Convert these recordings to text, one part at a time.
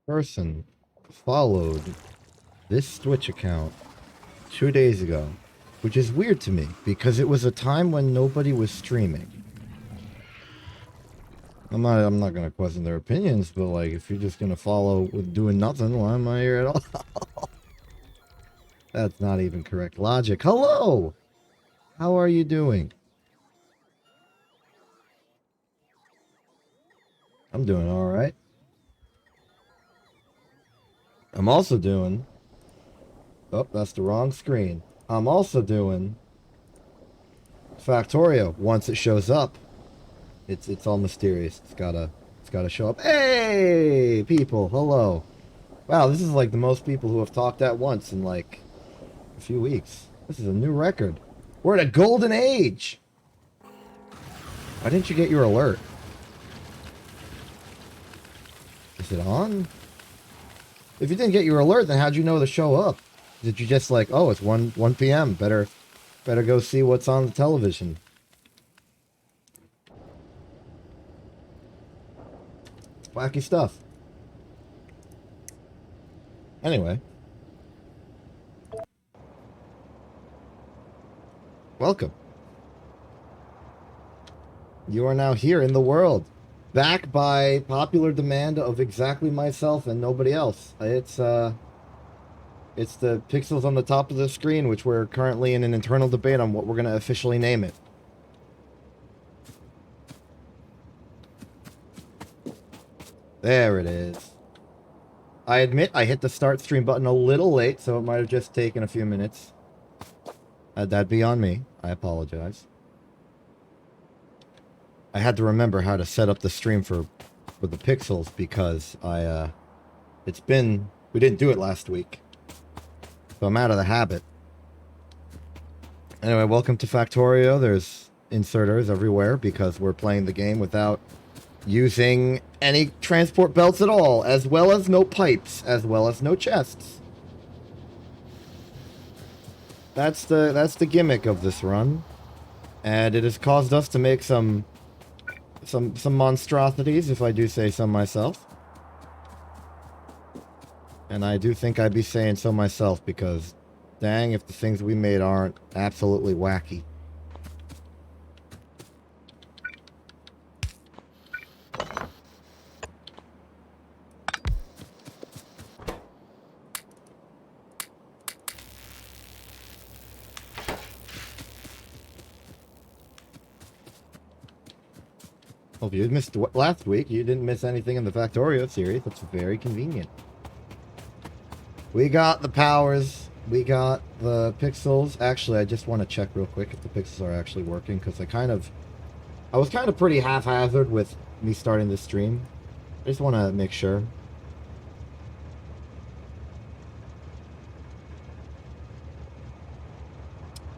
person followed this Twitch account 2 days ago, which is weird to me because it was a time when nobody was streaming. I'm not gonna question their opinions, but like if you're just gonna follow with doing nothing, why am I here at all? That's not even correct logic. Hello! How are you doing? I'm doing alright. I'm also doing... Oh, that's the wrong screen. I'm also doing Factorio. Once it shows up, it's all mysterious. It's gotta show up. Hey, people, hello. Wow, this is like the most people who have talked at once in like a few weeks. This is a new record. We're at a golden age. Why didn't you get your alert? Is it on? If you didn't get your alert, then how'd you know to show up? Did you just like, oh, it's 1 p.m. Better go see what's on the television. Wacky stuff. Anyway. Welcome. You are now here in the world. Back by popular demand of exactly myself and nobody else. It's the pixels on the top of the screen, which we're currently in an internal debate on what we're going to officially name it. There it is. I admit I hit the start stream button a little late, so it might have just taken a few minutes. That'd be on me. I apologize. I had to remember how to set up the stream for the pixels because we didn't do it last week. So I'm out of the habit. Anyway, welcome to Factorio. There's inserters everywhere because we're playing the game without using any transport belts at all, as well as no pipes, as well as no chests. That's the gimmick of this run. And it has caused us to make some monstrosities, if I do say so myself. And I do think I'd be saying so myself, because dang if the things we made aren't absolutely wacky. Well, if you missed last week, you didn't miss anything in the Factorio series. That's very convenient. We got the powers. We got the pixels. Actually, I just want to check real quick if the pixels are actually working, because I was kind of pretty haphazard with me starting this stream. I just want to make sure.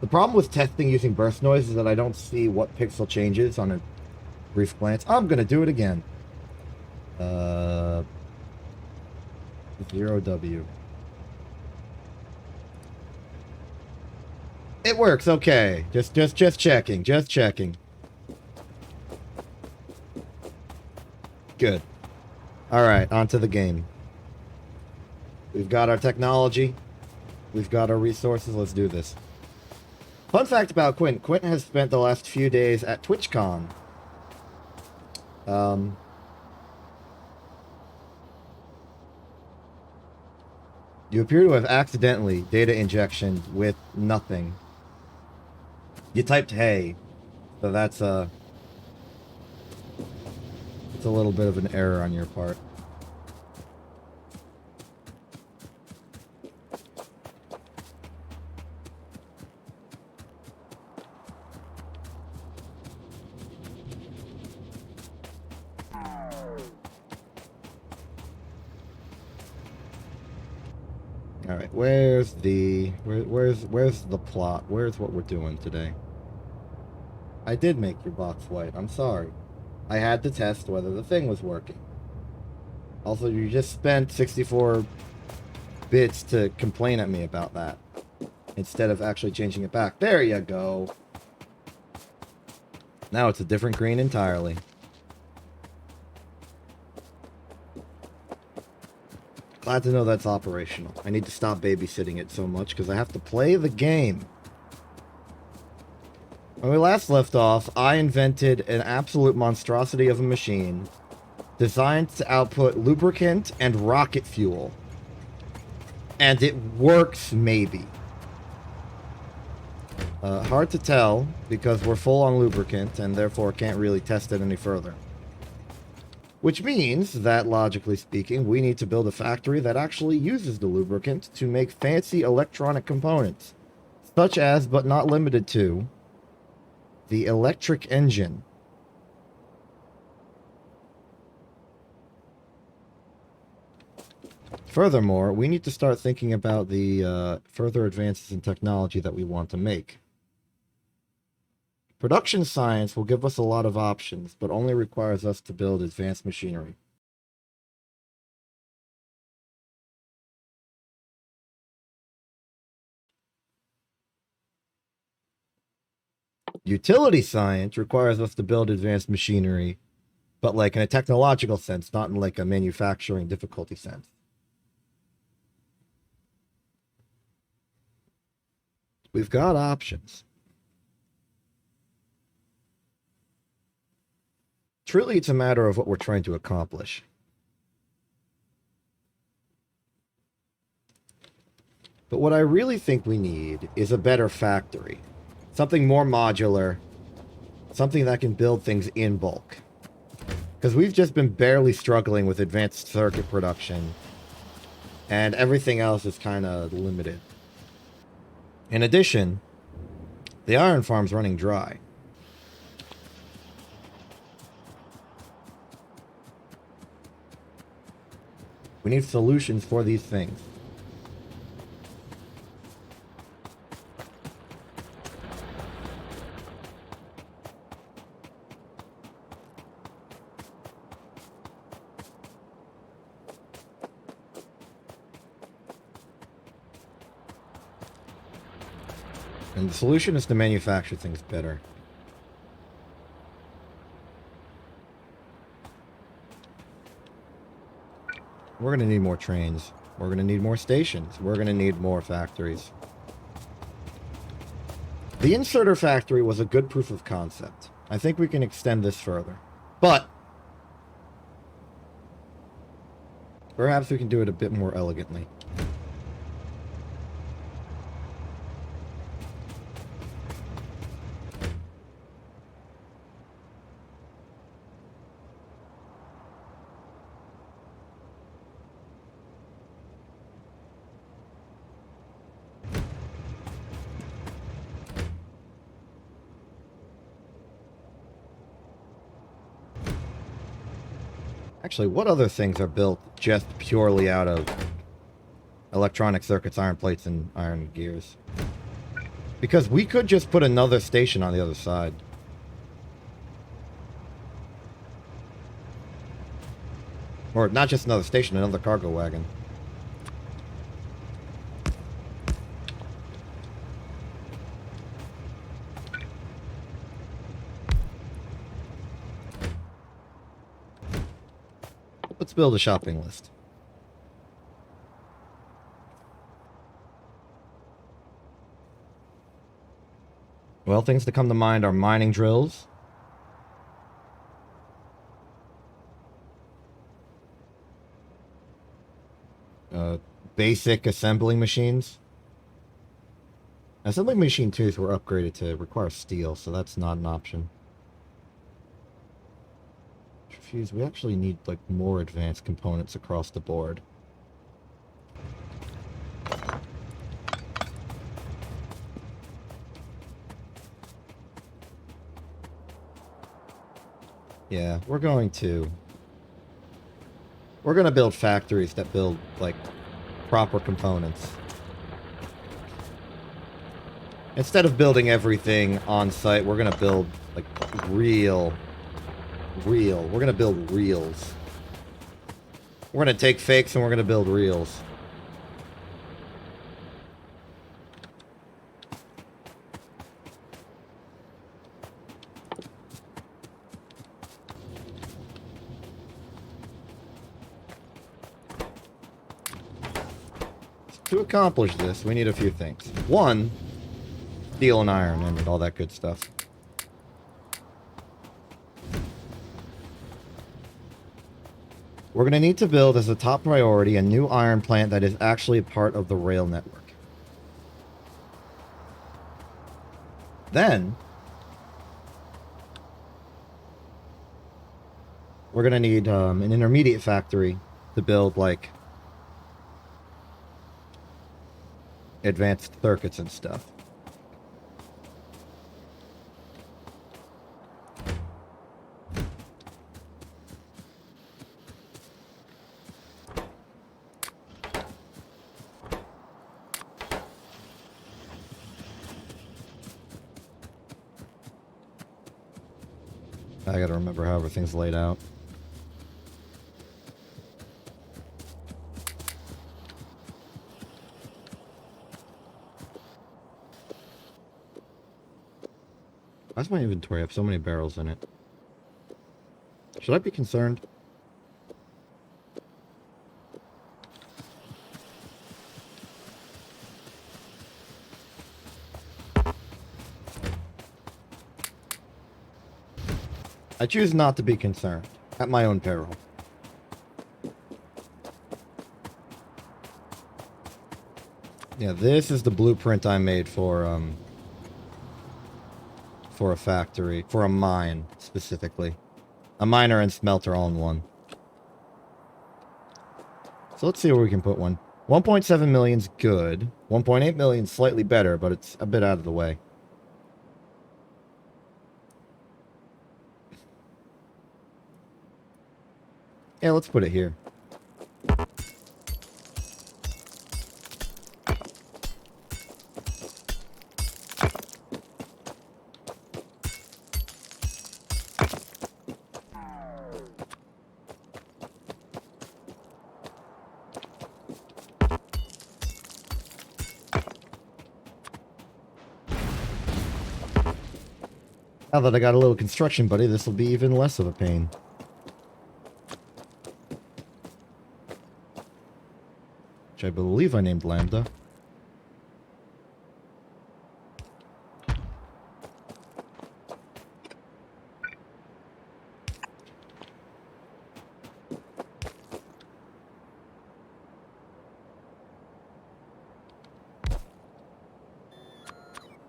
The problem with testing using burst noise is that I don't see what pixel changes on a brief glance. I'm going to do it again. 0W. It works, okay. Just checking, just checking. Good. Alright, on to the game. We've got our technology. We've got our resources. Let's do this. Fun fact about Quint. Quint has spent the last few days at TwitchCon. You appear to have accidentally data injection with nothing. You typed hey, so that's it's a little bit of an error on your part. All right, where's the plot? Where's what we're doing today? I did make your box white. I'm sorry. I had to test whether the thing was working. Also, you just spent 64 bits to complain at me about that, instead of actually changing it back. There you go. Now it's a different green entirely. Glad to know that's operational. I need to stop babysitting it so much because I have to play the game. When we last left off, I invented an absolute monstrosity of a machine designed to output lubricant and rocket fuel. And it works, maybe. Hard to tell because we're full on lubricant and therefore can't really test it any further. Which means that, logically speaking, we need to build a factory that actually uses the lubricant to make fancy electronic components, such as, but not limited to, the electric engine. Furthermore, we need to start thinking about the further advances in technology that we want to make. Production science will give us a lot of options, but only requires us to build advanced machinery. Utility science requires us to build advanced machinery, but like in a technological sense, not in like a manufacturing difficulty sense. We've got options. Truly, it's a matter of what we're trying to accomplish. But what I really think we need is a better factory. Something more modular. Something that can build things in bulk. Because we've just been barely struggling with advanced circuit production. And everything else is kind of limited. In addition, the iron farm's running dry. We need solutions for these things. And the solution is to manufacture things better. We're going to need more trains. We're going to need more stations. We're going to need more factories. The inserter factory was a good proof of concept. I think we can extend this further. But perhaps we can do it a bit more elegantly. Actually, what other things are built just purely out of electronic circuits, iron plates, and iron gears? Because we could just put another station on the other side. Or not just another station, another cargo wagon. Let's build a shopping list. Well, things to come to mind are mining drills. Basic assembling machines. Assembling machine 2s were upgraded to require steel, so that's not an option. We actually need like more advanced components across the board. Yeah, we're going to build factories that build like proper components. Instead of building everything on site, we're gonna build like we're gonna build reels. We're gonna take fakes and we're gonna build reels. To accomplish this, we need a few things. One, steel and iron and all that good stuff. We're going to need to build as a top priority a new iron plant that is actually part of the rail network. Then, we're going to need an intermediate factory to build, like, advanced circuits and stuff. I gotta remember how everything's laid out. Why does my inventory have so many barrels in it? Should I be concerned? I choose not to be concerned, at my own peril. Yeah, this is the blueprint I made for a factory, for a mine, specifically. A miner and smelter all in one. So let's see where we can put one. 1.7 million's good. 1.8 million's slightly better, but it's a bit out of the way. Yeah, let's put it here. Now that I got a little construction buddy, this will be even less of a pain. Which I believe I named Lambda.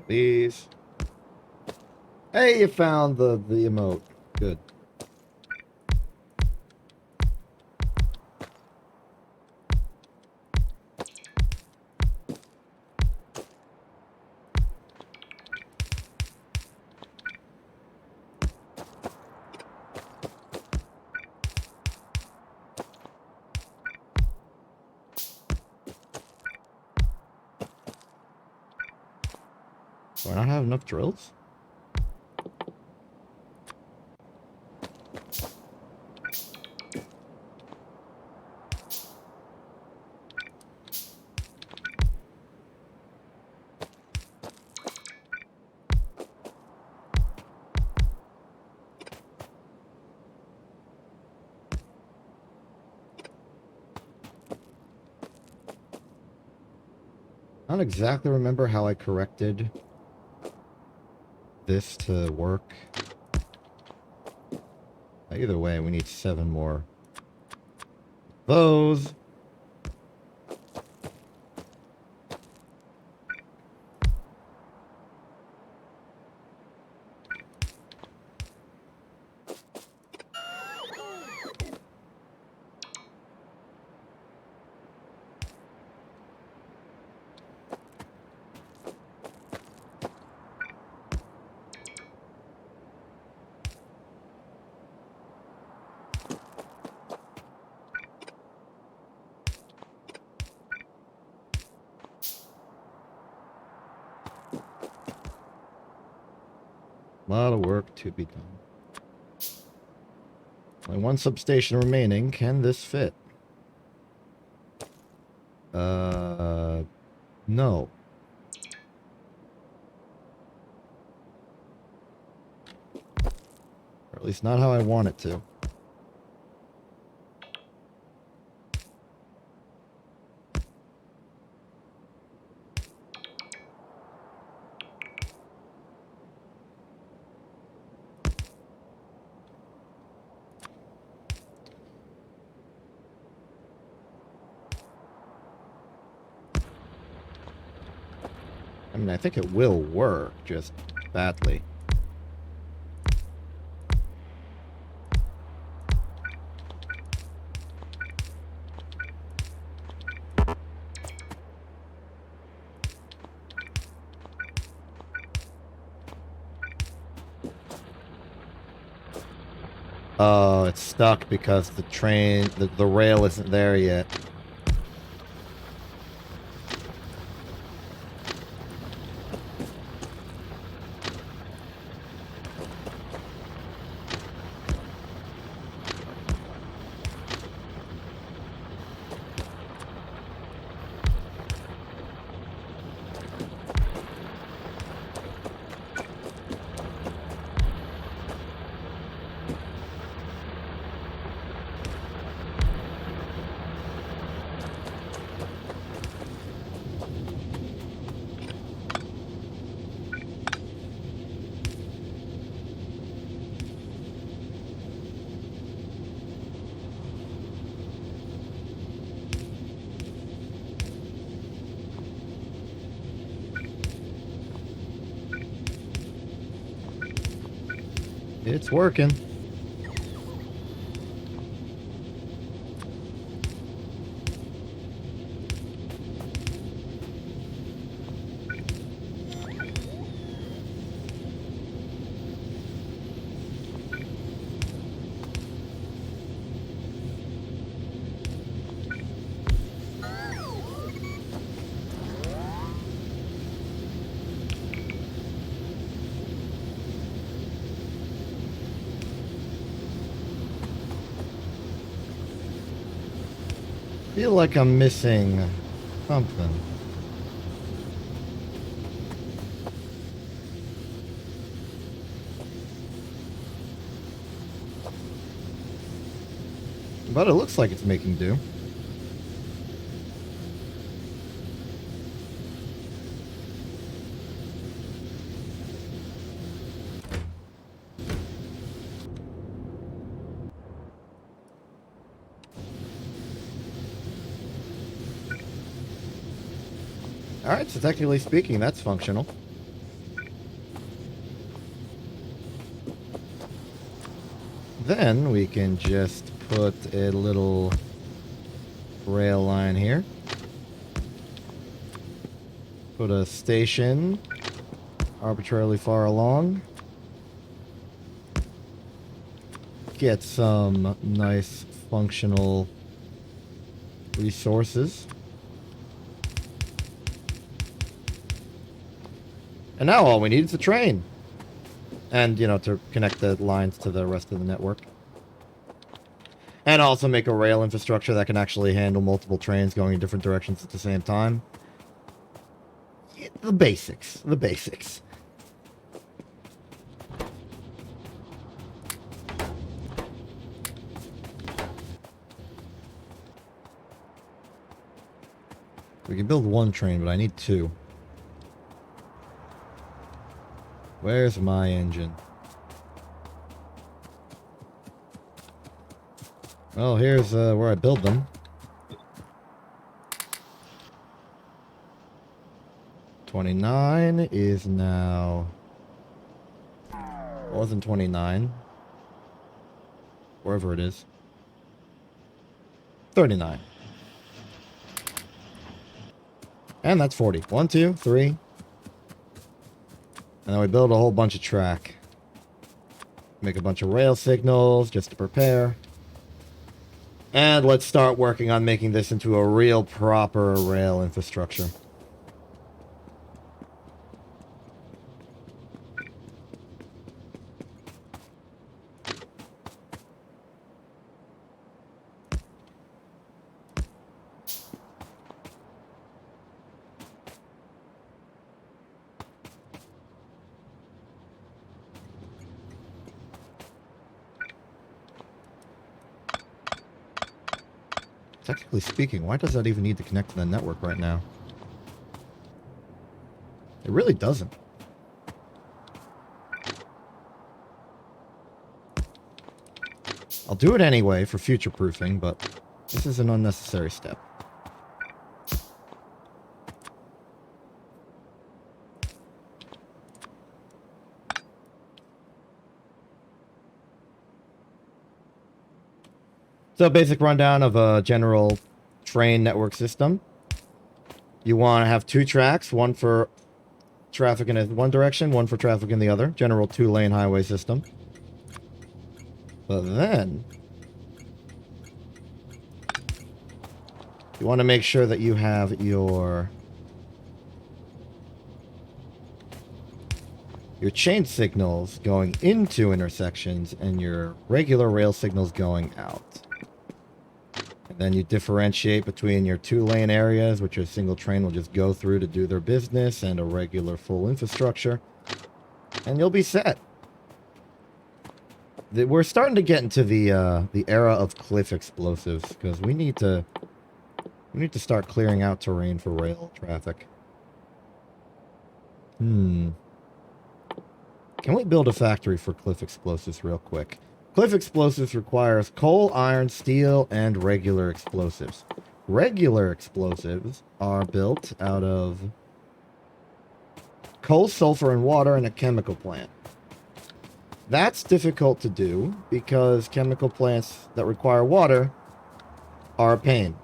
These. Hey, you found the emote. Good. Do I not have enough drills? I don't exactly remember how I corrected this to work. Either way, we need 7 more. Those. A lot of work to be done. Only one substation remaining. Can this fit? No. Or at least not how I want it to. I mean, I think it will work, just badly. Oh, it's stuck because the train, the rail isn't there yet. It's working. Feel like I'm missing something. But it looks like it's making do. Alright, so technically speaking, that's functional. Then we can just put a little rail line here. Put a station arbitrarily far along. Get some nice functional resources. And now all we need is a train. And, you know, to connect the lines to the rest of the network. And also make a rail infrastructure that can actually handle multiple trains going in different directions at the same time. The basics. The basics. We can build one train, but I need two. Where's my engine? Well, here's where I build them. $29 is now... It wasn't 29. Wherever it is. 39. And that's 40. 1, 2, 3. And then we build a whole bunch of track. Make a bunch of rail signals just to prepare. And let's start working on making this into a real proper rail infrastructure. Technically speaking, why does that even need to connect to the network right now? It really doesn't. I'll do it anyway for future-proofing, but this is an unnecessary step. So basic rundown of a general train network system. You want to have 2 tracks, one for traffic in one direction, one for traffic in the other. General 2-lane highway system. But then you want to make sure that you have your chain signals going into intersections and your regular rail signals going out. And then you differentiate between your 2-lane areas, which a single train will just go through to do their business, and a regular full infrastructure. And you'll be set. We're starting to get into the era of cliff explosives, because we need to start clearing out terrain for rail traffic. Can we build a factory for cliff explosives real quick? Cliff explosives requires coal, iron, steel, and regular explosives. Regular explosives are built out of coal, sulfur, and water in a chemical plant. That's difficult to do because chemical plants that require water are a pain.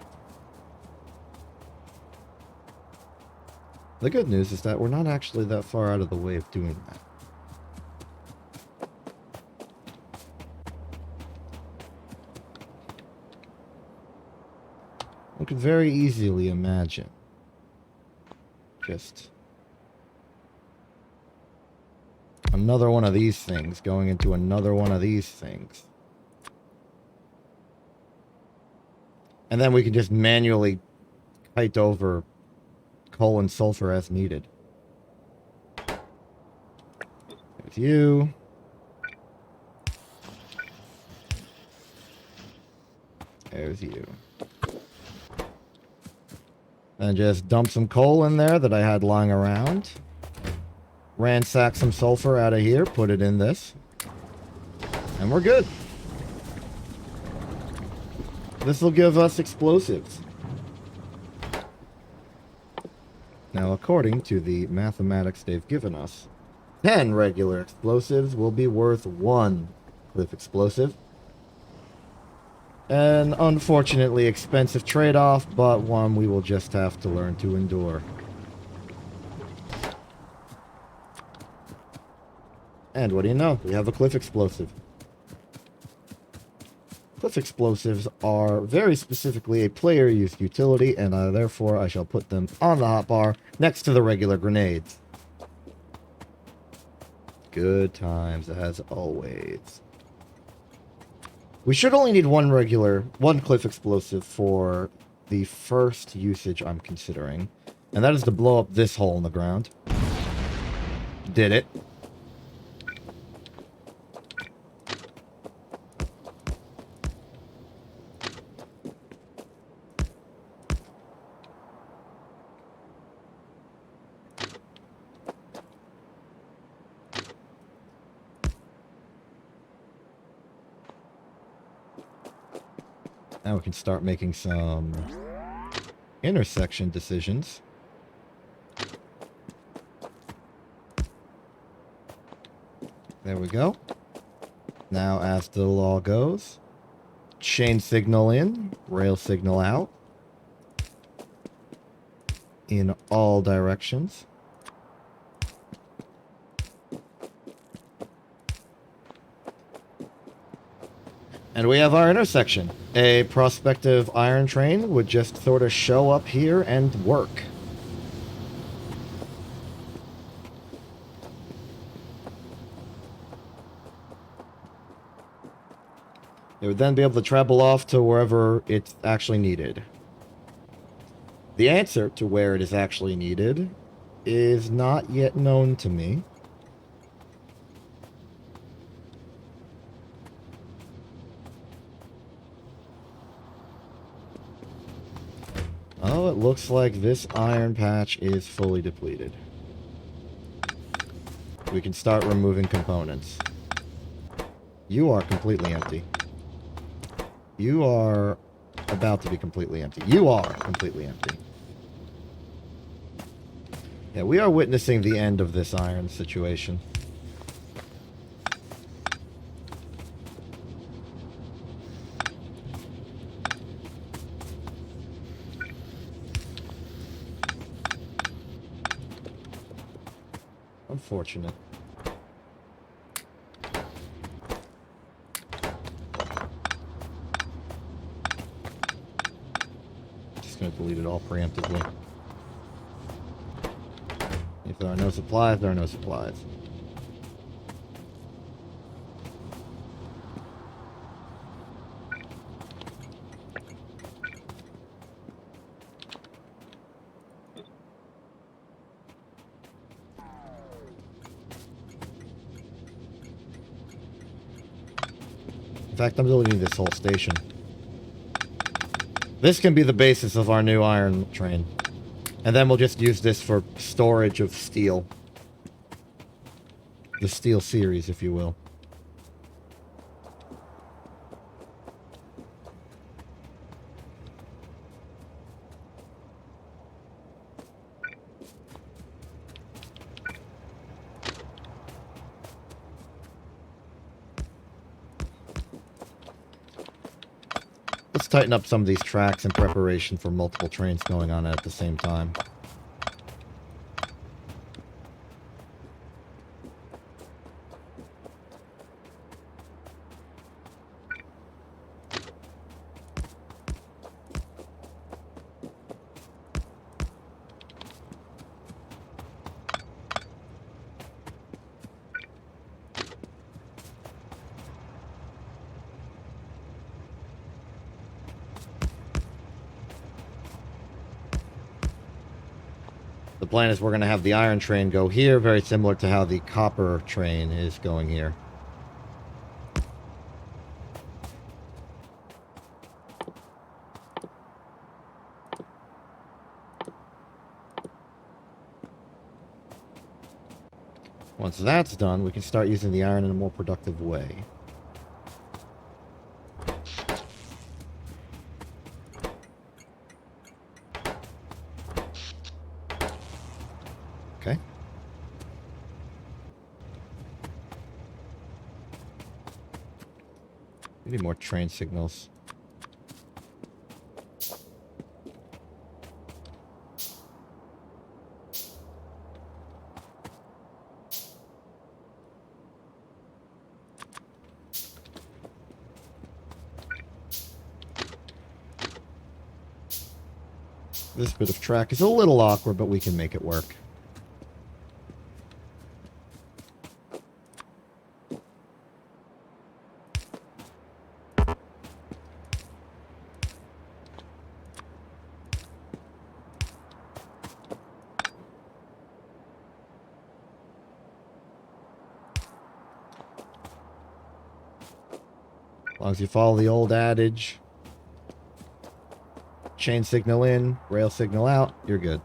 The good news is that we're not actually that far out of the way of doing that. We could very easily imagine just another one of these things going into another one of these things. And then we can just manually kite over coal and sulfur as needed. There's you. There's you. And just dump some coal in there that I had lying around. Ransack some sulfur out of here, put it in this. And we're good. This will give us explosives. Now, according to the mathematics they've given us, 10 regular explosives will be worth 1 cliff explosive. An unfortunately expensive trade-off, but one we will just have to learn to endure. And what do you know? We have a cliff explosive. Cliff explosives are very specifically a player-use utility, and therefore I shall put them on the hotbar next to the regular grenades. Good times, as always. We should only need one cliff explosive for the first usage I'm considering. And that is to blow up this hole in the ground. Did it. Now we can start making some intersection decisions. There we go. Now, as the law goes, chain signal in, rail signal out, in all directions. And we have our intersection. A prospective iron train would just sort of show up here and work. It would then be able to travel off to wherever it's actually needed. The answer to where it is actually needed is not yet known to me. Oh, it looks like this iron patch is fully depleted. We can start removing components. You are completely empty. You are about to be completely empty. You are completely empty. Yeah, we are witnessing the end of this iron situation. Unfortunate. Just gonna delete it all preemptively. If there are no supplies, there are no supplies. In fact, I'm deleting this whole station. This can be the basis of our new iron train. And then we'll just use this for storage of steel. The steel series, if you will. Let's tighten up some of these tracks in preparation for multiple trains going on at the same time. The plan is we're going to have the iron train go here, very similar to how the copper train is going here. Once that's done, we can start using the iron in a more productive way. Okay. We need more train signals. This bit of track is a little awkward, but we can make it work. As long as you follow the old adage, chain signal in, rail signal out, you're good.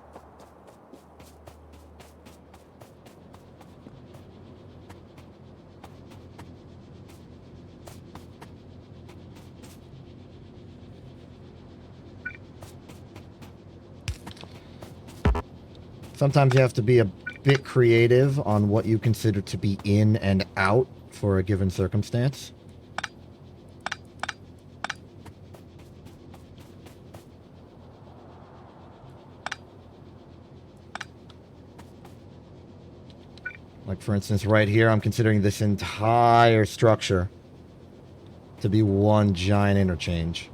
Sometimes you have to be a bit creative on what you consider to be in and out for a given circumstance. Like, for instance, right here, I'm considering this entire structure to be one giant interchange.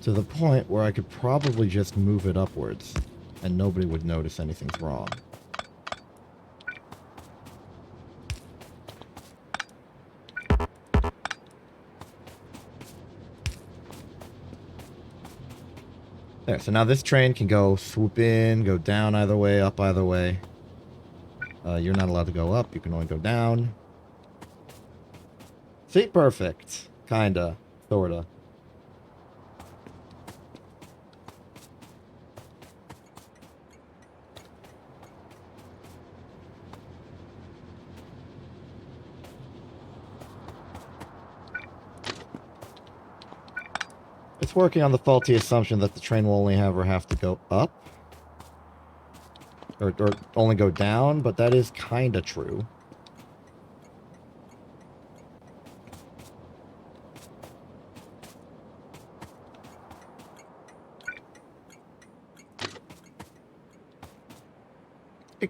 To the point where I could probably just move it upwards, and nobody would notice anything's wrong. There, so now this train can go swoop in, go down either way, up either way. You're not allowed to go up, you can only go down. See, perfect. Kinda. Sorta. It's working on the faulty assumption that the train will only ever have to go up. Or only go down, but that is kinda true.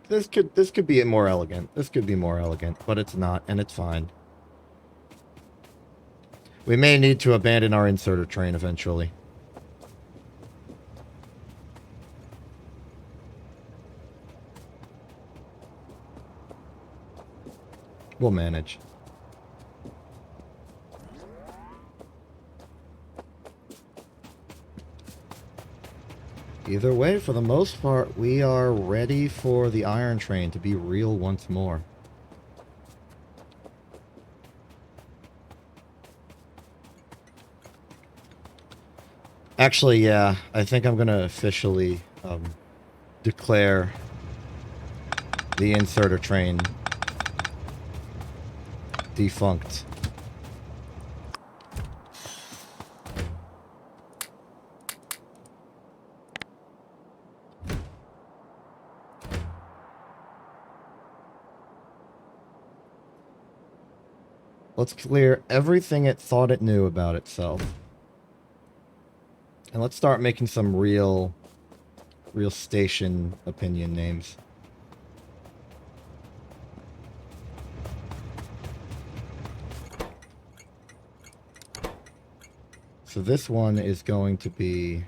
This could be more elegant. This could be more elegant, but it's not, and it's fine. We may need to abandon our inserter train eventually. We'll manage. Either way, for the most part, we are ready for the iron train to be real once more. Actually, yeah, I think I'm gonna officially declare the inserter train defunct. Let's clear everything it thought it knew about itself. And let's start making some real station opinion names. So this one is going to be...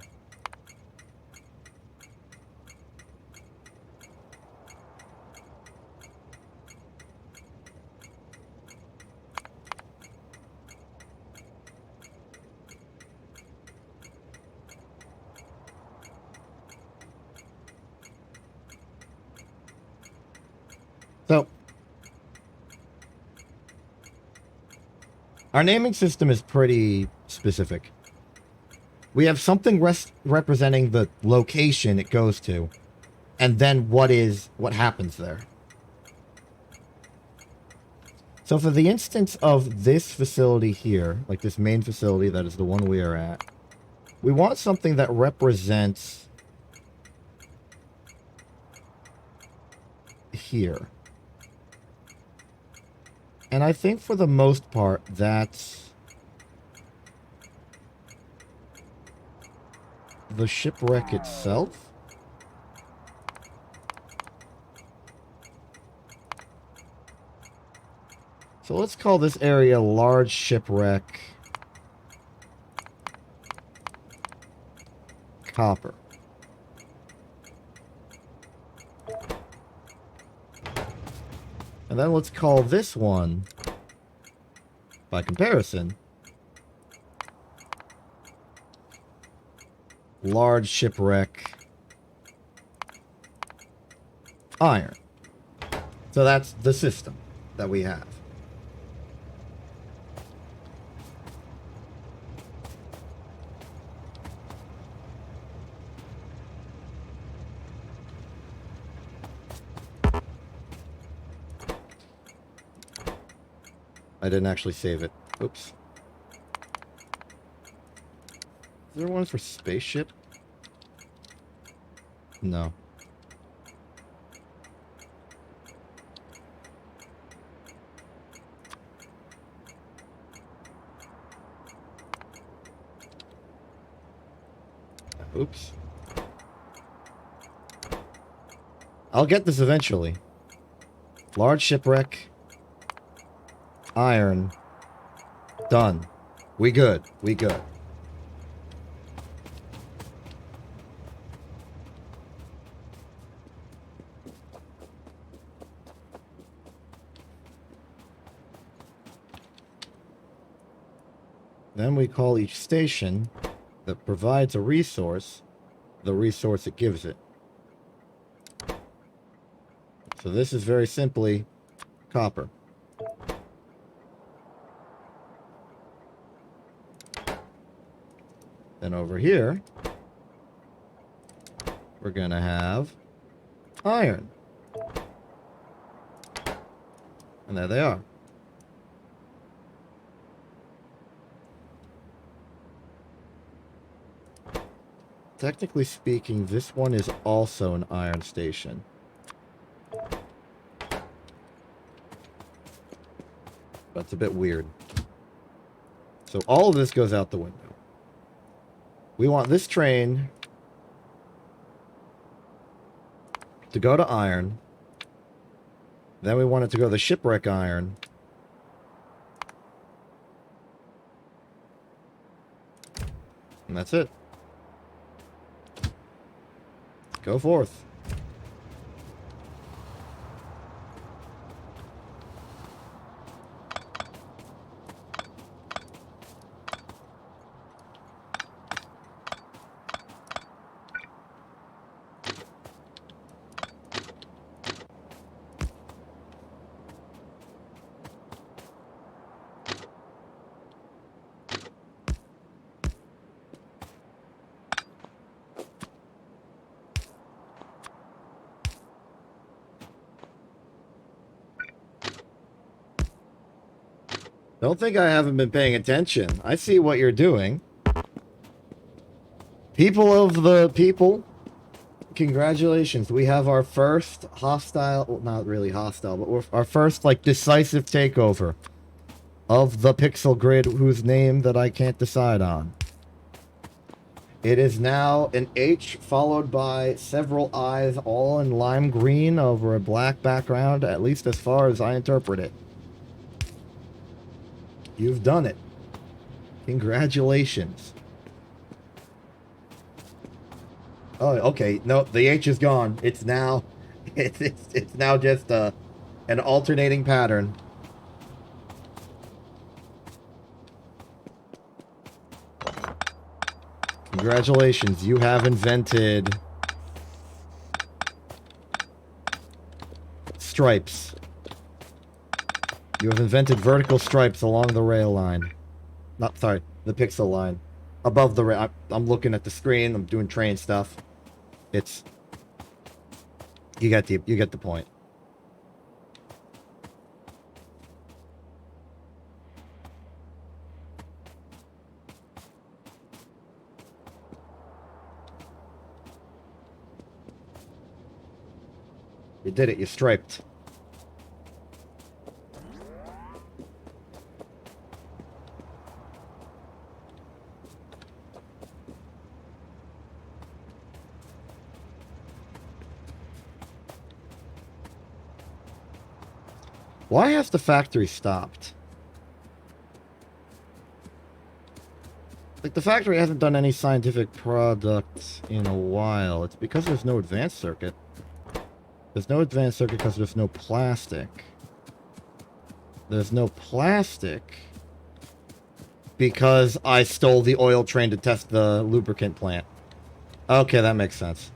So, our naming system is pretty specific. We have something representing the location it goes to, and then what happens there. So for the instance of this facility here, like this main facility that is the one we are at, we want something that represents here. And I think for the most part, that's the shipwreck itself. So let's call this area large shipwreck copper. And then let's call this one, by comparison, large shipwreck iron. So that's the system that we have. I didn't actually save it. Oops. Is there one for spaceship? No. Oops. I'll get this eventually. Large shipwreck. Iron. Done. We good. We good. Then we call each station that provides a resource the resource it gives it. So this is very simply copper. Then over here, we're gonna have iron. And there they are. Technically speaking, this one is also an iron station. That's a bit weird. So all of this goes out the window. We want this train to go to iron Then we want it to go to the shipwreck iron. And that's it. Go forth. Don't think I haven't been paying attention. I see what you're doing. People of the people, congratulations. We have our first hostile, well, not really hostile, but we're our first, like, decisive takeover of the pixel grid, whose name that I can't decide on. It is now an H followed by several I's, all in lime green over a black background, at least as far as I interpret it. You've done it. Congratulations. Oh, okay. No, the H is gone. It's now, it's now just an alternating pattern. Congratulations, you have invented stripes. You have invented vertical stripes along the rail line. Not, sorry, the pixel line. Above the rail. I'm looking at the screen, I'm doing train stuff. It's... You get the point. You did it, you striped. Why has the factory stopped? Like, the factory hasn't done any scientific products in a while. It's because there's no advanced circuit. There's no advanced circuit because there's no plastic. There's no plastic because I stole the oil train to test the lubricant plant. Okay, that makes sense.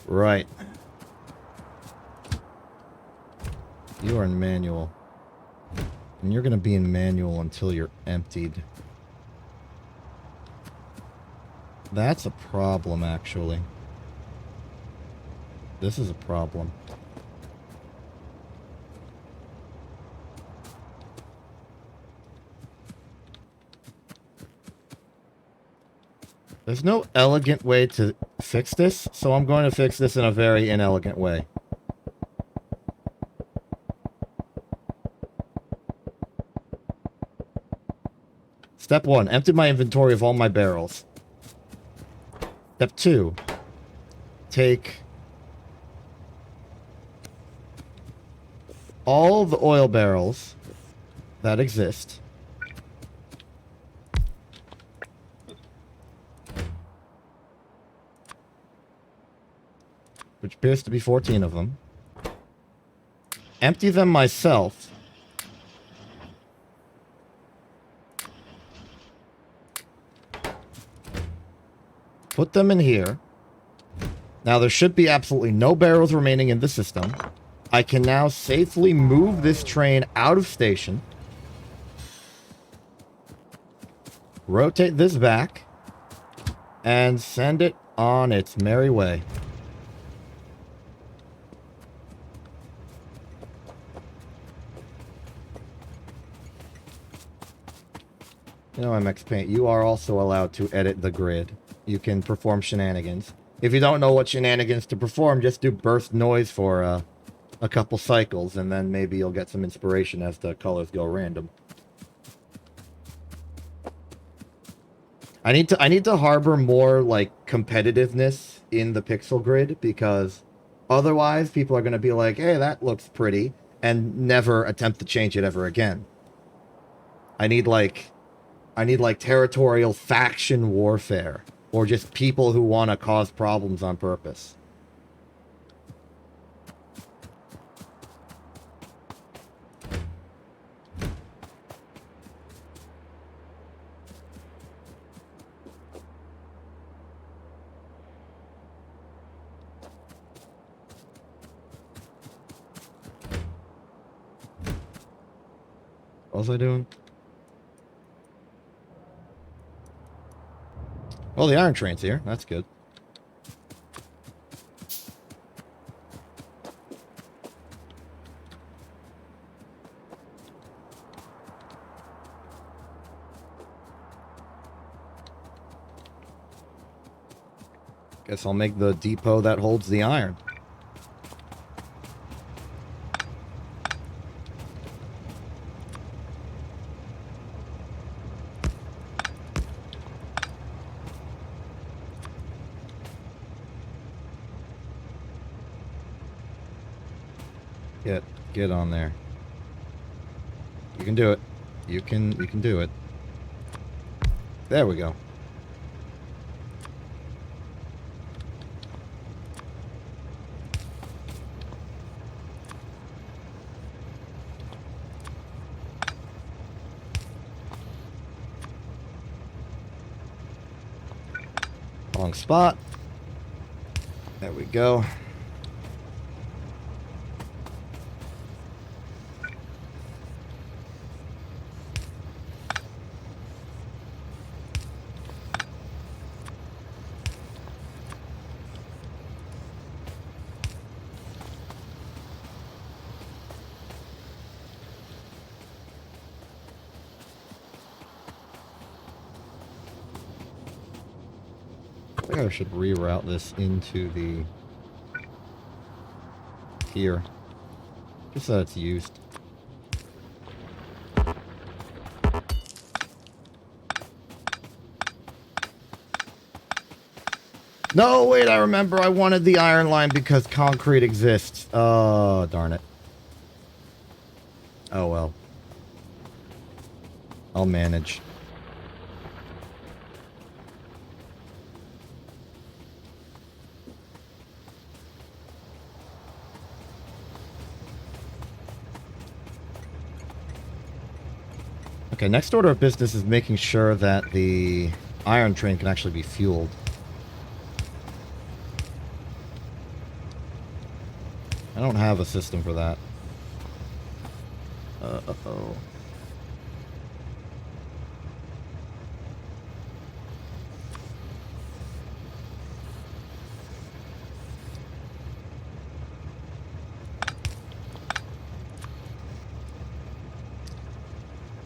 Right. You are in manual. And you're going to be in manual until you're emptied. That's a problem, actually. This is a problem. There's no elegant way to fix this, so I'm going to fix this in a very inelegant way. Step 1, empty my inventory of all my barrels. Step 2, take all the oil barrels that exist, which appears to be 14 of them, empty them myself, put them in here. Now there should be absolutely no barrels remaining in the system. I can now safely move this train out of station, rotate this back, and send it on its merry way. You know, MX Paint, you are also allowed to edit the grid. You can perform shenanigans. If you don't know what shenanigans to perform, just do burst noise for a couple cycles, and then maybe you'll get some inspiration as the colors go random. I need to harbor more like competitiveness in the pixel grid, because otherwise people are going to be like, "Hey, that looks pretty," and never attempt to change it ever again. I need like territorial faction warfare, or just people who want to cause problems on purpose. What was I doing? Well, the iron train's here. That's good. Guess I'll make the depot that holds the iron. Get on there. You can do it. You can do it. There we go. Wrong spot. There we go. I think I should reroute this into the here, just so it's used. No, wait, I remember I wanted the iron line because concrete exists. Oh, darn it. Oh well. I'll manage. Okay, next order of business is making sure that the iron train can actually be fueled. I don't have a system for that. Uh-oh.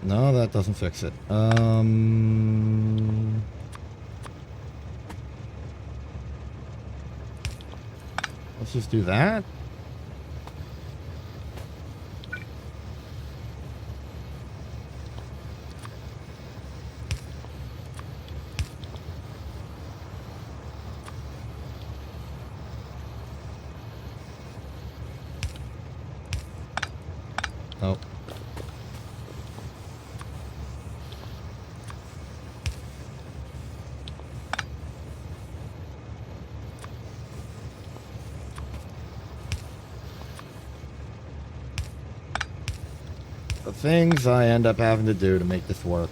No, that doesn't fix it. Let's just do that. Oh. The things I end up having to do to make this work.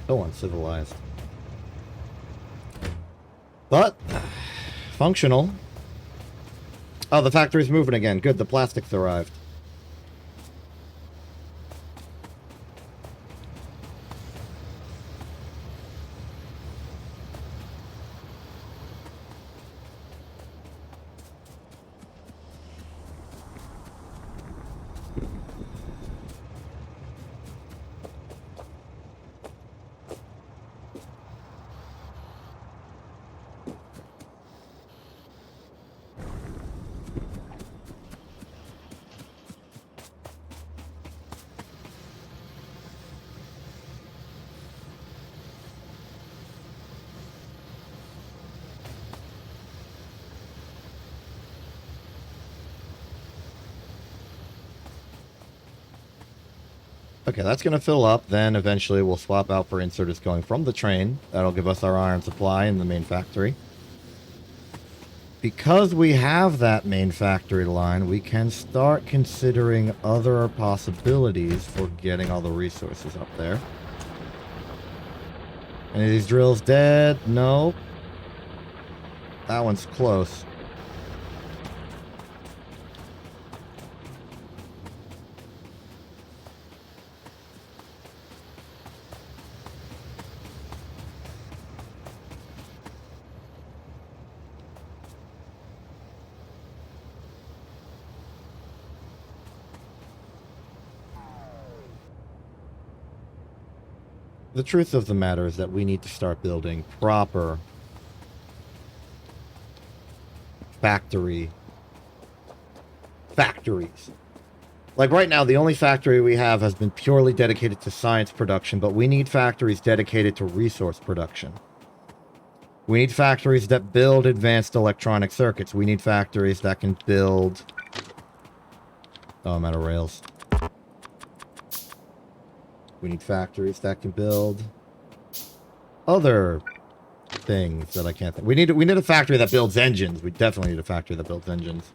So uncivilized. But functional. Oh, the factory's moving again. Good, the plastics arrived. Okay, that's going to fill up. Then eventually we'll swap out for inserters going from the train. That'll give us our iron supply in the main factory. Because we have that main factory line, we can start considering other possibilities for getting all the resources up there. Any of these drills dead? No. That one's close. The truth of the matter is that we need to start building proper factories. Like right now, the only factory we have has been purely dedicated to science production, but we need factories dedicated to resource production. We need factories that build advanced electronic circuits. We need factories that can build... Oh, I'm out of rails. We need factories that can build other things that I can't think. We need a factory that builds engines. We definitely need a factory that builds engines.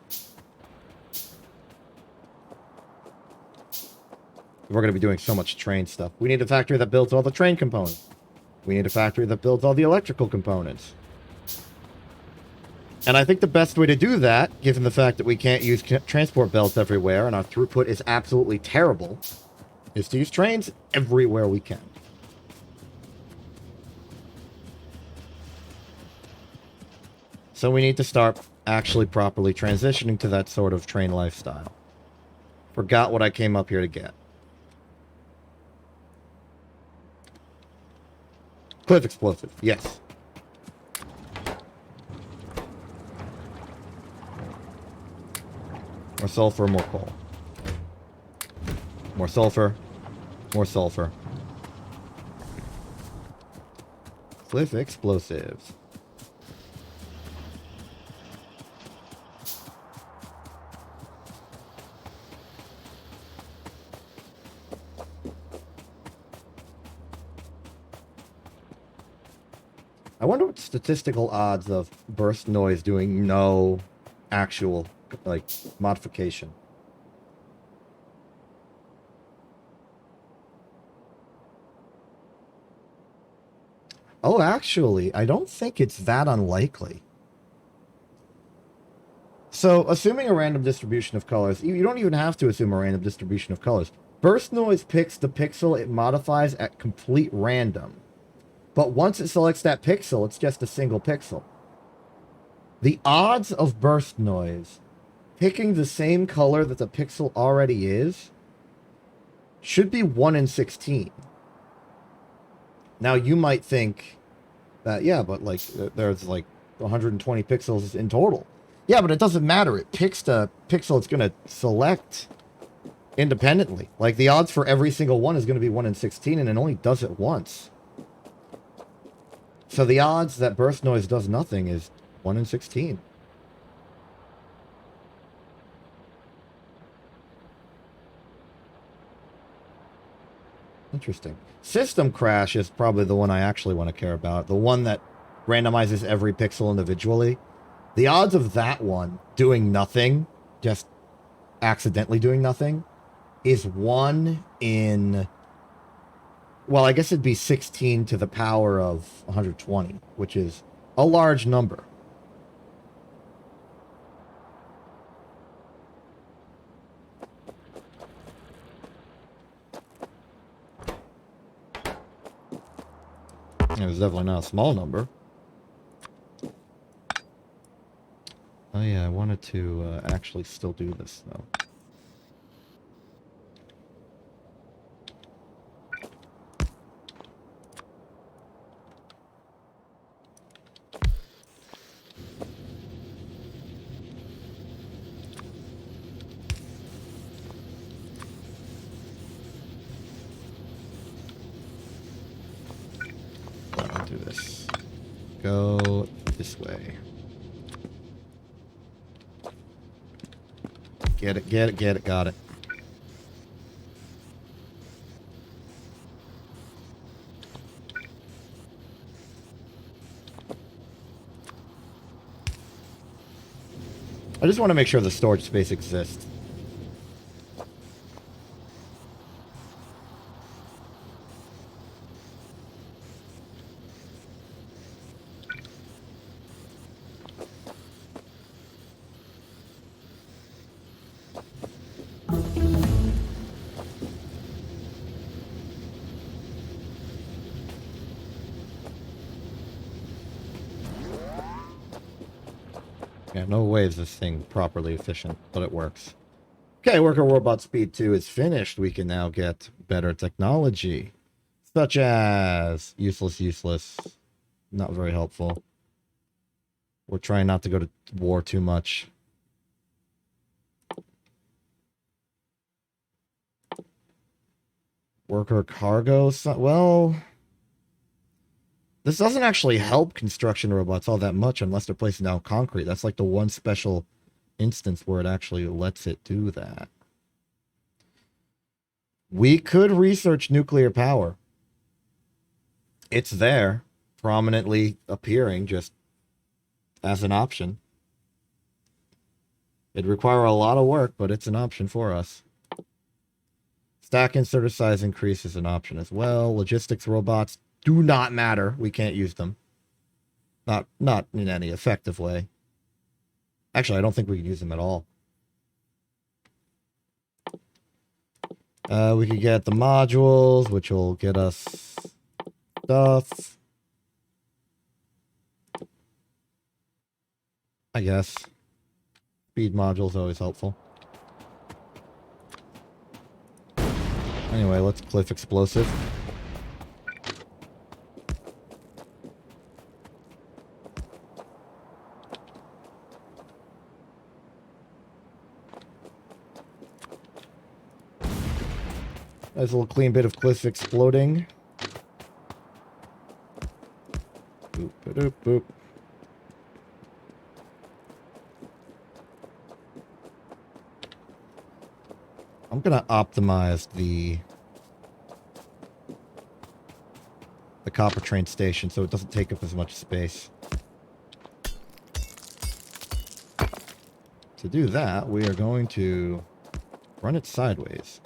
We're going to be doing so much train stuff. We need a factory that builds all the train components. We need a factory that builds all the electrical components. And I think the best way to do that, given the fact that we can't use transport belts everywhere and our throughput is absolutely terrible, is to use trains everywhere we can. So we need to start actually properly transitioning to that sort of train lifestyle. Forgot what I came up here to get. Cliff explosive, yes. More sulfur, more coal. More sulfur, more sulfur. Cliff explosives. I wonder what statistical odds of burst noise doing no actual, like, modification. Oh, actually, I don't think it's that unlikely. So, assuming a random distribution of colors, you don't even have to assume a random distribution of colors. Burst noise picks the pixel it modifies at complete random. But once it selects that pixel, it's just a single pixel. The odds of burst noise picking the same color that the pixel already is should be 1 in 16. Now, you might think that, yeah, but like there's like 120 pixels in total. Yeah, but it doesn't matter. It picks the pixel it's going to select independently. Like the odds for every single one is going to be 1 in 16, and it only does it once. So the odds that burst noise does nothing is 1 in 16. Interesting. System crash is probably the one I actually want to care about. The one that randomizes every pixel individually. The odds of that one doing nothing, just accidentally doing nothing, is 1 in... Well, I guess it'd be 16 to the power of 120, which is a large number. It was definitely not a small number. Oh yeah, I wanted to actually still do this, though. This way. Get it, get it, get it, got it. I just want to make sure the storage space exists. Yeah, no way is this thing properly efficient, but it works. Okay, Worker Robot Speed 2 is finished. We can now get better technology. Such as... useless. Not very helpful. We're trying not to go to war too much. Worker cargo... well... this doesn't actually help construction robots all that much unless they're placing down concrete. That's like the one special instance where it actually lets it do that. We could research nuclear power. It's there, prominently appearing just as an option. It'd require a lot of work, but it's an option for us. Stack inserter size increase is an option as well. Logistics robots do not matter. We can't use them. Not in any effective way. Actually, I don't think we can use them at all. We could get the modules, which will get us stuff. I guess. Speed modules always helpful. Anyway, let's cliff explosive. Nice little clean bit of cliff exploding. Boop, boop, boop. I'm gonna optimize the copper train station so it doesn't take up as much space. To do that, we are going to run it sideways.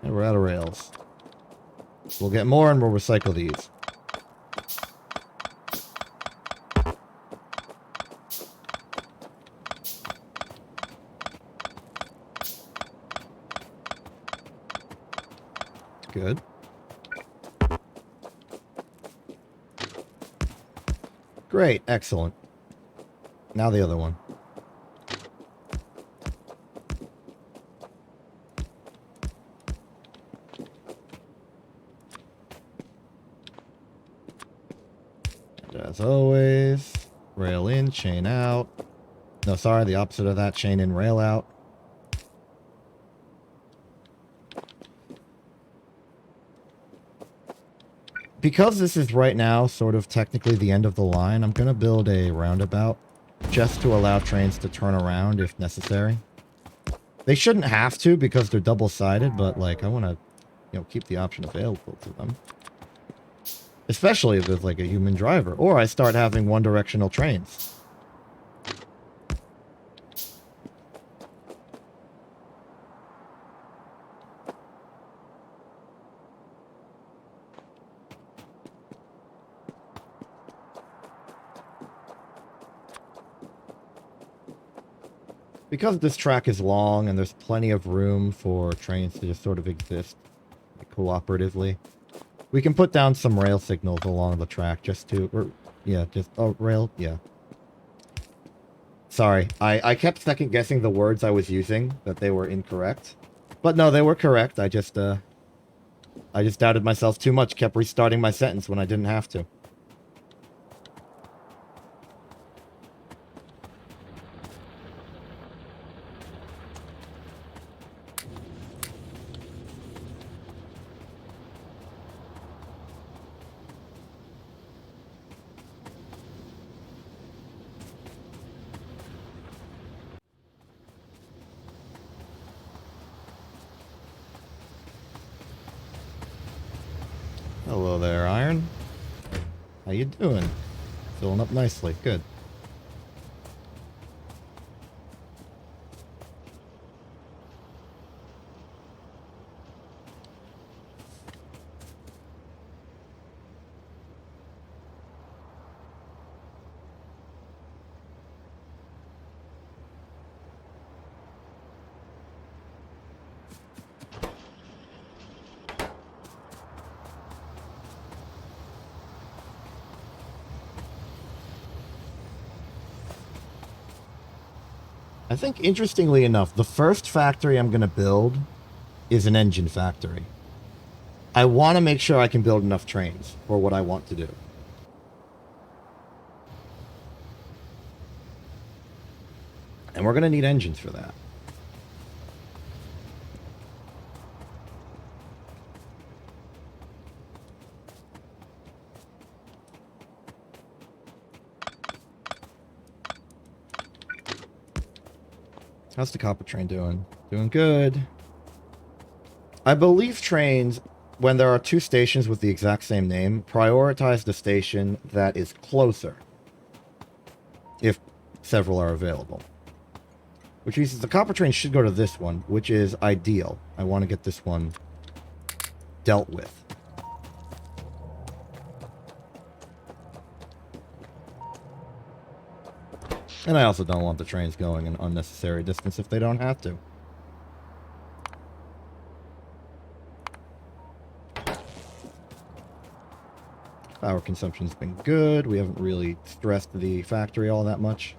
And we're out of rails. We'll get more and we'll recycle these. Good. Great, excellent. Now the other one. As always, rail in, chain out. No, sorry, the opposite of that, chain in, rail out. Because this is right now sort of technically the end of the line, I'm going to build a roundabout just to allow trains to turn around if necessary. They shouldn't have to because they're double-sided, but like I want to, you know, keep the option available to them. Especially if there's like a human driver. Or I start having one-directional trains. Because this track is long and there's plenty of room for trains to just sort of exist cooperatively, we can put down some rail signals along the track just to, rail, yeah. Sorry, I kept second guessing the words I was using, that they were incorrect. But no, they were correct. I just doubted myself too much, kept restarting my sentence when I didn't have to. Hello there, Iron. How you doing? Filling up nicely. Good. I think, interestingly enough, the first factory I'm going to build is an engine factory. I want to make sure I can build enough trains for what I want to do. And we're going to need engines for that. How's the copper train doing? Doing good. I believe trains, when there are two stations with the exact same name, prioritize the station that is closer, if several are available. Which means the copper train should go to this one, which is ideal. I want to get this one dealt with. And I also don't want the trains going an unnecessary distance if they don't have to. Power consumption's been good. We haven't really stressed the factory all that much.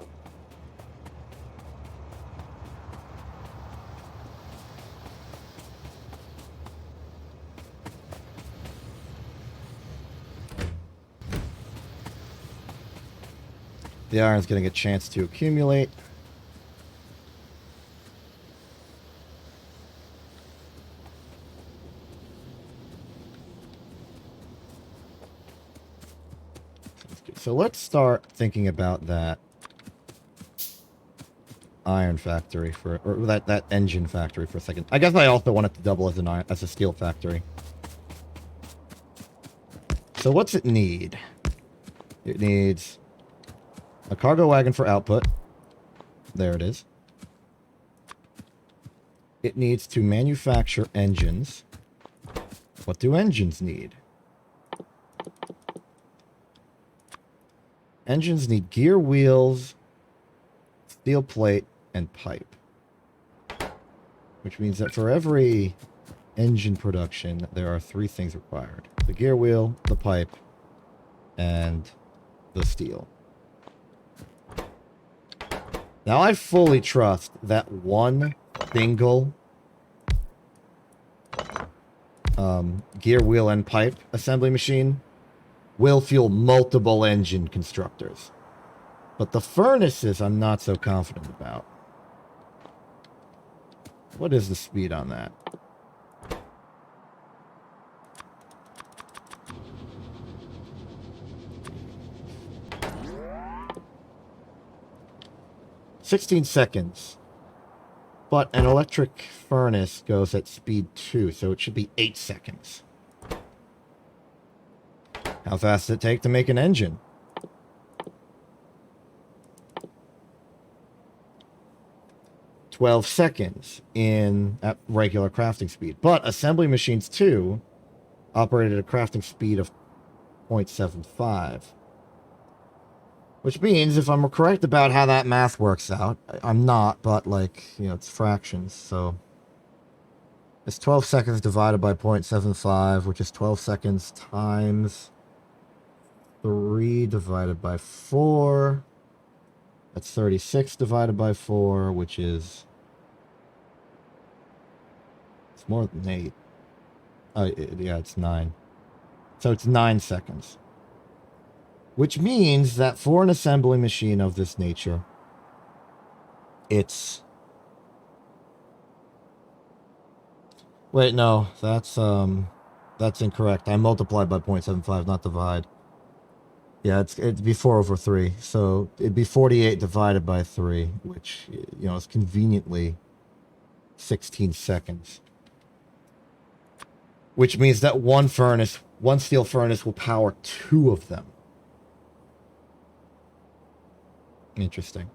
The iron's getting a chance to accumulate. So let's start thinking about that iron factory for, or that engine factory for a second. I guess I also want it to double as a steel factory. So what's it need? It needs a cargo wagon for output. There it is. It needs to manufacture engines. What do engines need? Engines need gear wheels, steel plate, and pipe. Which means that for every engine production, there are 3 things required. The gear wheel, the pipe, and the steel. Now I fully trust that one single gear wheel and pipe assembly machine will fuel multiple engine constructors. But the furnaces I'm not so confident about. What is the speed on that? $16 seconds. But an electric furnace goes at speed 2, so it should be 8 seconds. How fast does it take to make an engine? $12 seconds at regular crafting speed. But assembly machines 2 operate at a crafting speed of 0.75. Which means, if I'm correct about how that math works out, I'm not, but like, you know, it's fractions, so it's 12 seconds divided by 0.75, which is 12 seconds times 3 divided by 4. That's 36 divided by 4, which is... it's more than 8. Yeah, it's 9. So it's 9 seconds. Which means that for an assembly machine of this nature, it's... wait, no, that's incorrect. I multiplied by 0.75, not divide. Yeah, it'd be 4 over 3. So it'd be 48 divided by 3, which, you know, is conveniently 16 seconds. Which means that one furnace One steel furnace will power 2 of them. Interesting.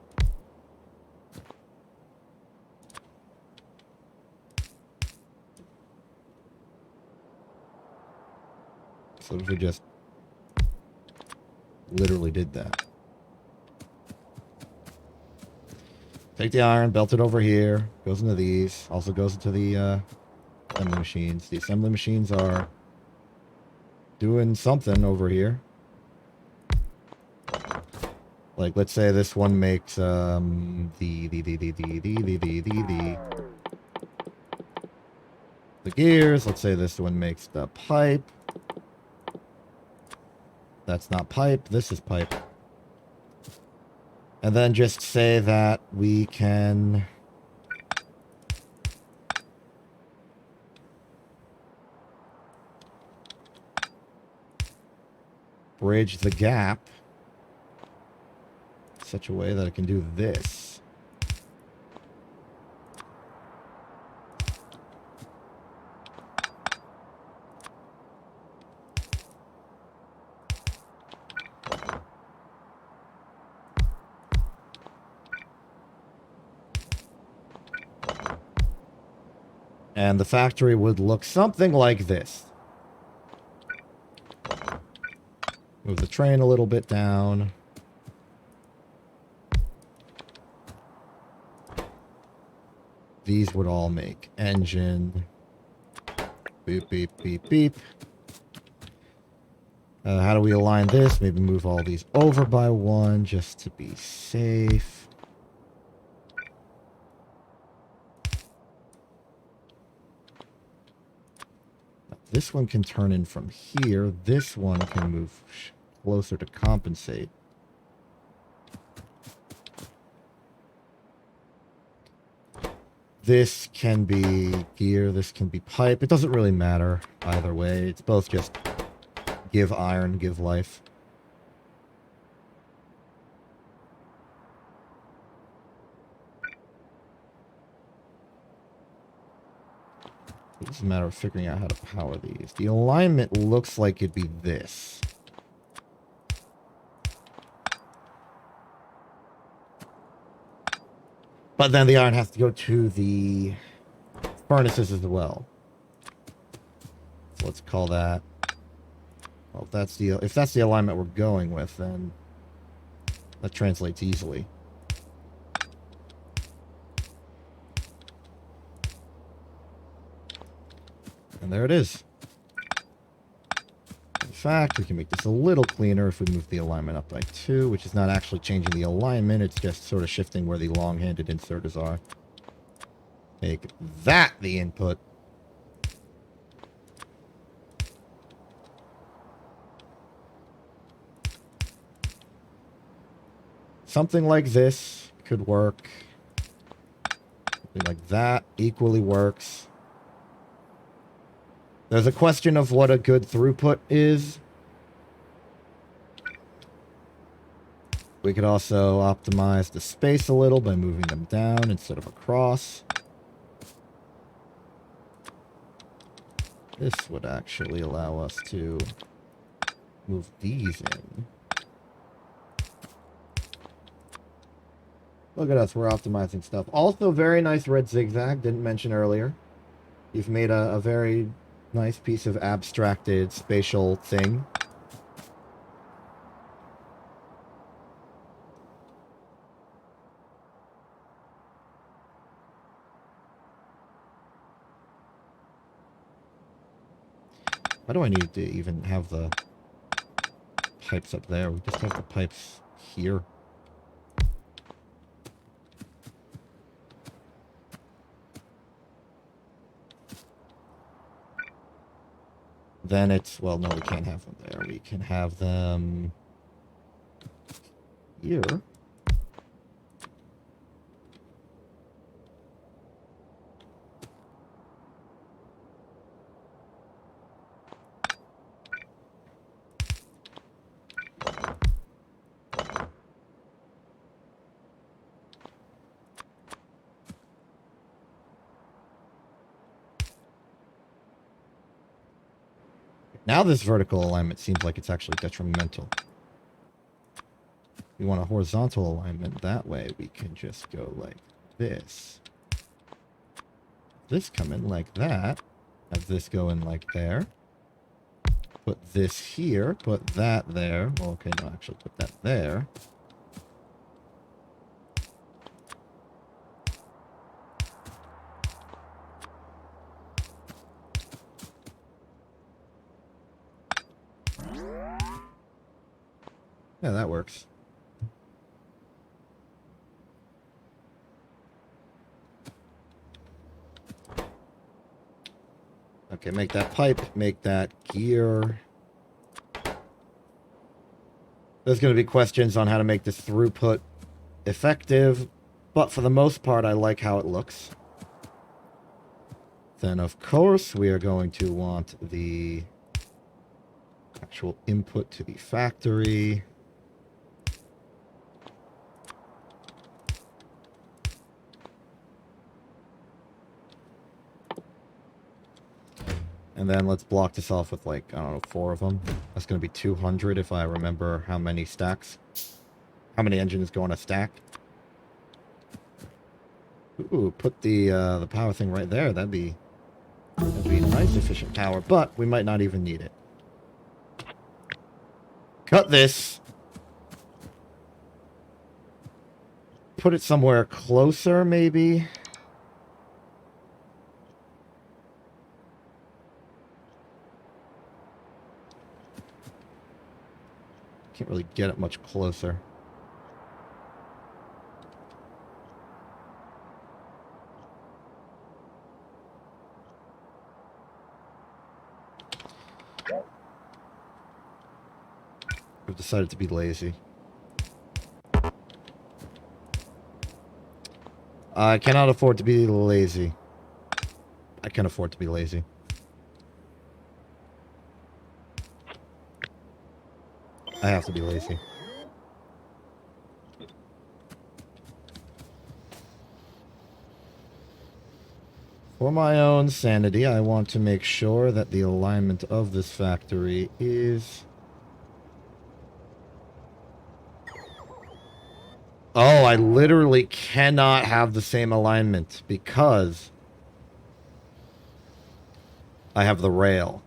So if we just literally did that. Take the iron, belt it over here, goes into these, also goes into the assembly machines. The assembly machines are doing something over here. Like, let's say this one makes the gears. Let's say this one makes the pipe. That's not pipe. This is pipe. And then just say that we can bridge the gap in such a way that it can do this. And the factory would look something like this. Move the train a little bit down. These would all make engine. Beep, beep, beep, beep. How do we align this? Maybe move all these over by 1 just to be safe. This one can turn in from here. This one can move closer to compensate. This can be gear. This can be pipe. It doesn't really matter either way. It's both just give iron, give life. It's a matter of figuring out how to power these. The alignment looks like it'd be this. But then the iron has to go to the furnaces as well. So let's call that... Well, if that's the alignment we're going with, then that translates easily. And there it is. In fact, we can make this a little cleaner if we move the alignment up by 2, which is not actually changing the alignment, it's just sort of shifting where the long-handed inserters are. Make that the input. Something like this could work. Something like that equally works. There's a question of what a good throughput is. We could also optimize the space a little by moving them down instead of across. This would actually allow us to move these in. Look at us, we're optimizing stuff. Also, very nice red zigzag, didn't mention earlier. You've made a very nice piece of abstracted spatial thing. Why do I need to even have the pipes up there? We just have the pipes here. Then it's, well, no, we can't have them there. We can have them here. Now this vertical alignment seems like it's actually detrimental. We want a horizontal alignment. That way we can just go like this. This come in like that. Have this go in like there. Put this here. Put that there. Well, okay, no, actually put that there. Yeah, that works. Okay, make that pipe, make that gear. There's going to be questions on how to make this throughput effective, but for the most part, I like how it looks. Then, of course, we are going to want the actual input to the factory. And then let's block this off with, like, I don't know, 4 of them. That's going to be 200 if I remember how many stacks. How many engines go on a stack. Ooh, put the power thing right there. That'd be nice, efficient power, but we might not even need it. Cut this. Put it somewhere closer, maybe. Can't really get it much closer. We've decided to be lazy. I cannot afford to be lazy. I can afford to be lazy. I have to be lazy. For my own sanity, I want to make sure that the alignment of this factory is... Oh, I literally cannot have the same alignment because I have the rail.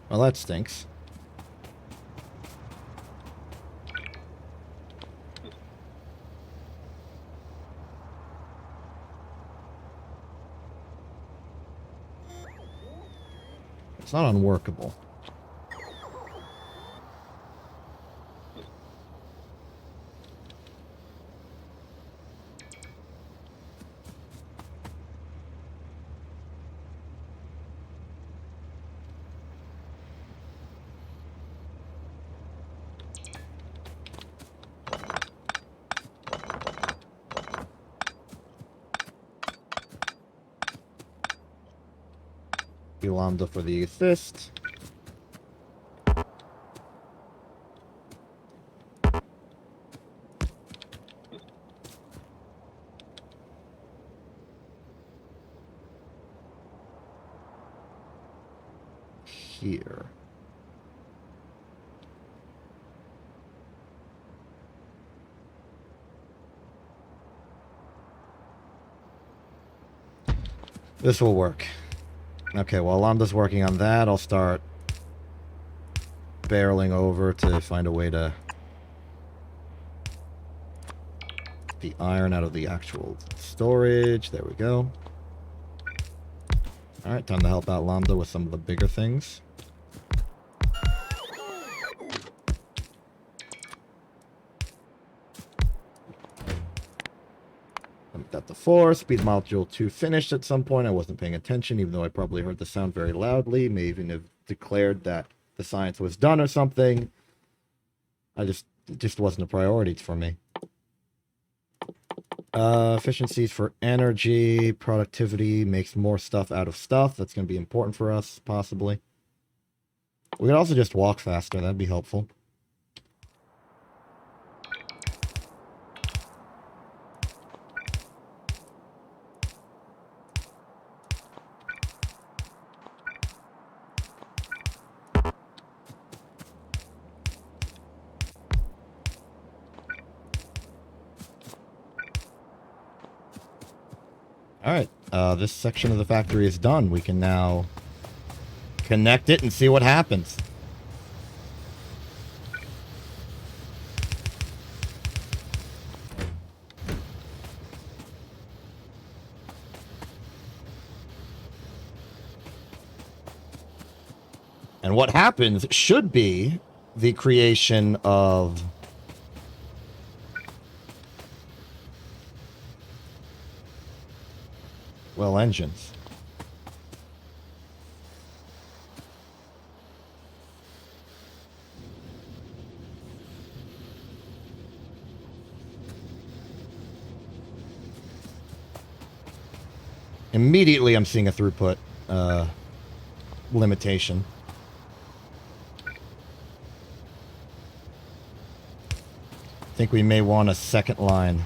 Well, that stinks. It's not unworkable. Lambda for the assist. Here. This will work. Okay, while Lambda's working on that, I'll start barreling over to find a way to get the iron out of the actual storage. There we go. Alright, time to help out Lambda with some of the bigger things. Got the 4, speed module 2 finished at some point. I wasn't paying attention, even though I probably heard the sound very loudly. May even have declared that the science was done or something. It just wasn't a priority for me. Efficiencies for energy, productivity, makes more stuff out of stuff. That's going to be important for us, possibly. We could also just walk faster. That'd be helpful. Alright, this section of the factory is done. We can now connect it and see what happens. And what happens should be the creation of well, engines. Immediately I'm seeing a throughput limitation. I think we may want a second line.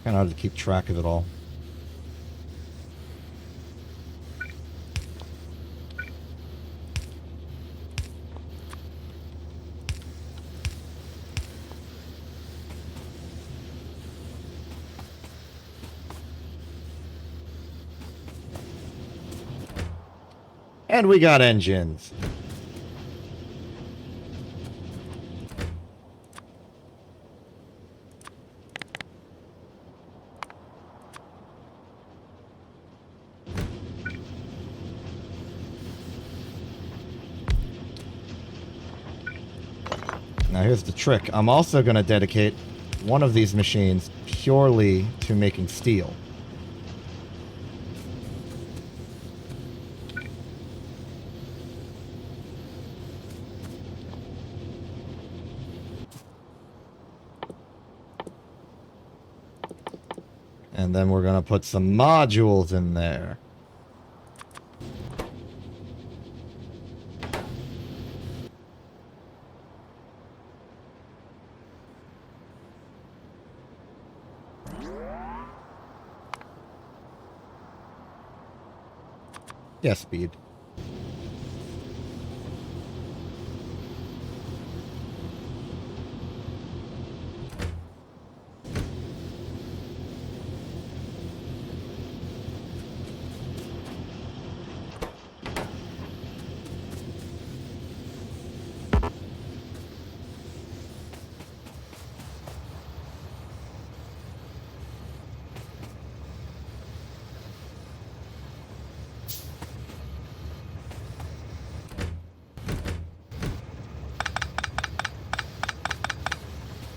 Kind of hard to keep track of it all. And we got engines. Now here's the trick. I'm also going to dedicate one of these machines purely to making steel. And then we're going to put some modules in there. Yeah, speed.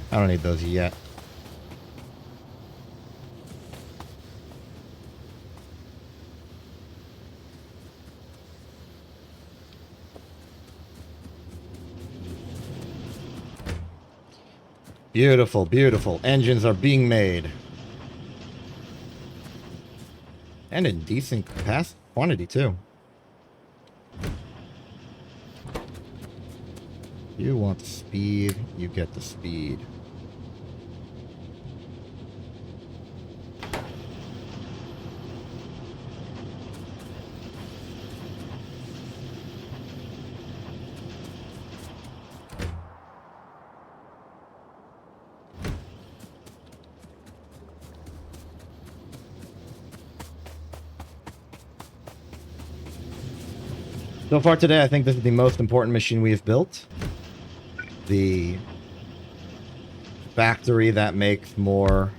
I don't need those yet. Beautiful, beautiful. Engines are being made. And in decent quantity, too. You want the speed, you get the speed. So far today, I think this is the most important machine we have built. The factory that makes more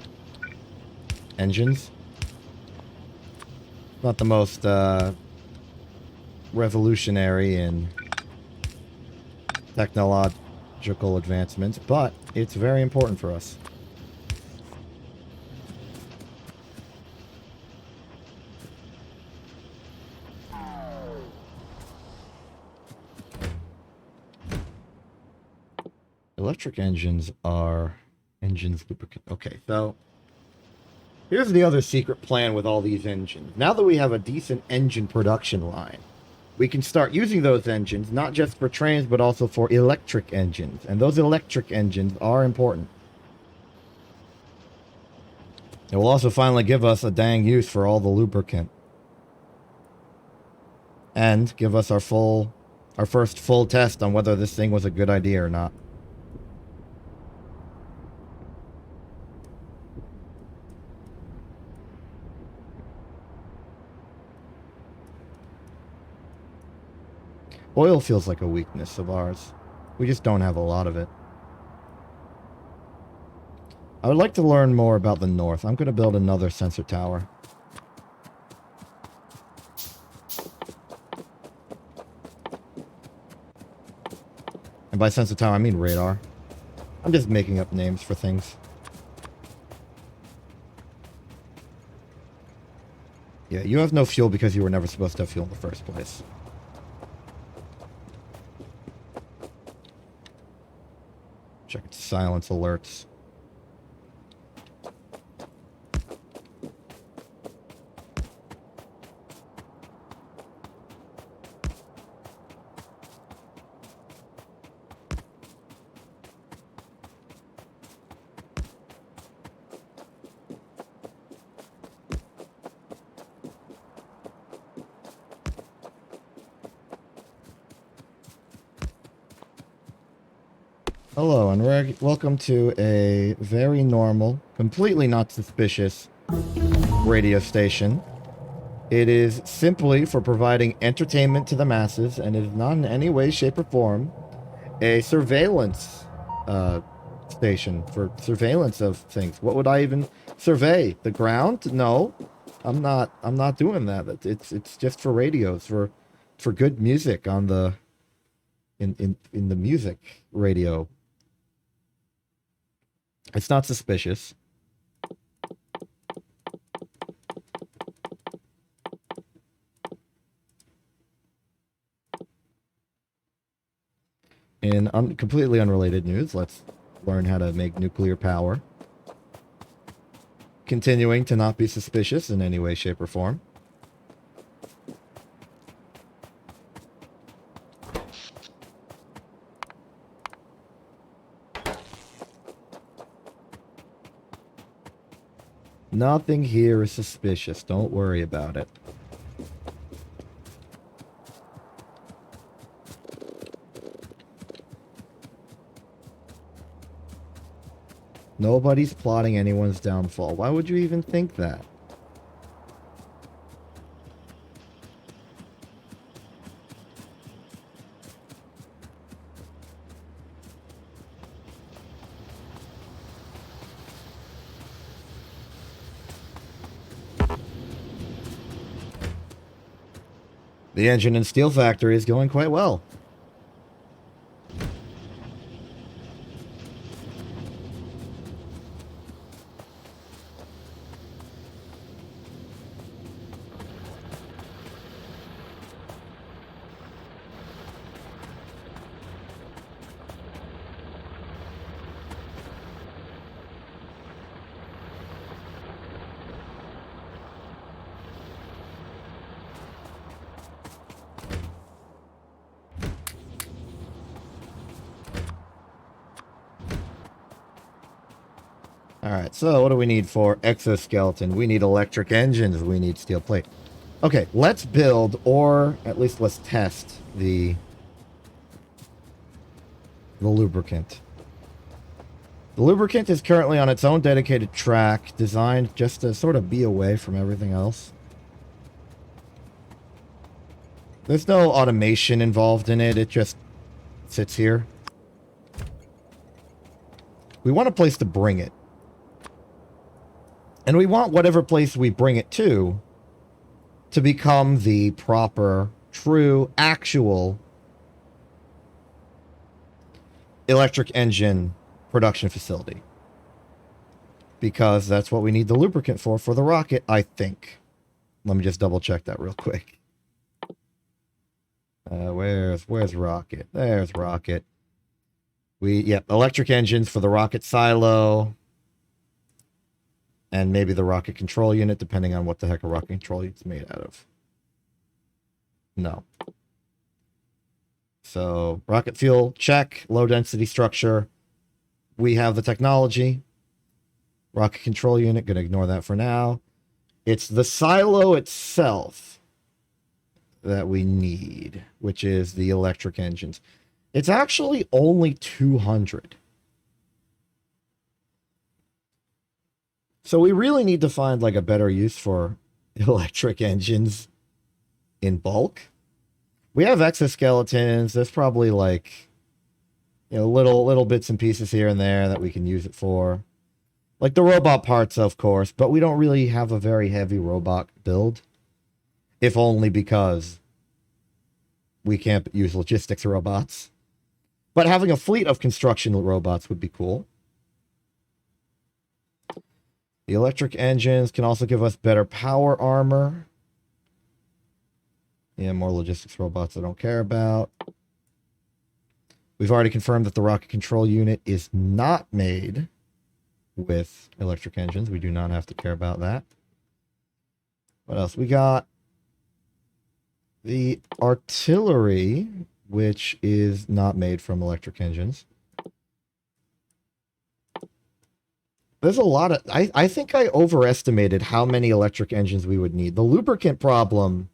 engines. Not the most revolutionary in technological advancements, but it's very important for us. Electric engines are engines lubricant. Okay, so here's the other secret plan with all these engines. Now that we have a decent engine production line, we can start using those engines not just for trains but also for electric engines. And those electric engines are important. It will also finally give us a dang use for all the lubricant. And give us our first full test on whether this thing was a good idea or not. Oil feels like a weakness of ours. We just don't have a lot of it. I would like to learn more about the north. I'm going to build another sensor tower. And by sensor tower, I mean radar. I'm just making up names for things. Yeah, you have no fuel because you were never supposed to have fuel in the first place. Check its silence alerts. Hello, and welcome to a very normal, completely not suspicious radio station. It is simply for providing entertainment to the masses, and it is not in any way, shape, or form a surveillance station for surveillance of things. What would I even survey? The ground? No, I'm not doing that. It's just for radios, for good music on the in the music radio. It's not suspicious. In completely unrelated news, let's learn how to make nuclear power. Continuing to not be suspicious in any way, shape, or form. Nothing here is suspicious. Don't worry about it. Nobody's plotting anyone's downfall. Why would you even think that? The engine and steel factory is going quite well. Alright, so what do we need for exoskeleton? We need electric engines, we need steel plate. Okay, let's build, or at least let's test the lubricant. The lubricant is currently on its own dedicated track, designed just to sort of be away from everything else. There's no automation involved in it, it just sits here. We want a place to bring it. And we want whatever place we bring it to become the proper, true, actual electric engine production facility. Because that's what we need the lubricant for the rocket, I think. Let me just double check that real quick. Where's Rocket? There's Rocket. Electric engines for the rocket silo and maybe the rocket control unit, depending on what the heck a rocket control unit's made out of. No. So, rocket fuel, check. Low density structure. We have the technology. Rocket control unit, gonna ignore that for now. It's the silo itself that we need, which is the electric engines. It's actually only 200. So we really need to find like a better use for electric engines in bulk. We have exoskeletons. There's probably like, little bits and pieces here and there that we can use it for. Like the robot parts, of course, but we don't really have a very heavy robot build. If only because we can't use logistics robots. But having a fleet of construction robots would be cool. The electric engines can also give us better power armor. Yeah, more logistics robots I don't care about. We've already confirmed that the rocket control unit is not made with electric engines. We do not have to care about that. What else? We got the artillery, which is not made from electric engines. There's a lot of... I think I overestimated how many electric engines we would need. The lubricant problem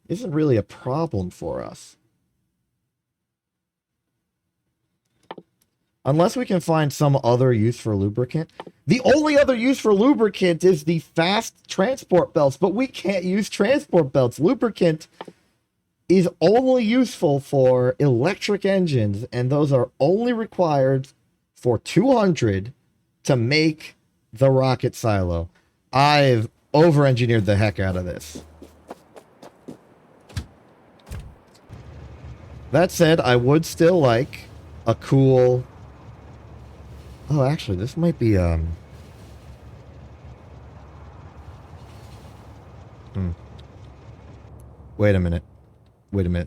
isn't really a problem for us. Unless we can find some other use for lubricant. The only other use for lubricant is the fast transport belts, but we can't use transport belts. Lubricant is only useful for electric engines, and those are only required for 200 to make the rocket silo. I've over-engineered the heck out of this. That said, I would still like a cool... Oh, actually, this might be, Wait a minute.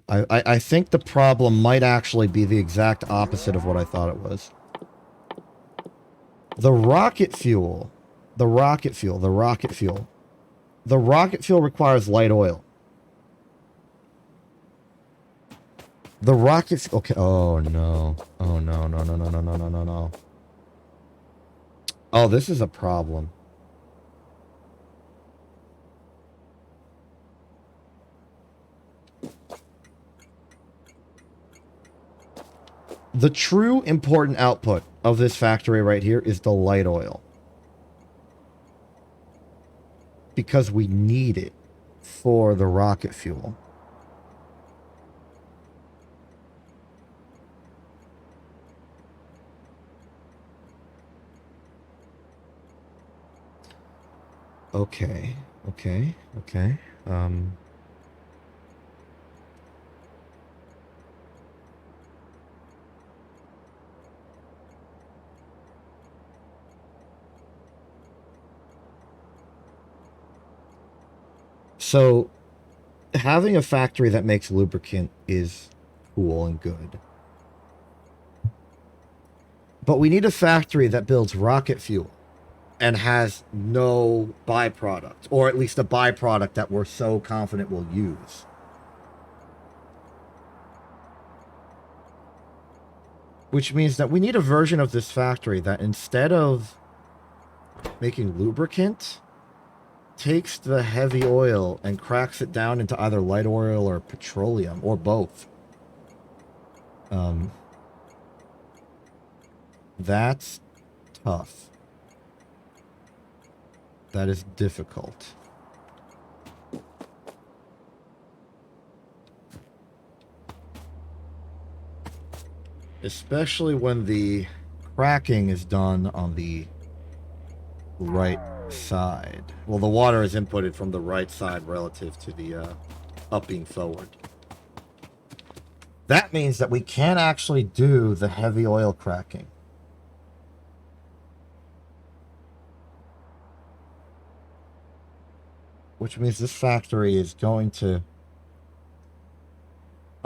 I think the problem might actually be the exact opposite of what I thought it was. The rocket fuel requires light oil. The rocket... Okay, oh no. Oh no, no, no, no, no, no, no, no, no. Oh, this is a problem. The true important output of this factory right here is the light oil. Because we need it for the rocket fuel. Okay. So, having a factory that makes lubricant is cool and good. But we need a factory that builds rocket fuel and has no byproduct, or at least a byproduct that we're so confident we'll use. Which means that we need a version of this factory that instead of making lubricant, takes the heavy oil and cracks it down into either light oil or petroleum, or both. That's tough. That is difficult. Especially when the cracking is done on the right side. Well, the water is inputted from the right side relative to the up being forward. That means that we can't actually do the heavy oil cracking. Which means this factory is going to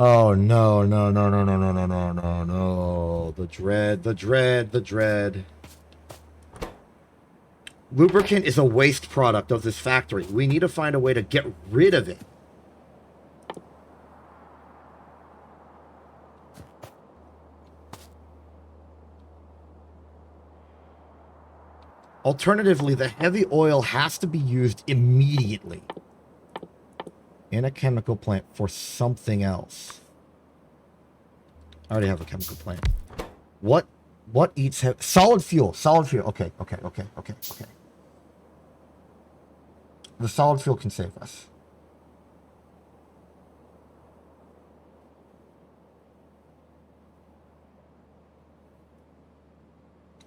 Oh no, no, no, no, no, no, no, no, no, no. The dread, the dread, the dread. Lubricant is a waste product of this factory. We need to find a way to get rid of it. Alternatively, the heavy oil has to be used immediately in a chemical plant for something else. I already have a chemical plant. What eats solid fuel? Solid fuel. Okay. The solid fuel can save us.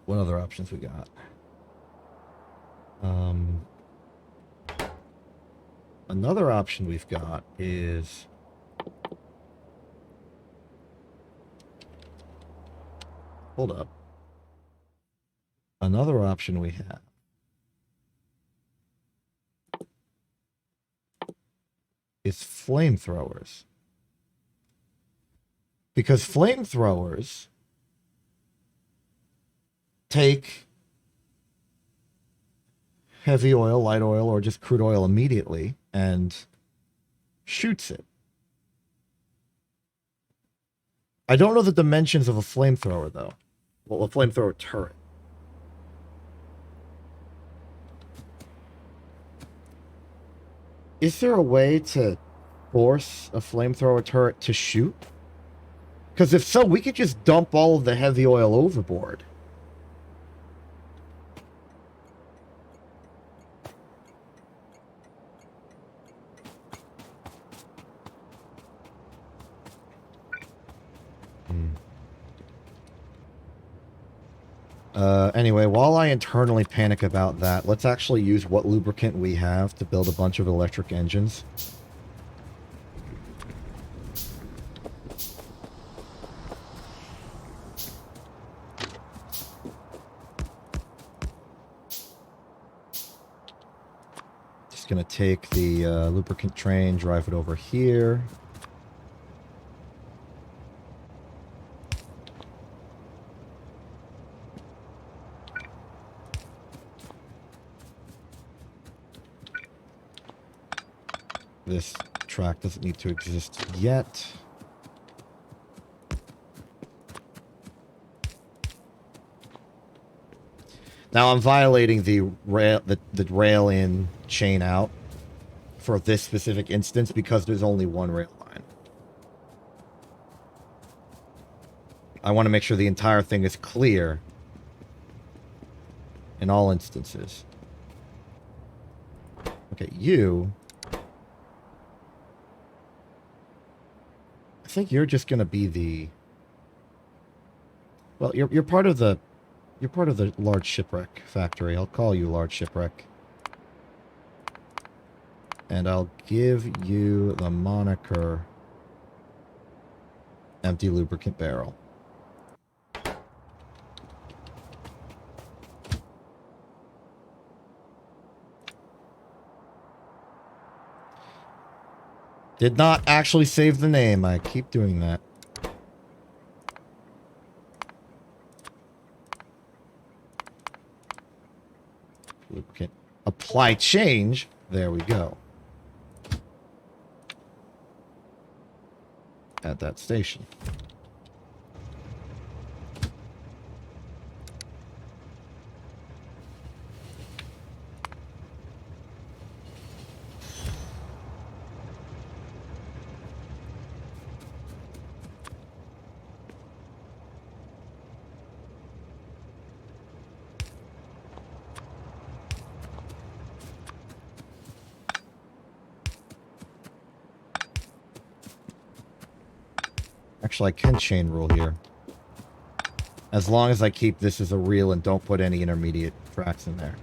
What other options we got? Another option we've got is hold up. Another option we have is flamethrowers. Because flamethrowers take heavy oil, light oil, or just crude oil immediately and shoots it. I don't know the dimensions of a flamethrower, though. Well, a flamethrower turret. Is there a way to force a flamethrower turret to shoot? Because if so, we could just dump all of the heavy oil overboard. Anyway, while I internally panic about that, let's actually use what lubricant we have to build a bunch of electric engines. Just gonna take the lubricant train, drive it over here. This track doesn't need to exist yet. Now I'm violating the rail in chain out for this specific instance because there's only one rail line. I want to make sure the entire thing is clear in all instances. Okay, you... I think you're just going to be the... Well, you're part of the... You're part of the large shipwreck factory. I'll call you large shipwreck. And I'll give you the moniker empty lubricant barrel. Did not actually save the name. I keep doing that. Lubricant. Apply change. There we go. At that station. Actually, I can chain rule here. As long as I keep this as a reel and don't put any intermediate tracks in there.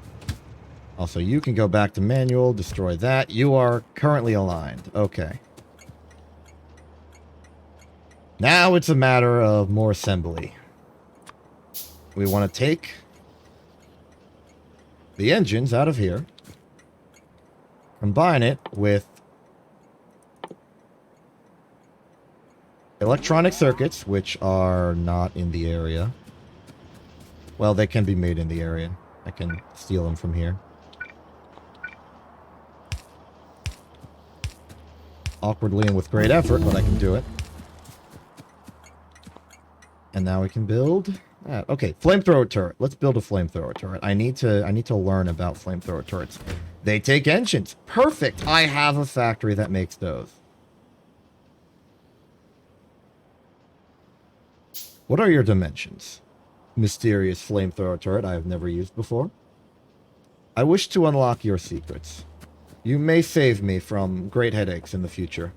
Also, you can go back to manual, destroy that. You are currently aligned. Okay. Now it's a matter of more assembly. We want to take the engines out of here. Combine it with Electronic circuits, which are not in the area. Well, they can be made in the area. I can steal them from here. Awkwardly and with great effort, but I can do it. And now we can build that. Okay, flamethrower turret. Let's build a flamethrower turret. I need to learn about flamethrower turrets. They take engines. Perfect. I have a factory that makes those. What are your dimensions? Mysterious flamethrower turret I have never used before. I wish to unlock your secrets. You may save me from great headaches in the future.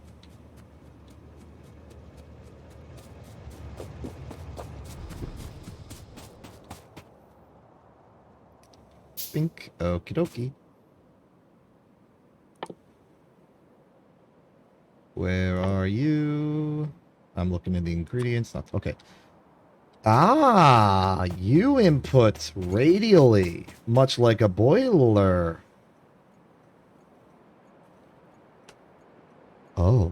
Bink. Okie dokie. Where are you? I'm looking at the ingredients. Not okay. Ah, you input radially, much like a boiler. Oh.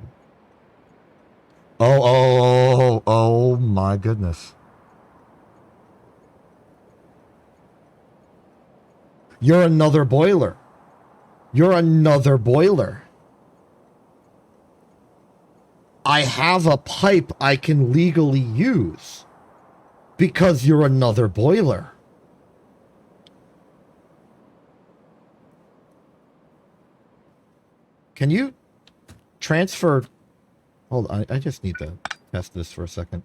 Oh my goodness. You're another boiler. You're another boiler. I have a pipe I can legally use because you're another boiler. Can you transfer? Hold on, I just need to test this for a second.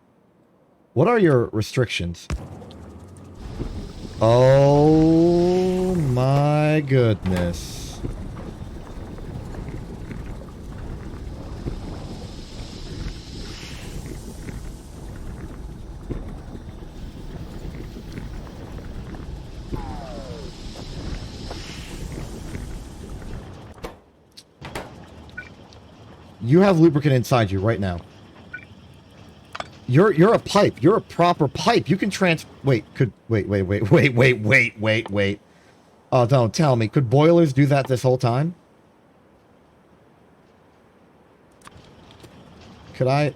What are your restrictions? Oh my goodness. You have lubricant inside you right now. You're a pipe. You're a proper pipe. You can wait. Oh, don't tell me. Could boilers do that this whole time? Could I?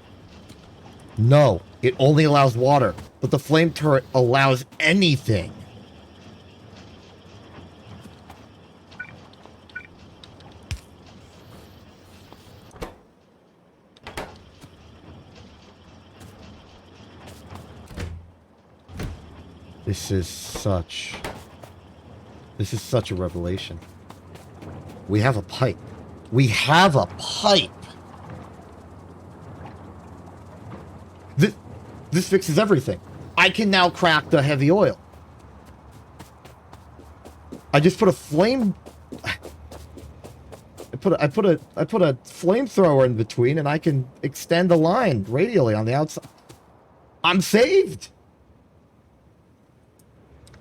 No. It only allows water. But the flame turret allows anything. This is such a revelation. We have a pipe. We have a pipe. This fixes everything. I can now crack the heavy oil. I just put a flame. I put a flamethrower in between, and I can extend the line radially on the outside. I'm saved.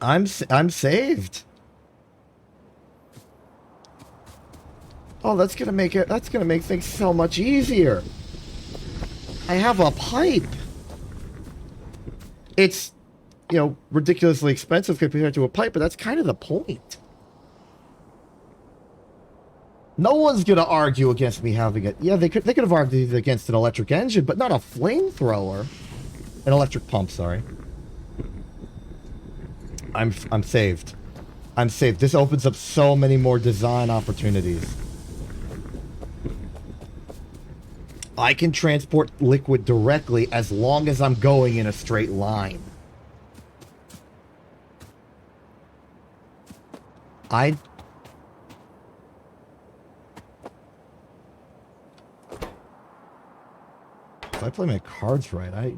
I'm saved. Oh, that's gonna make things so much easier. I have a pipe. It's, ridiculously expensive compared to a pipe, but that's kind of the point. No one's gonna argue against me having it. Yeah, they could have argued against an electric engine, but not a flamethrower. An electric pump, sorry. I'm saved. I'm saved. This opens up so many more design opportunities. I can transport liquid directly as long as I'm going in a straight line. If I play my cards right, I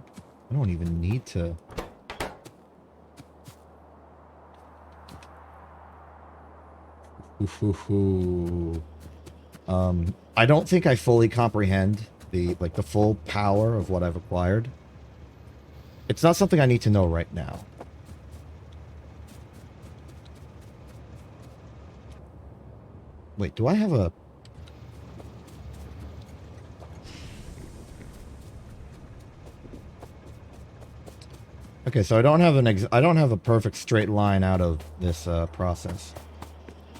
don't even need to... I don't think I fully comprehend the full power of what I've acquired. It's not something I need to know right now. Wait, do I have a... Okay, so I don't have a perfect straight line out of this process.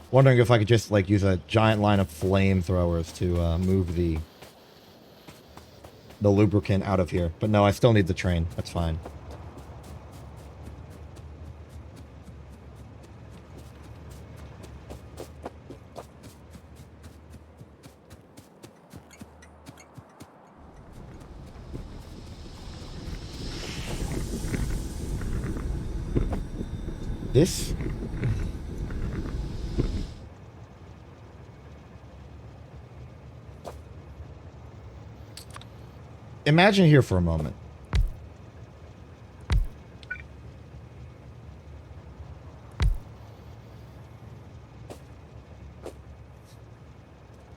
Wondering if I could just use a giant line of flamethrowers to move the the lubricant out of here. But no, I still need the train. That's fine. This? Imagine here for a moment.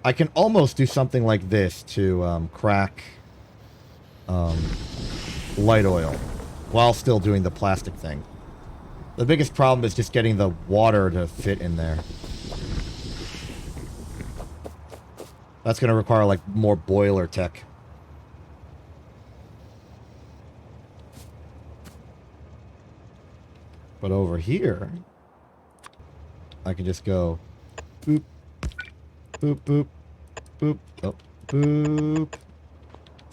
I can almost do something like this to crack light oil while still doing the plastic thing. The biggest problem is just getting the water to fit in there. That's going to require, like, more boiler tech. But over here, I can just go boop, boop, boop, boop, oh, boop.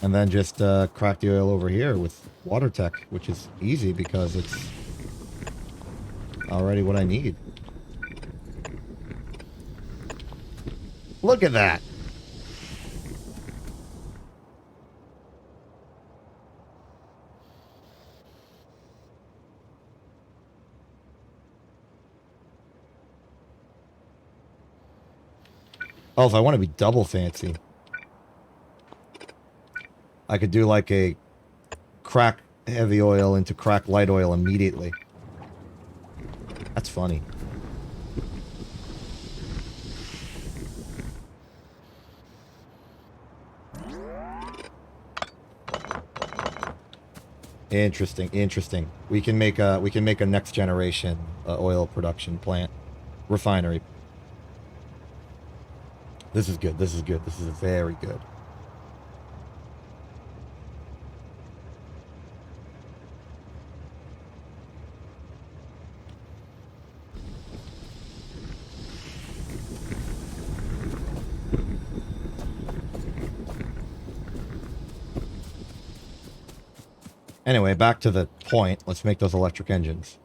And then just crack the oil over here with water tech, which is easy because it's already what I need. Look at that! Oh, if I want to be double fancy, I could do like a crack heavy oil into crack light oil immediately. That's funny. Interesting, interesting. We can make a next generation oil production plant, refinery. This is good. This is good. This is very good. Anyway, back to the point. Let's make those electric engines.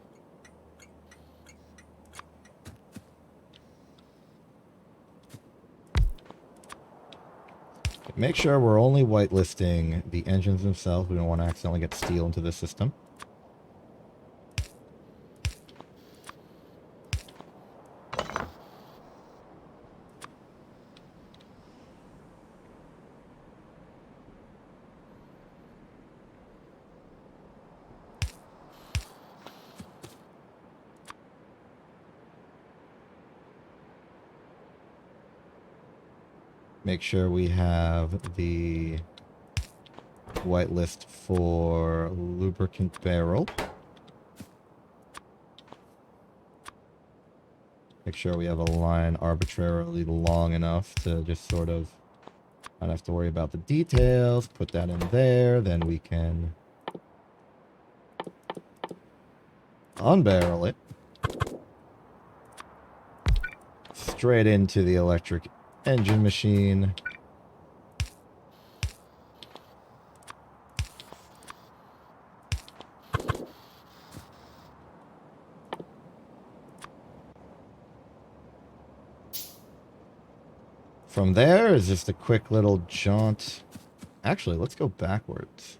Make sure we're only whitelisting the engines themselves. We don't want to accidentally get steel into the system. Make sure we have the whitelist for lubricant barrel. Make sure we have a line arbitrarily long enough to just sort of not have to worry about the details. Put that in there, then we can unbarrel it. Straight into the electric engine machine. From there is just a quick little jaunt. Actually, let's go backwards.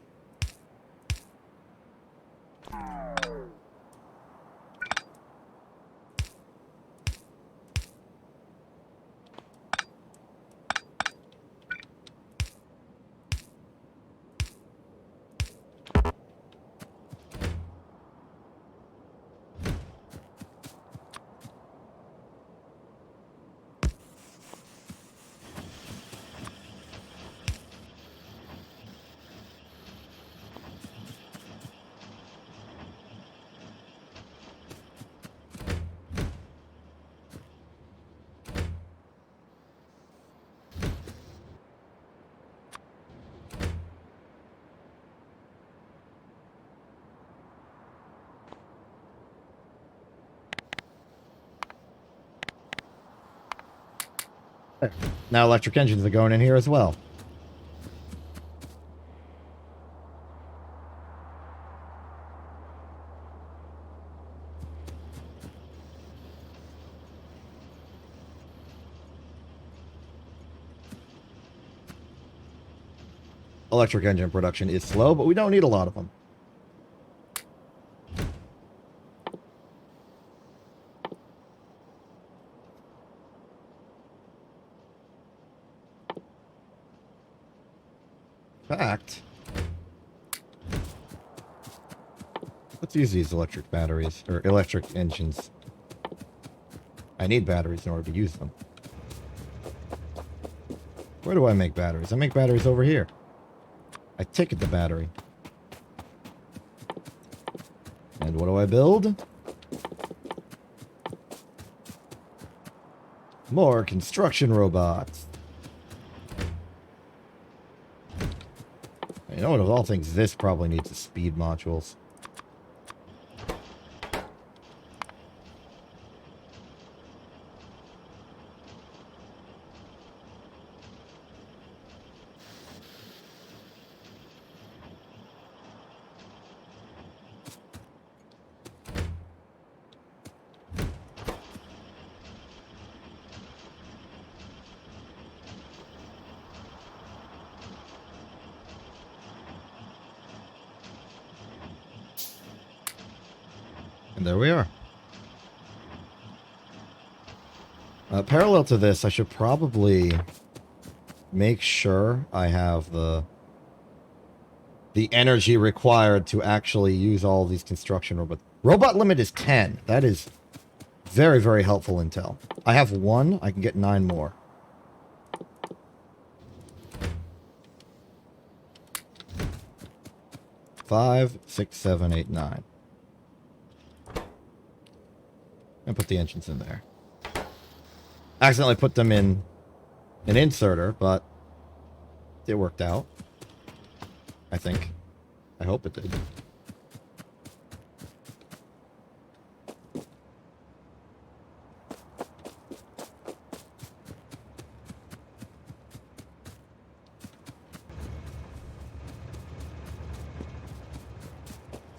Now electric engines are going in here as well. electric engine production is slow, but we don't need a lot of them. In fact, let's use these electric batteries, or electric engines. I need batteries in order to use them. Where do I make batteries? I make batteries over here. I ticket the battery. And what do I build? More construction robots. You know what, of all things, this probably needs the speed modules. And there we are. Parallel to this, I should probably make sure I have the energy required to actually use all these construction robots. Robot limit is 10. That is very, very helpful intel. I have 1. I can get 9 more. Five, 6, 7, 8, 9. And put the engines in there. Accidentally put them in an inserter, but it worked out. I think. I hope it did.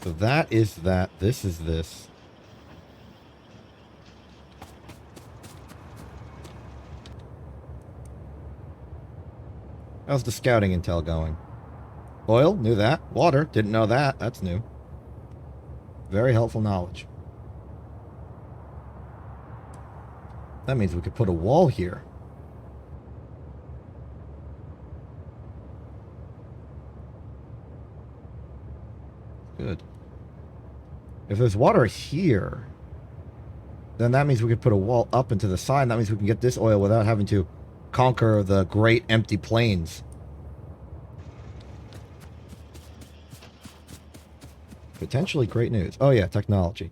So that is that. This is this. How's the scouting intel going? Oil? Knew that. Water? Didn't know that. That's new. Very helpful knowledge. That means we could put a wall here. Good. If there's water here, then that means we could put a wall up into the side. That means we can get this oil without having to conquer the great empty plains. Potentially great news. Oh yeah, technology.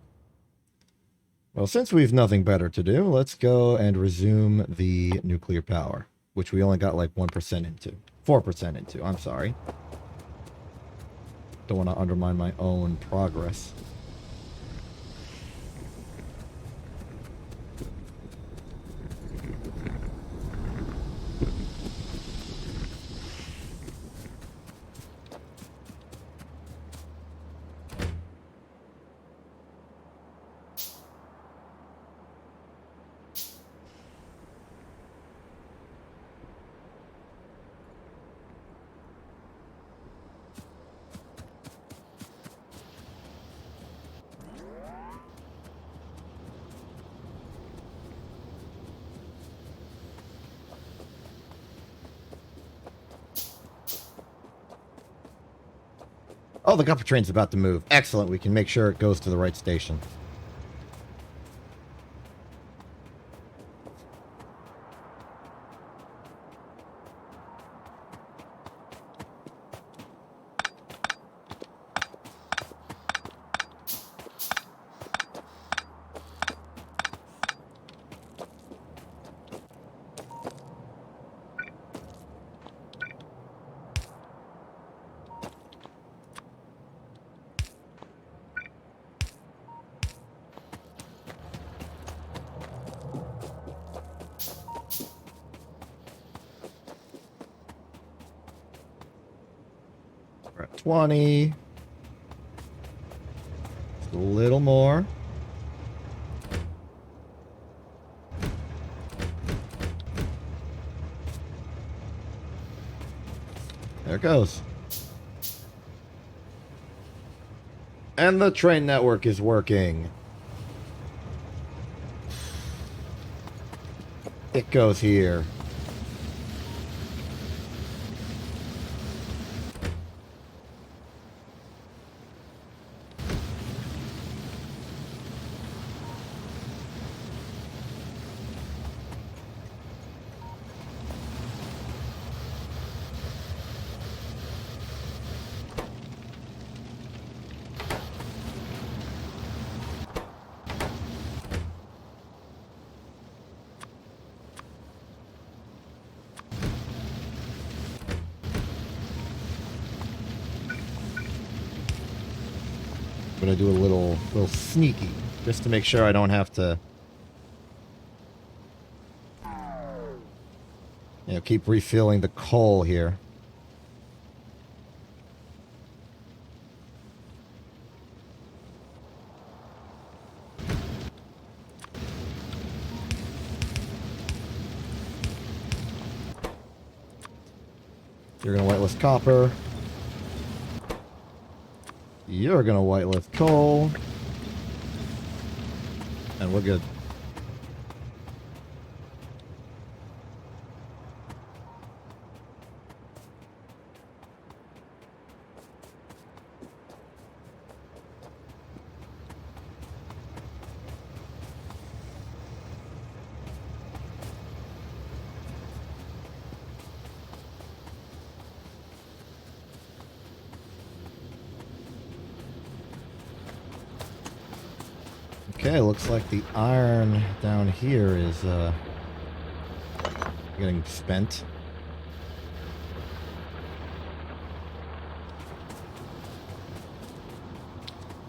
Well, since we've nothing better to do, let's go and resume the nuclear power, which we only got like 1% into. 4% into, I'm sorry. Don't want to undermine my own progress. Oh, the gupper train's about to move. Excellent. We can make sure it goes to the right station. We're at 20. Just a little more. There it goes. And the train network is working. It goes here. I'm gonna do a little sneaky, just to make sure I don't have to, keep refilling the coal here. You're gonna whitelist copper. You're gonna whitelist coal. And we're good. Okay, looks like the iron down here is getting spent.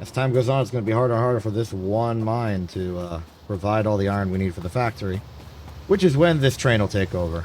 As time goes on, it's going to be harder and harder for this one mine to provide all the iron we need for the factory, which is when this train will take over.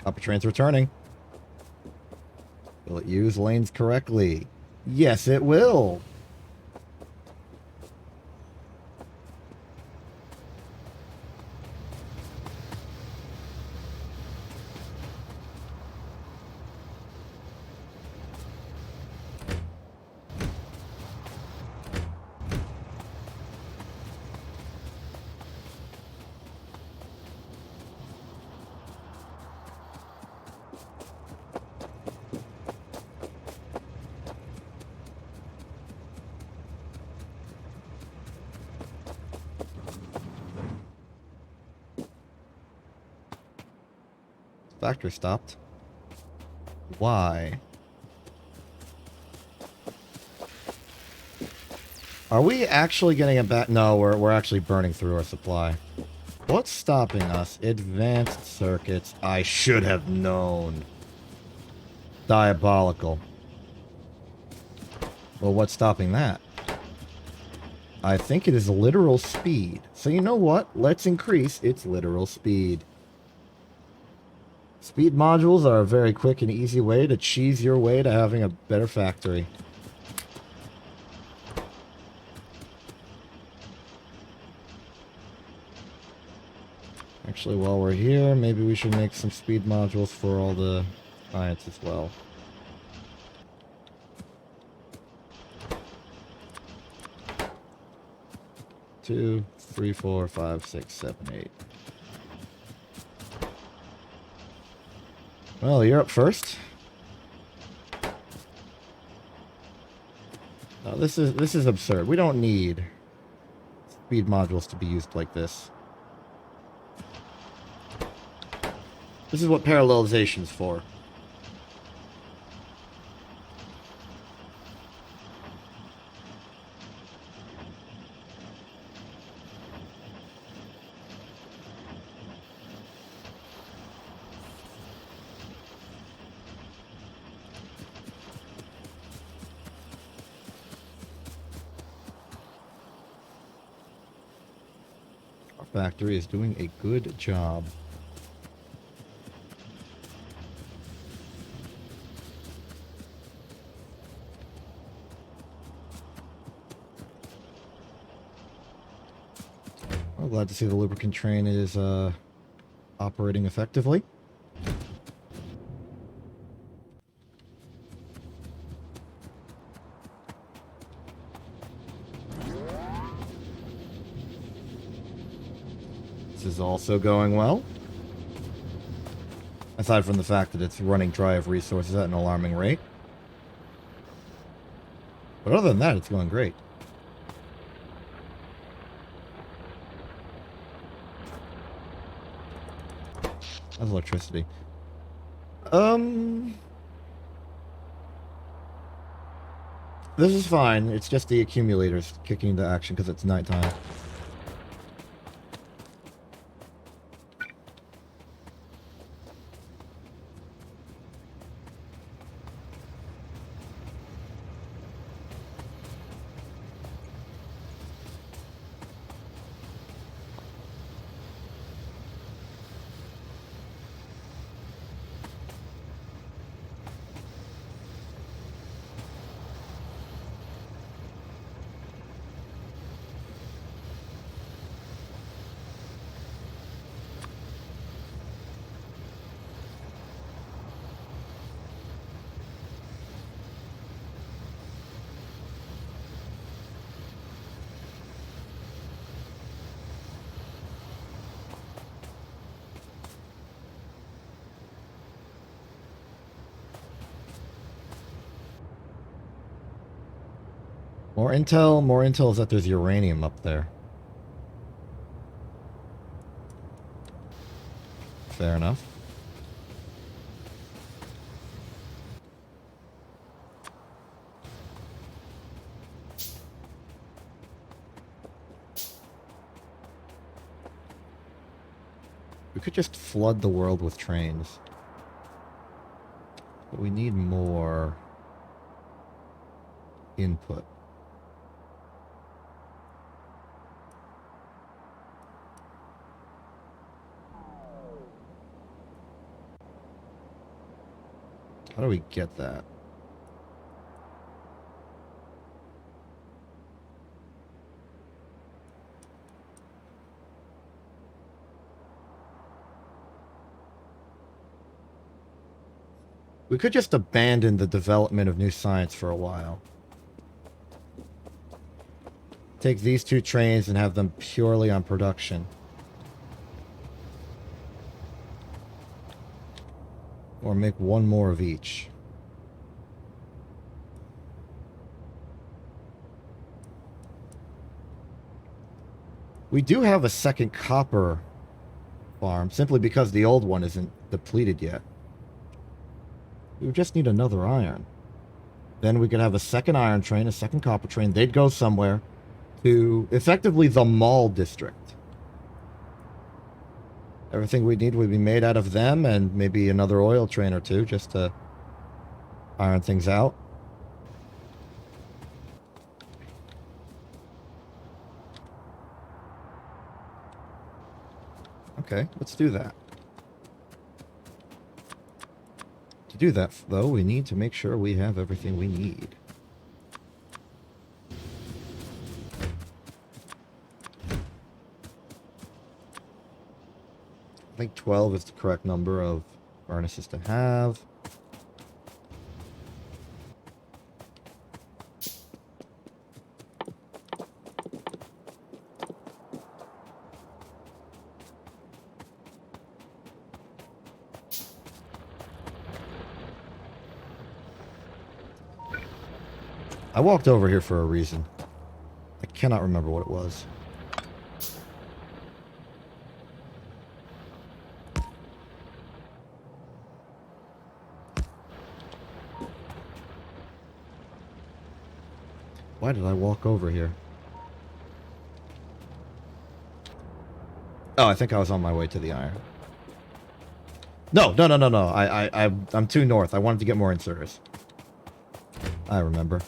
Copper train's returning. Will it use lanes correctly? Yes, it will. Factory stopped. Why? Are we actually getting it back? No, we're actually burning through our supply. What's stopping us? Advanced circuits. I should have known. Diabolical. Well, what's stopping that? I think it is literal speed. So you know what? Let's increase its literal speed. Speed modules are a very quick and easy way to cheese your way to having a better factory. Actually, while we're here, maybe we should make some speed modules for all the clients as well. Two, three, four, five, six, seven, eight. Well, you're up first. No, this is absurd. We don't need speed modules to be used like this. This is what parallelization's for. factory is doing a good job. I'm glad to see the lubricant train is operating effectively. This is also going well. Aside from the fact that it's running dry of resources at an alarming rate. But other than that, it's going great. That's electricity. This is fine. It's just the accumulators kicking into action because it's nighttime. More intel is that there's uranium up there. Fair enough. We could just flood the world with trains. But we need more input. How do we get that? We could just abandon the development of new science for a while. Take these two trains and have them purely on production. Or make one more of each. We do have a second copper farm, simply because the old one isn't depleted yet. We would just need another iron. Then we could have a second iron train, a second copper train. They'd go somewhere to effectively the mall district. Everything we need would be made out of them and maybe another oil train or two just to iron things out. Okay, let's do that. To do that, though, we need to make sure we have everything we need. I think 12 is the correct number of furnaces to have. I walked over here for a reason. I cannot remember what it was. Why did I walk over here? Oh, I think I was on my way to the iron. No. I'm too north. I wanted to get more inserters. I remember.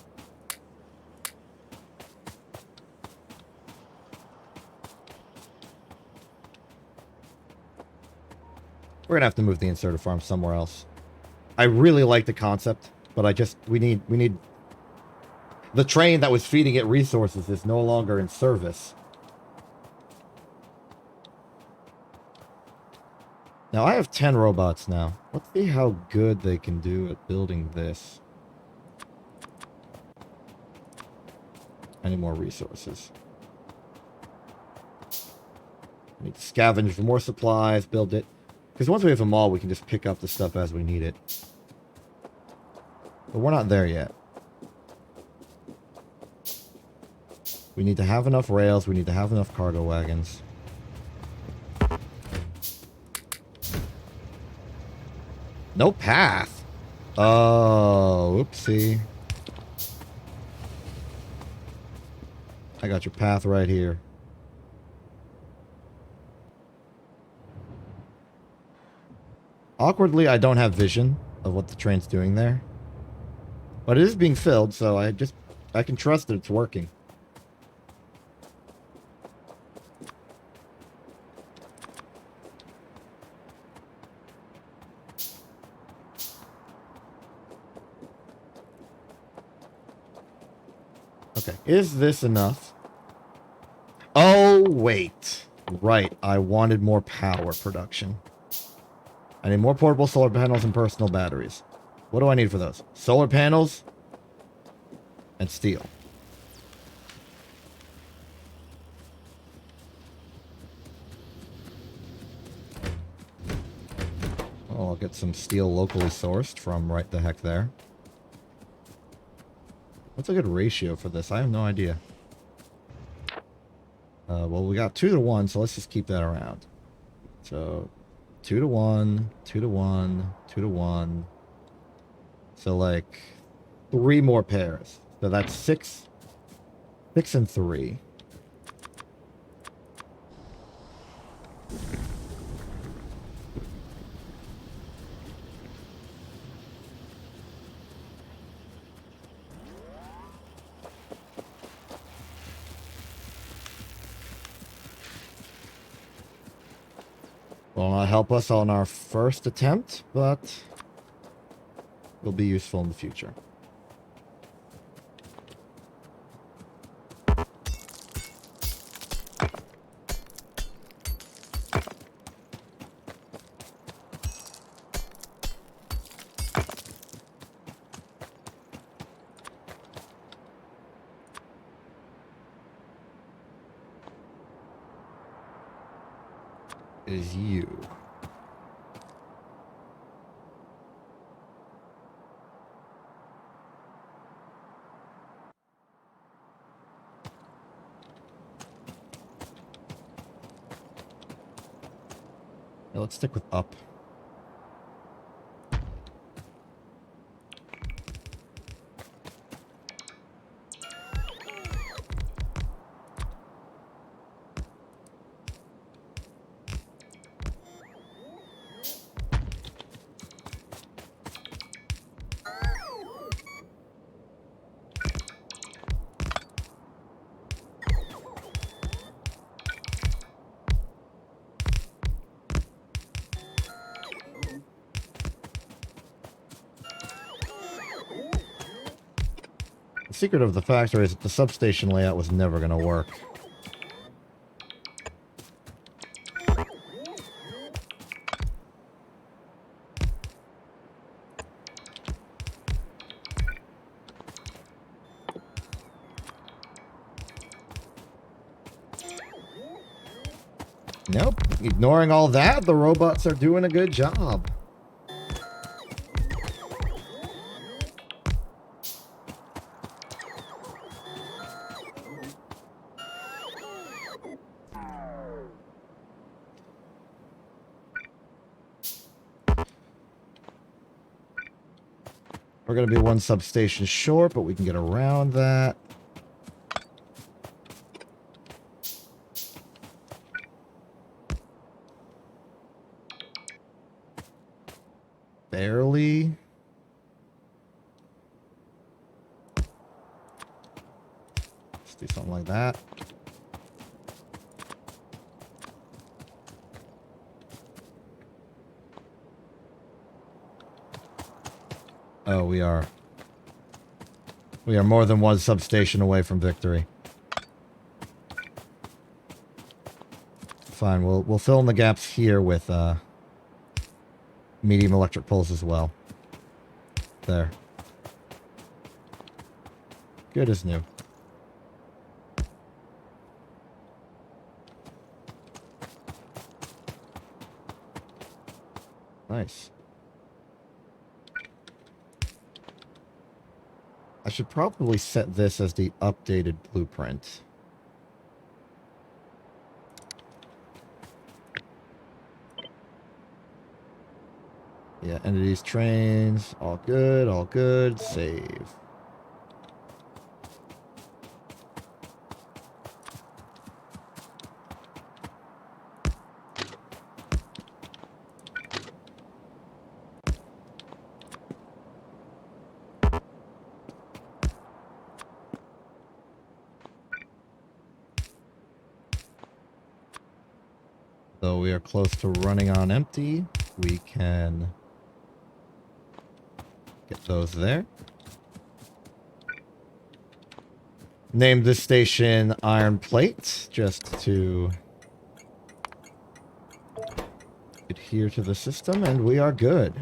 We're gonna have to move the inserter farm somewhere else. I really like the concept, but we need the train that was feeding it resources is no longer in service. Now I have 10 robots now. Let's see how good they can do at building this. I need more resources. I need to scavenge for more supplies, build it. Because once we have them all, we can just pick up the stuff as we need it. But we're not there yet. We need to have enough rails. We need to have enough cargo wagons. No path. Oh, oopsie. I got your path right here. Awkwardly, I don't have vision of what the train's doing there. But it is being filled, so I can trust that it's working. Okay, is this enough? Oh, wait. Right, I wanted more power production. I need more portable solar panels and personal batteries. What do I need for those? Solar panels and steel. Oh, I'll get some steel locally sourced from right the heck there. What's a good ratio for this? I have no idea. Well, we got 2 to 1, so let's just keep that around. So, 2 to 1, 2 to 1, 2 to 1. So, like, 3 more pairs. So that's 6. 6 and 3. Will not help us on our first attempt, but will be useful in the future. Is you. Yeah, let's stick with up. The secret of the factory is that the substation layout was never going to work. Nope. Ignoring all that, the robots are doing a good job. We're going to be 1 substation short, but we can get around that. Barely. Let's do something like that. Oh, we are. We are more than one substation away from victory. Fine, we'll fill in the gaps here with medium electric poles as well. There. Good as new. Nice. I should probably set this as the updated blueprint. Yeah, entities, trains, all good, save. Though we are close to running on empty, we can get those there. Name this station Iron Plate, just to adhere to the system, and we are good.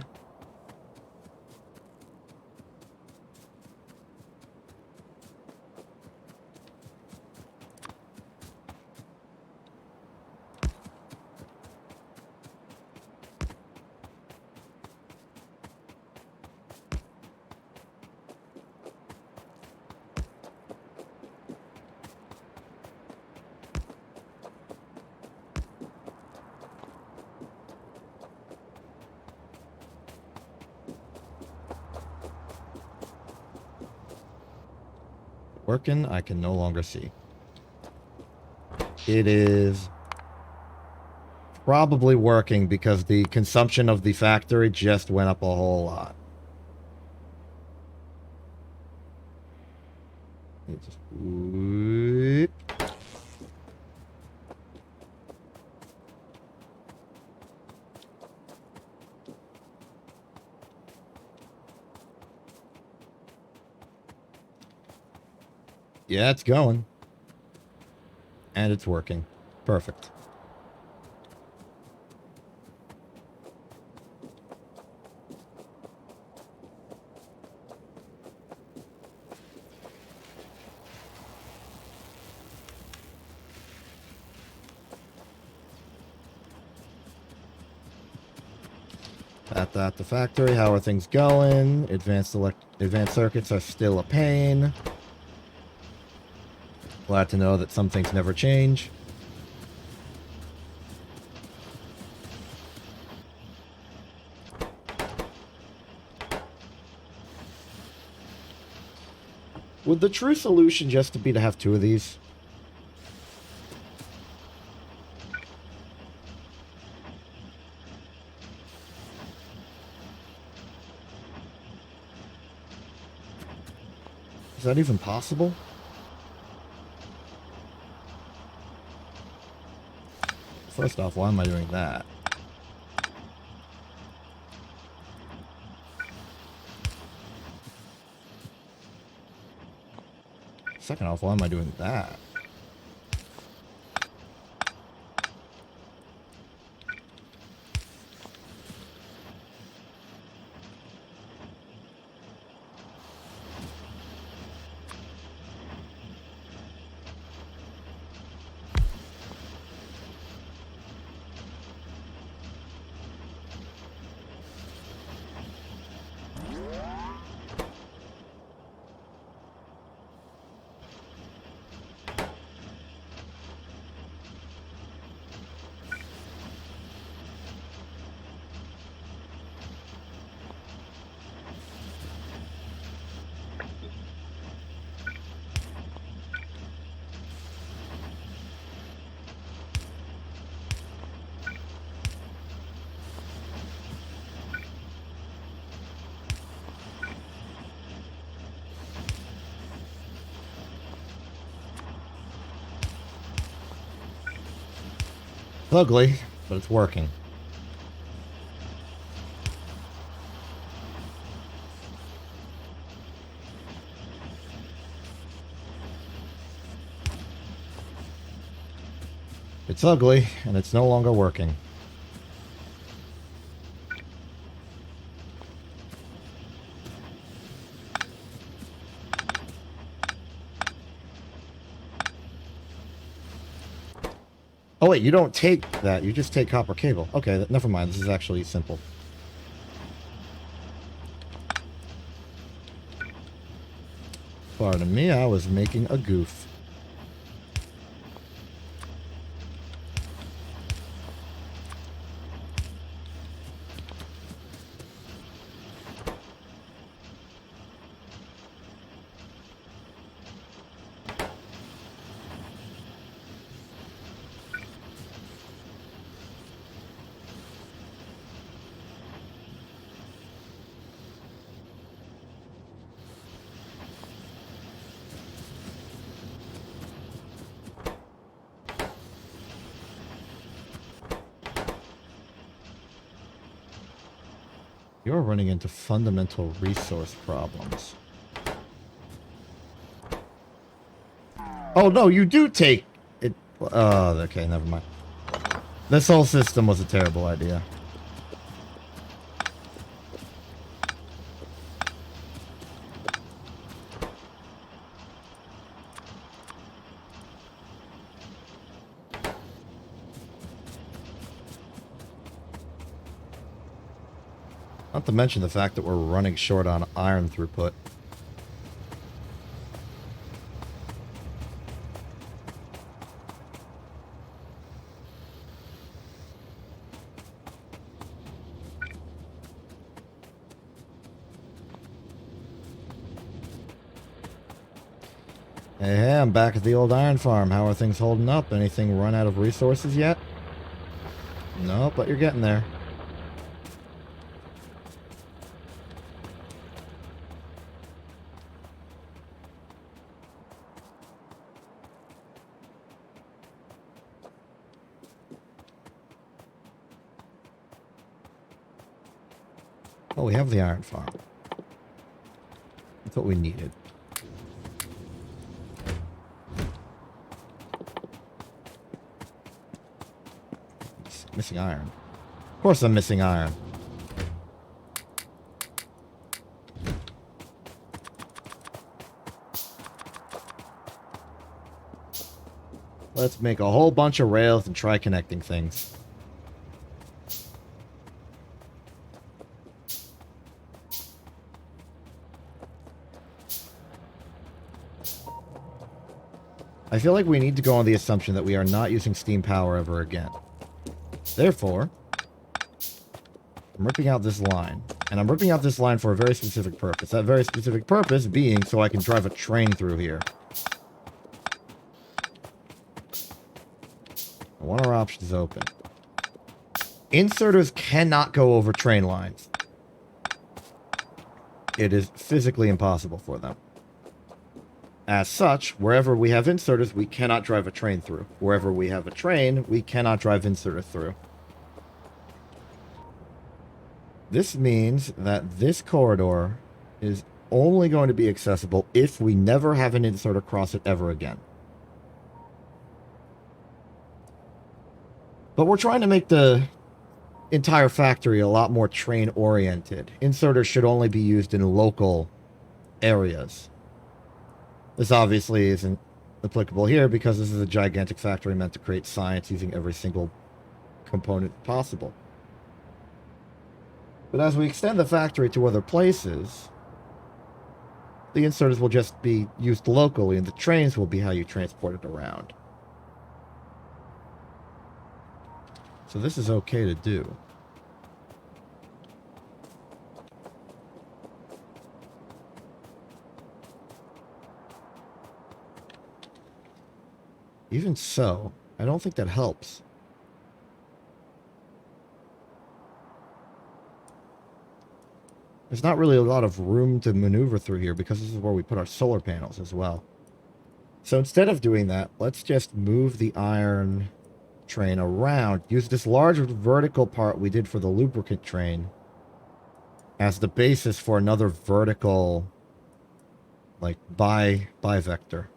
Working, I can no longer see. It is probably working because the consumption of the factory just went up a whole lot. Whoop. Yeah, it's going. And it's working. Perfect. At the factory, how are things going? Advanced circuits are still a pain. Glad to know that some things never change. Would the true solution just to be to have two of these? Is that even possible? First off, why am I doing that? Second off, why am I doing that? It's ugly, but it's working. It's ugly, and it's no longer working. Oh wait, you don't take that. You just take copper cable. Okay, never mind. This is actually simple. Pardon me, I was making a goof. You're running into fundamental resource problems. Oh no, you do take it. Oh, okay, never mind. This whole system was a terrible idea. Not to mention the fact that we're running short on iron throughput. Hey, I'm back at the old iron farm. How are things holding up? Anything run out of resources yet? No, but you're getting there. Oh, we have the iron farm. That's what we needed. Missing iron. Of course I'm missing iron. Let's make a whole bunch of rails and try connecting things. I feel like we need to go on the assumption that we are not using steam power ever again. Therefore, I'm ripping out this line. And I'm ripping out this line for a very specific purpose. That very specific purpose being so I can drive a train through here. I want our options open. Inserters cannot go over train lines. It is physically impossible for them. As such, wherever we have inserters, we cannot drive a train through. Wherever we have a train, we cannot drive inserters through. This means that this corridor is only going to be accessible if we never have an inserter cross it ever again. But we're trying to make the entire factory a lot more train-oriented. Inserters should only be used in local areas. This obviously isn't applicable here because this is a gigantic factory meant to create science using every single component possible. But as we extend the factory to other places, the inserters will just be used locally and the trains will be how you transport it around. So this is okay to do. Even so, I don't think that helps. There's not really a lot of room to maneuver through here because this is where we put our solar panels as well. So instead of doing that, let's just move the iron train around. Use this large vertical part we did for the lubricant train as the basis for another vertical, like, bi-vector.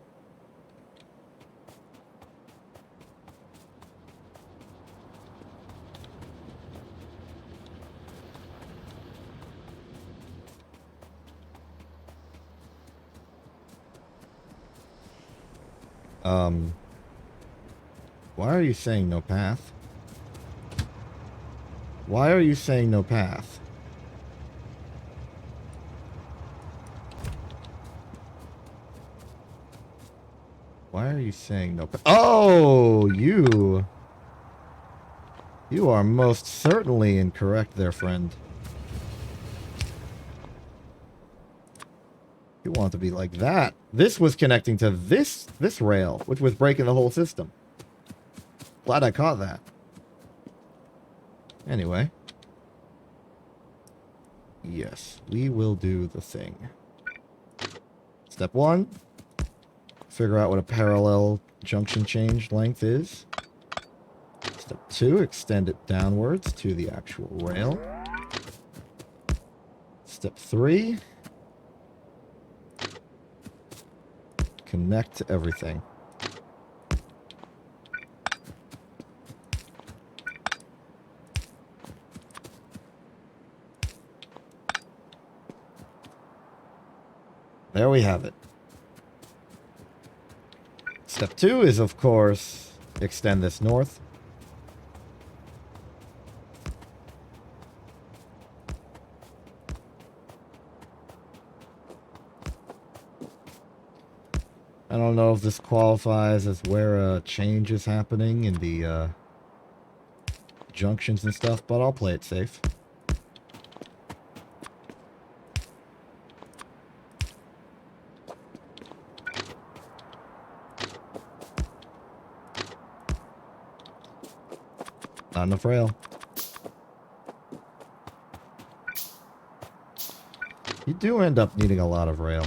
Why are you saying no path? Why are you saying no path? Why are you saying no path? Oh, you are most certainly incorrect there, friend. You want to be like that. This was connecting to this rail, which was breaking the whole system. Glad I caught that. Anyway. Yes, we will do the thing. Step 1. Figure out what a parallel junction change length is. Step 2. Extend it downwards to the actual rail. Step 3. Connect everything. There we have it. Step 2 is, of course, extend this north. I don't know if this qualifies as where a change is happening in the junctions and stuff, but I'll play it safe. Not enough rail. You do end up needing a lot of rail.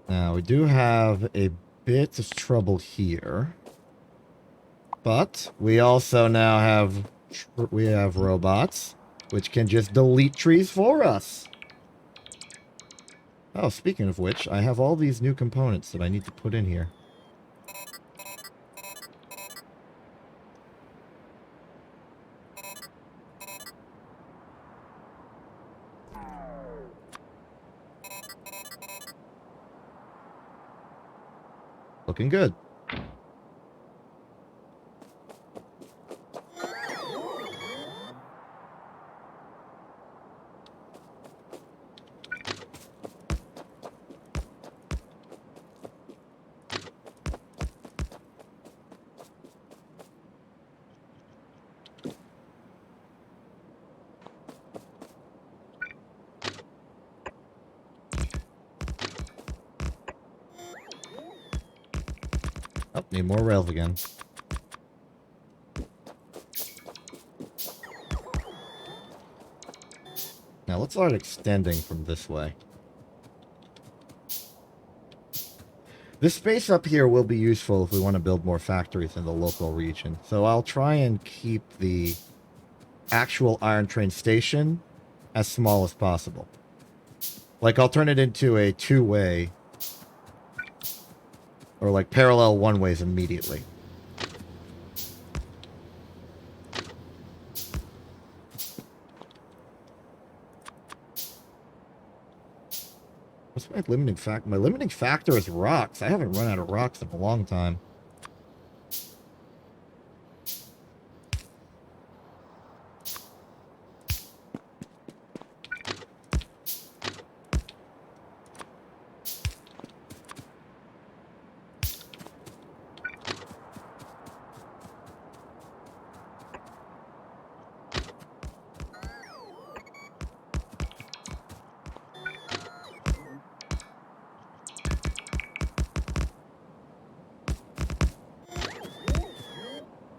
Now, we do have a bit of trouble here. But we also now have robots which can just delete trees for us. Oh, speaking of which, I have all these new components that I need to put in here. Looking good. Oh, need more rails again. Now let's start extending from this way. This space up here will be useful if we want to build more factories in the local region. So I'll try and keep the actual iron train station as small as possible. Like, I'll turn it into a two-way, or like parallel one-ways immediately. What's my limiting factor? My limiting factor is rocks. I haven't run out of rocks in a long time.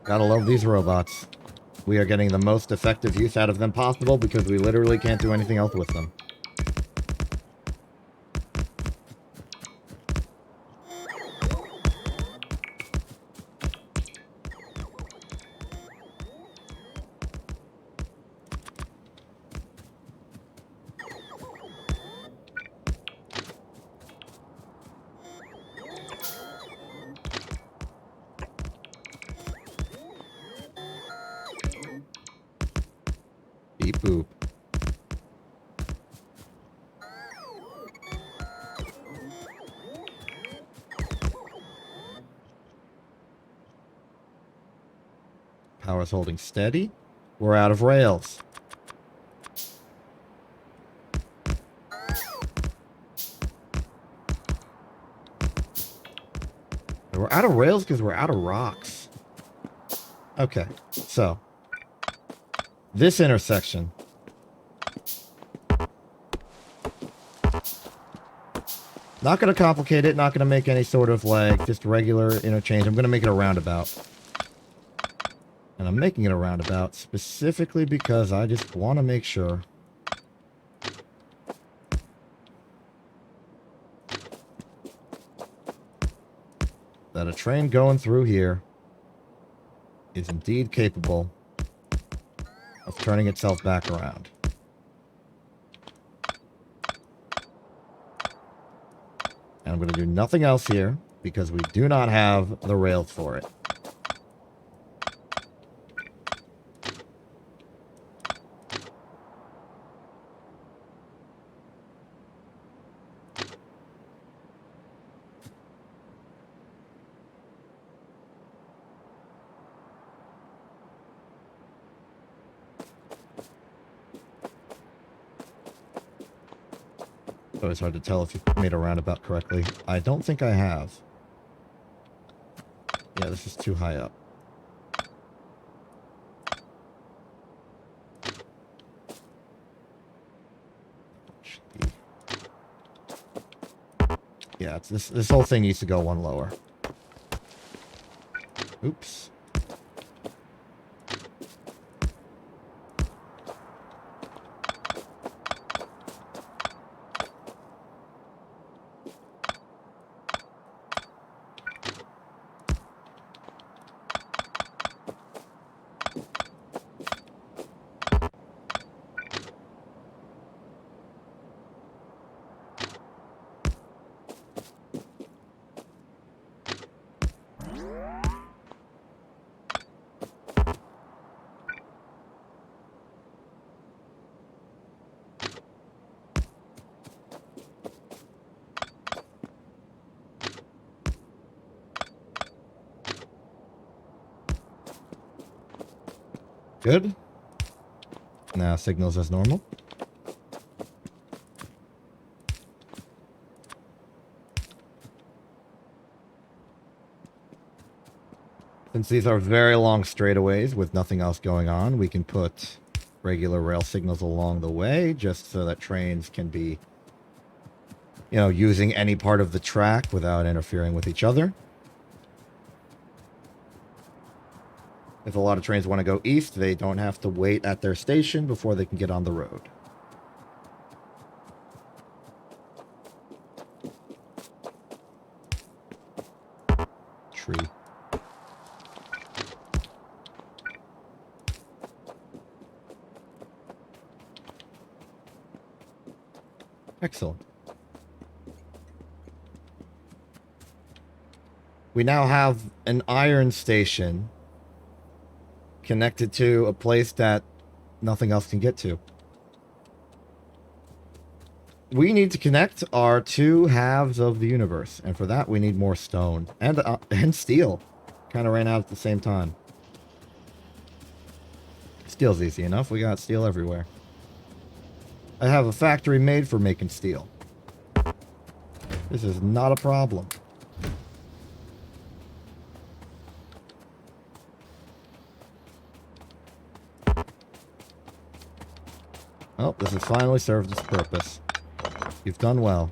Gotta love these robots. We are getting the most effective use out of them possible because we literally can't do anything else with them. Ooh. Power's holding steady. We're out of rails. We're out of rails because we're out of rocks. Okay, so this intersection. Not going to complicate it, not going to make any sort of like just regular interchange. I'm going to make it a roundabout. And I'm making it a roundabout specifically because I just want to make sure that a train going through here is indeed capable of turning itself back around. And I'm going to do nothing else here because we do not have the rails for it. So it's hard to tell if you made a roundabout correctly. I don't think I have. Yeah, this is too high up. Yeah, it's this whole thing needs to go one lower. Oops. Good. Now signals as normal. Since these are very long straightaways with nothing else going on, we can put regular rail signals along the way just so that trains can be, you know, using any part of the track without interfering with each other. If a lot of trains want to go east, they don't have to wait at their station before they can get on the road. Tree. Excellent. We now have an iron station connected to a place that nothing else can get to. We need to connect our two halves of the universe, and for that we need more stone and steel. Kind of ran out at the same time. Steel's easy enough. We got steel everywhere. I have a factory made for making steel. This is not a problem. Oh, this has finally served its purpose. You've done well.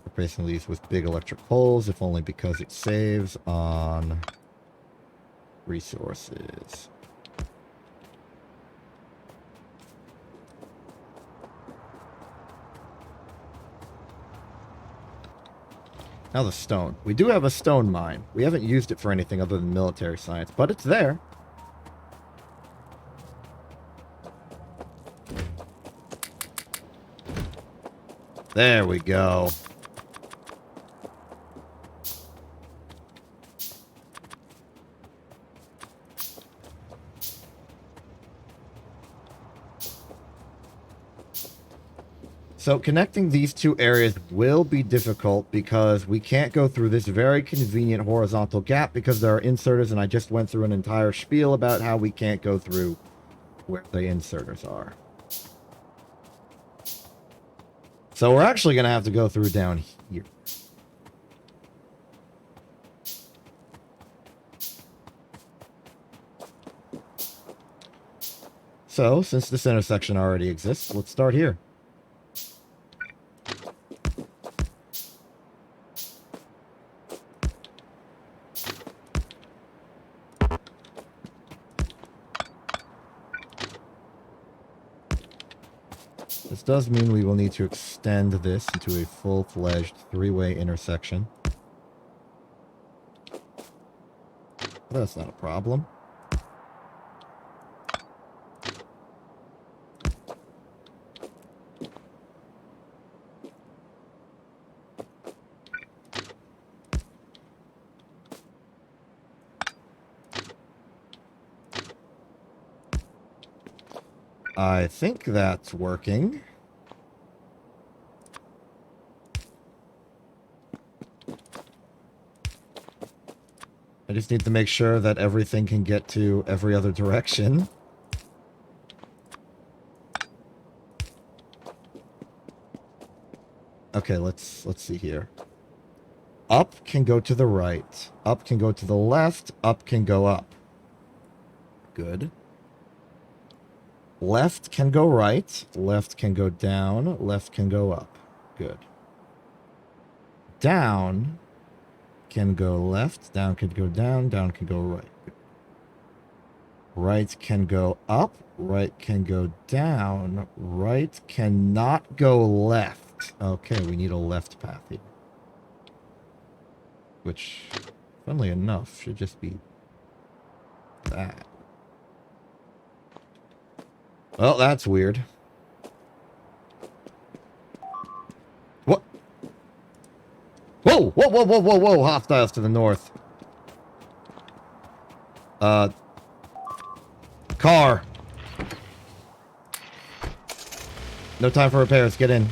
Replacing these with big electric poles, if only because it saves on resources. Now the stone. We do have a stone mine. We haven't used it for anything other than military science, but it's there. There we go. So connecting these two areas will be difficult because we can't go through this very convenient horizontal gap because there are inserters, and I just went through an entire spiel about how we can't go through where the inserters are. So we're actually going to have to go through down here. So, since this intersection already exists, let's start here. This does mean we will need to extend this into a full-fledged three-way intersection. That's not a problem. I think that's working. I just need to make sure that everything can get to every other direction. Okay, let's see here. Up can go to the right. Up can go to the left. Up can go up. Good. Left can go right. Left can go down. Left can go up. Good. Down can go left. Down can go down. Down can go right. Right can go up. Right can go down. Right cannot go left. Okay, we need a left path here. Which, funnily enough, should just be that. Well, that's weird. What? Whoa! Whoa, whoa, whoa, whoa, whoa! Hostiles to the north. Car. No time for repairs. Get in.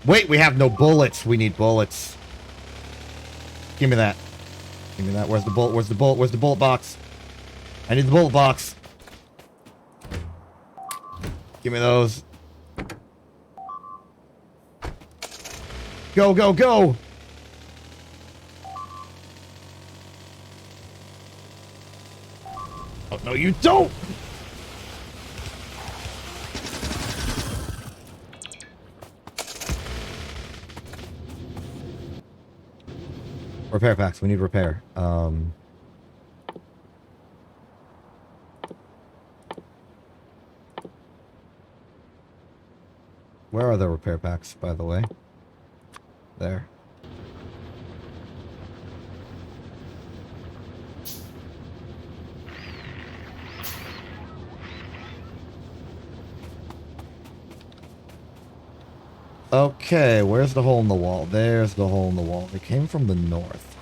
Wait, we have no bullets. We need bullets. Give me that. Give me that. Where's the bullet? Where's the bullet? Where's the bullet box? I need the bullet box. Give me those. Go, go, go! Oh, no, you don't! Repair packs. We need repair. Where are the repair packs, by the way? There. Okay, where's the hole in the wall? There's the hole in the wall. It came from the north.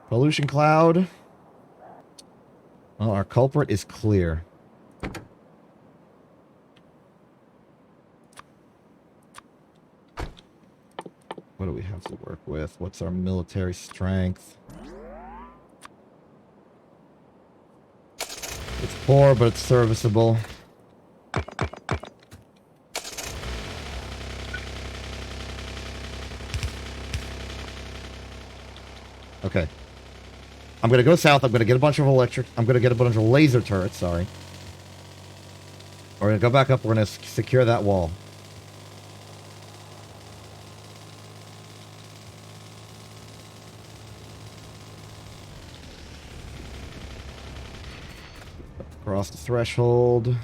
Pollution cloud. Well, our culprit is clear. What do we have to work with? What's our military strength? It's poor, but it's serviceable. Okay. I'm gonna go south. I'm gonna get a bunch of I'm gonna get a bunch of laser turrets, sorry. We're gonna go back up. We're gonna secure that wall. Cross the threshold.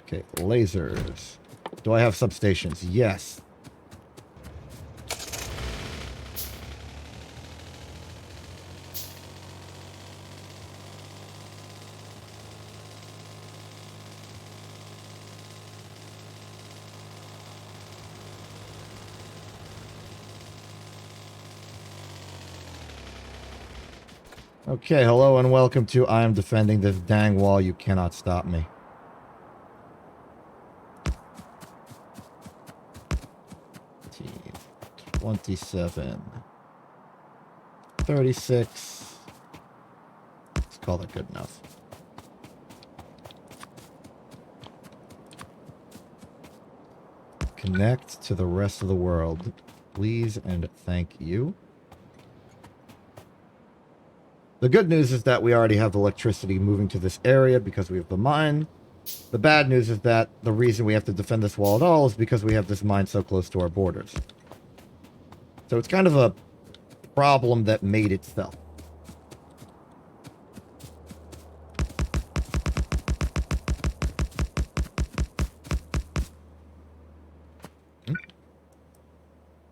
Okay, lasers. Do I have substations? Yes. Okay, hello and welcome to I am defending this dang wall. You cannot stop me. T 27. 36. Let's call that good enough. Connect to the rest of the world. Please and thank you. The good news is that we already have electricity moving to this area because we have the mine. The bad news is that the reason we have to defend this wall at all is because we have this mine so close to our borders. So it's kind of a problem that made itself.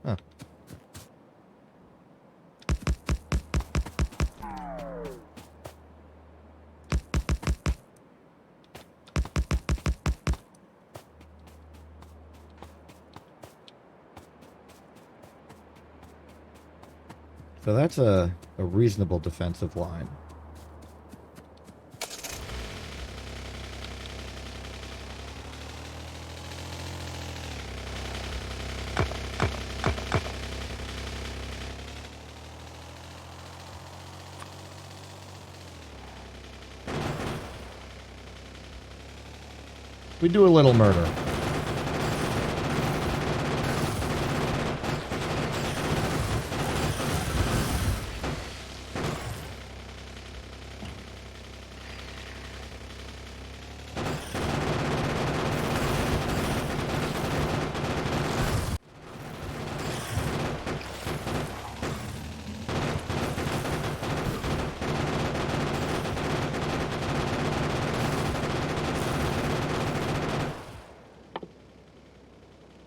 Huh. So that's a reasonable defensive line. We do a little murder.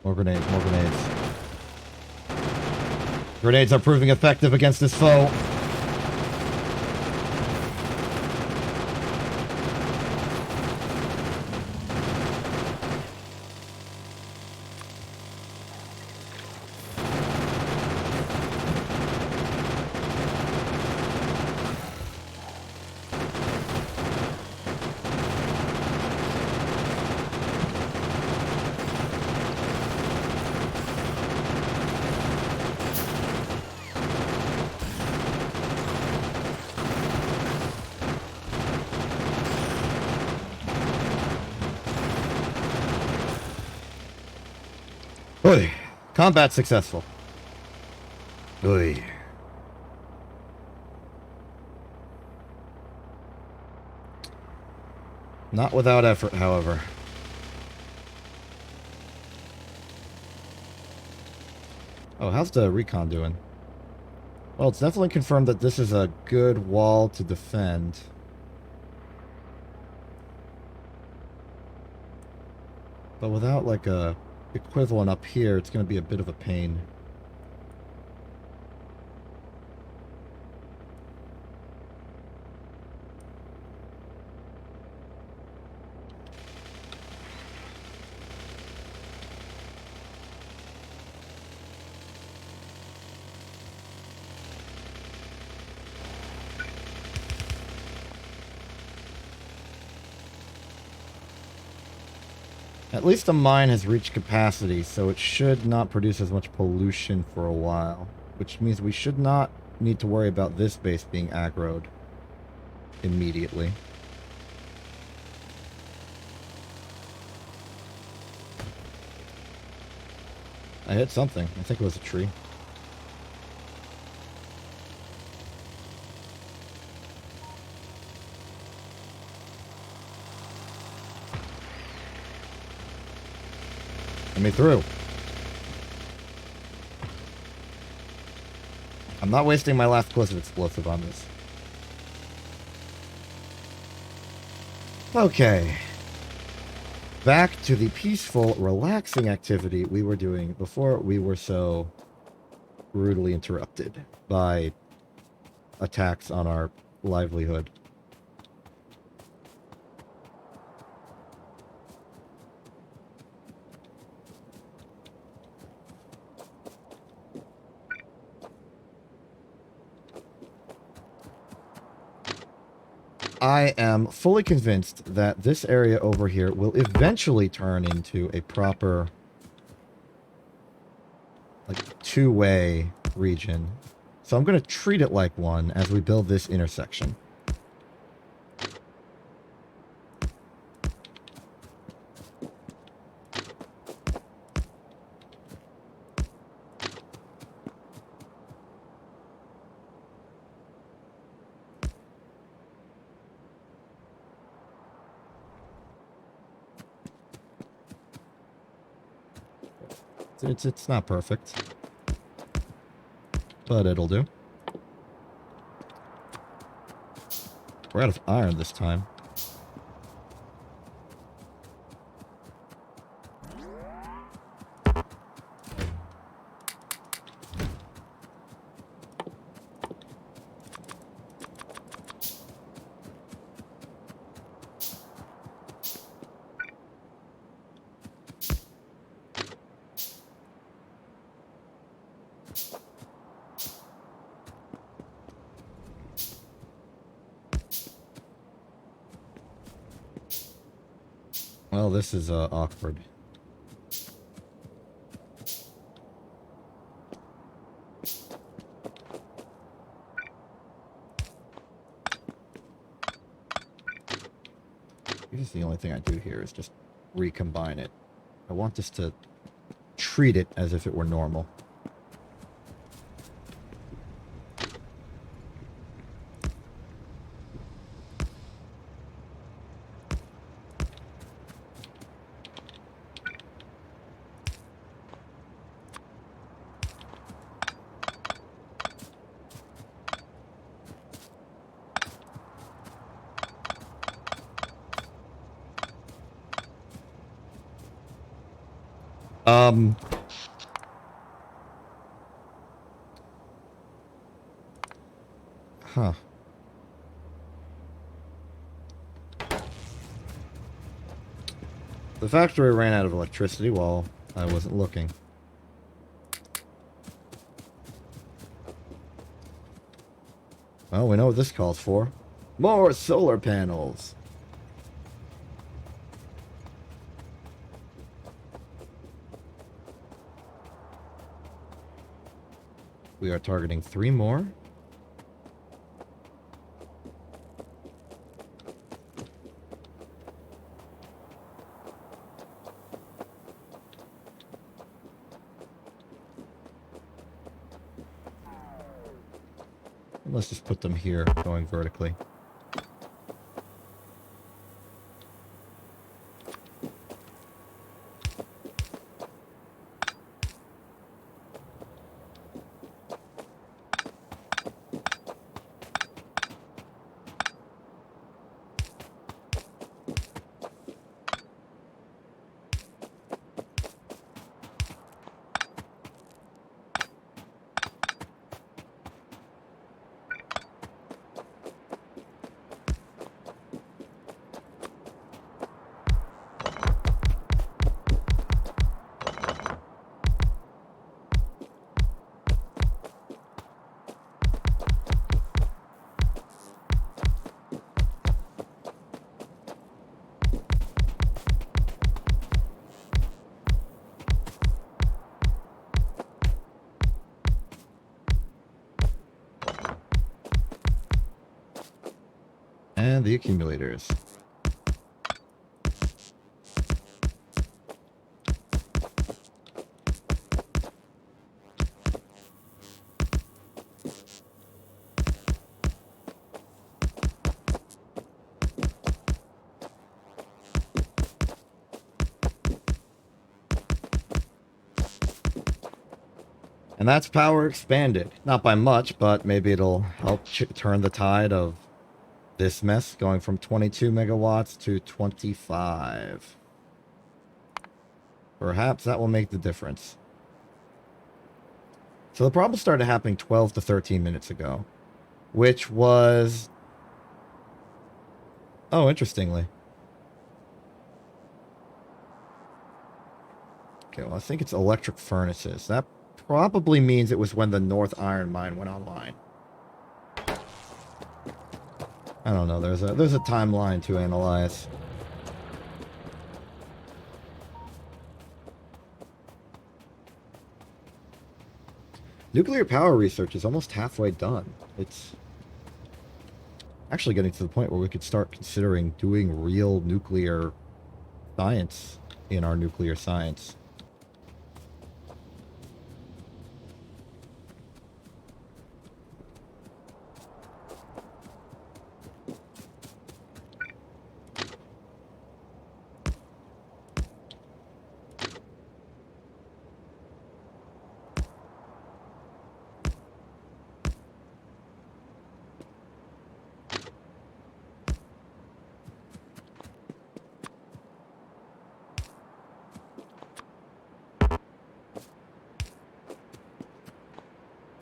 More grenades, more grenades. Grenades are proving effective against this foe. Oy. Combat successful. Oy. Not without effort, however. Oh, how's the recon doing? Well, it's definitely confirmed that this is a good wall to defend. But without, like, a equivalent up here, it's going to be a bit of a pain. At least the mine has reached capacity, so it should not produce as much pollution for a while. Which means we should not need to worry about this base being aggroed immediately. I hit something. I think it was a tree. Let me through. I'm not wasting my last explosive explosive on this. Okay. Back to the peaceful, relaxing activity we were doing before we were so brutally interrupted by attacks on our livelihood. I am fully convinced that this area over here will eventually turn into a proper, like, two-way region. So I'm going to treat it like one as we build this intersection. It's not perfect, but it'll do. We're out of iron this time. Well, this is awkward. I guess the only thing I do here is just recombine it. I want this to treat it as if it were normal. Huh. The factory ran out of electricity while I wasn't looking. Well, we know what this calls for. More solar panels! We are targeting 3 more. Let's just put them here, going vertically. And the accumulators. And that's power expanded. Not by much, but maybe it'll help turn the tide of this mess, going from 22 megawatts to 25. Perhaps that will make the difference. So the problem started happening 12 to 13 minutes ago, which was... Oh, interestingly. Okay, well, I think it's electric furnaces. That probably means it was when the North Iron Mine went online. I don't know. There's a timeline to analyze. Nuclear power research is almost halfway done. It's actually getting to the point where we could start considering doing real nuclear science in our nuclear science.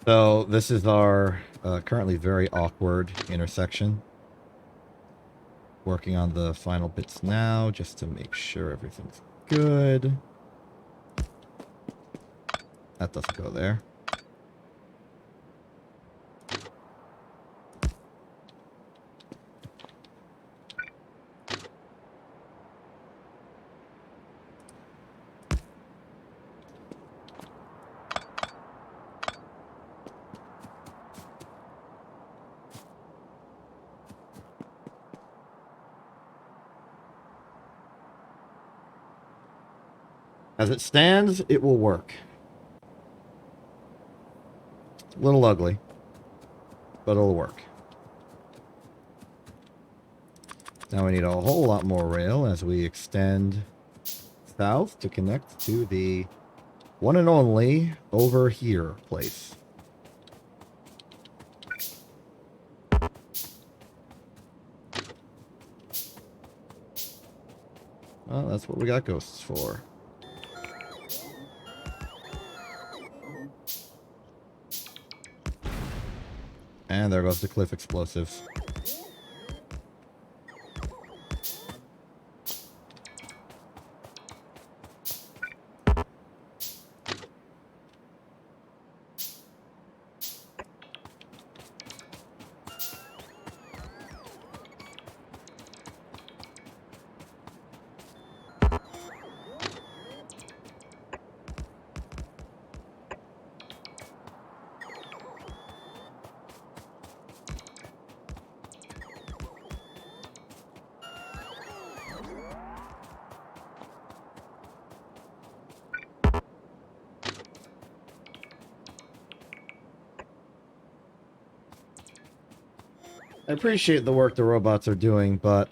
So this is our currently very awkward intersection. Working on the final bits now, just to make sure everything's good. That doesn't go there. As it stands, it will work. A little ugly, but it'll work. Now we need a whole lot more rail as we extend south to connect to the one and only over here place. Well, that's what we got ghosts for. And there goes the cliff explosives. I appreciate the work the robots are doing, but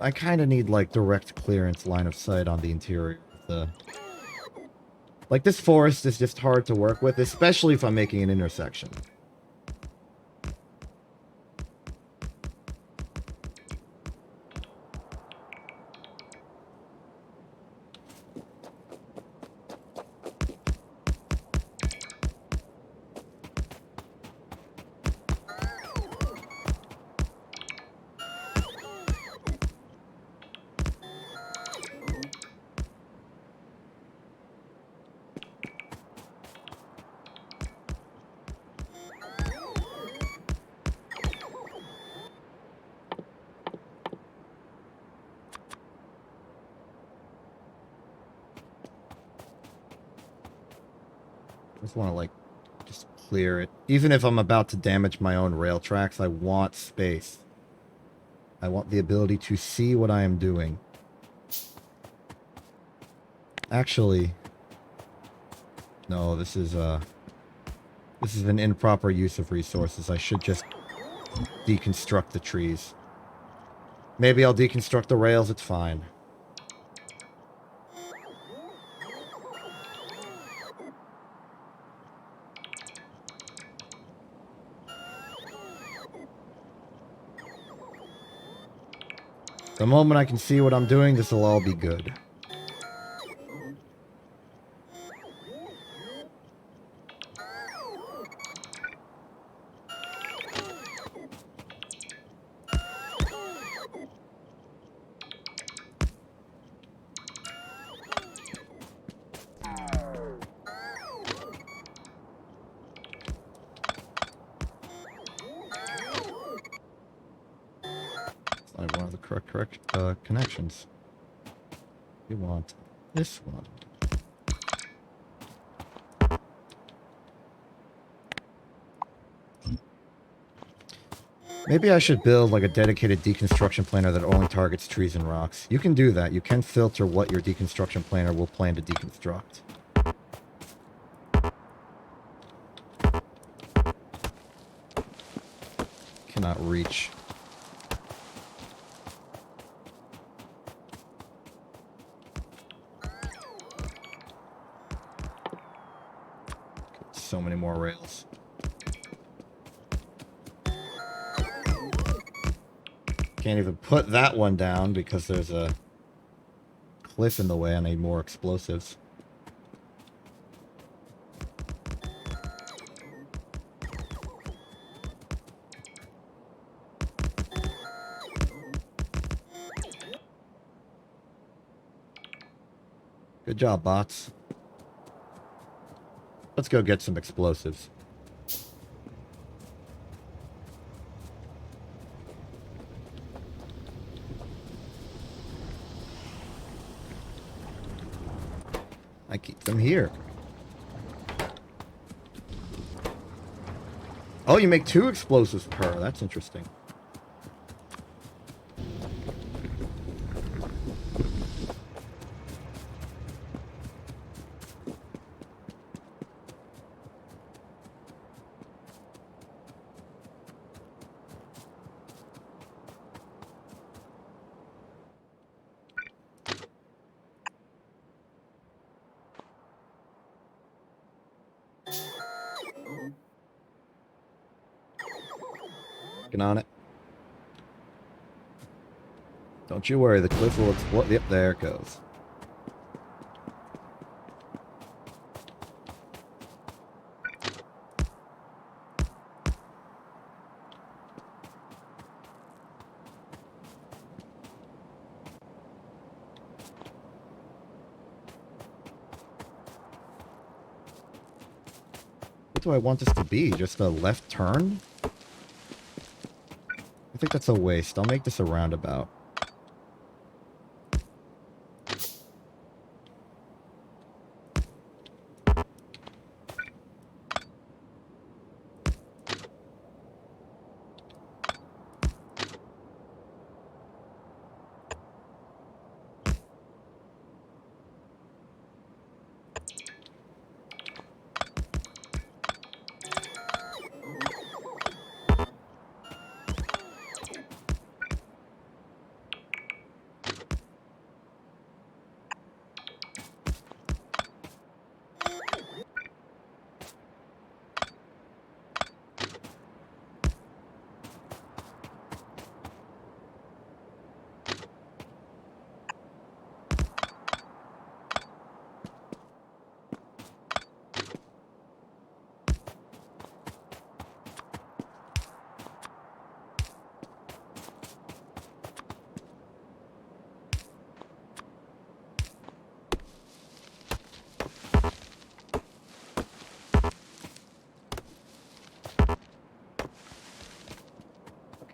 I kind of need, like, direct clearance line of sight on the interior of the... Like, this forest is just hard to work with, especially if I'm making an intersection. I just want to, like, just clear it. Even if I'm about to damage my own rail tracks, I want space. I want the ability to see what I am doing. Actually, no, this is an improper use of resources. I should just deconstruct the trees. Maybe I'll deconstruct the rails, it's fine. The moment I can see what I'm doing, this will all be good. correct connections. We want this one. Maybe I should build like a dedicated deconstruction planer that only targets trees and rocks. You can do that. You can filter what your deconstruction planer will plan to deconstruct. Cannot reach. So many more rails. Can't even put that one down because there's a cliff in the way. I need more explosives. Good job, bots. Let's go get some explosives. I keep them here. Oh, you make 2 explosives per. That's interesting. On it. Don't you worry, the cliff will explode. Yep, there it goes. What do I want this to be? Just a left turn? I think that's a waste. I'll make this a roundabout.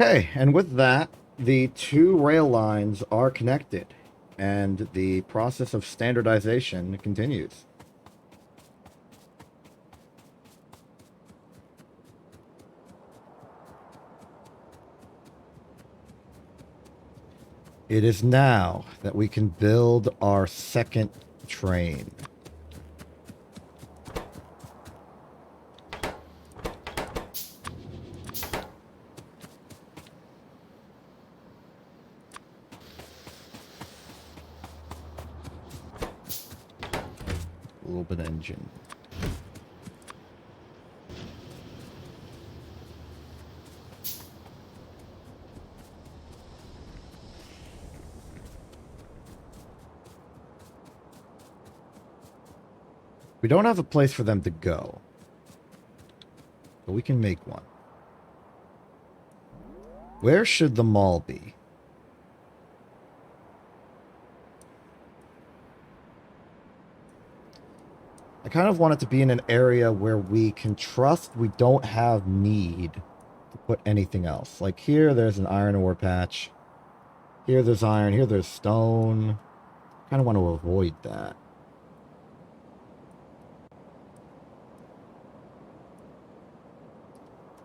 Okay, and with that, the 2 rail lines are connected, and the process of standardization continues. It is now that we can build our second train. A little bit of engine. We don't have a place for them to go, but we can make one. Where should the mall be? I kind of want it to be in an area where we can trust we don't have need to put anything else. Like here, there's an iron ore patch. Here there's iron, here there's stone. Kind of want to avoid that.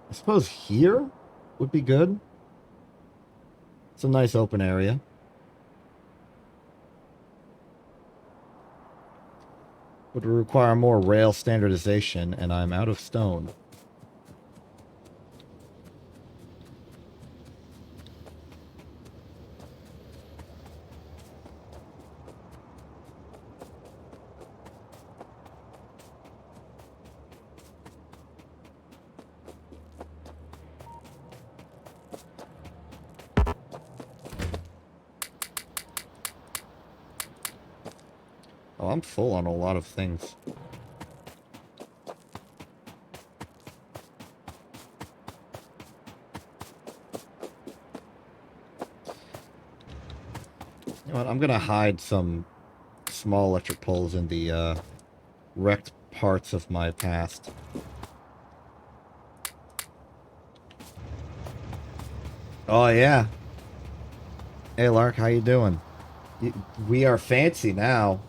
I suppose here would be good. It's a nice open area. Would require more rail standardization, and I'm out of stone. Oh, I'm full on a lot of things. You know what? I'm gonna hide some small electric poles in the wrecked parts of my past. Oh yeah. Hey Lark, how you doing? We are fancy now.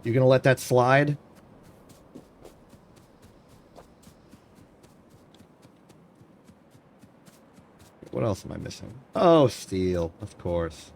You gonna let that slide? What else am I missing? Oh, steel, of course.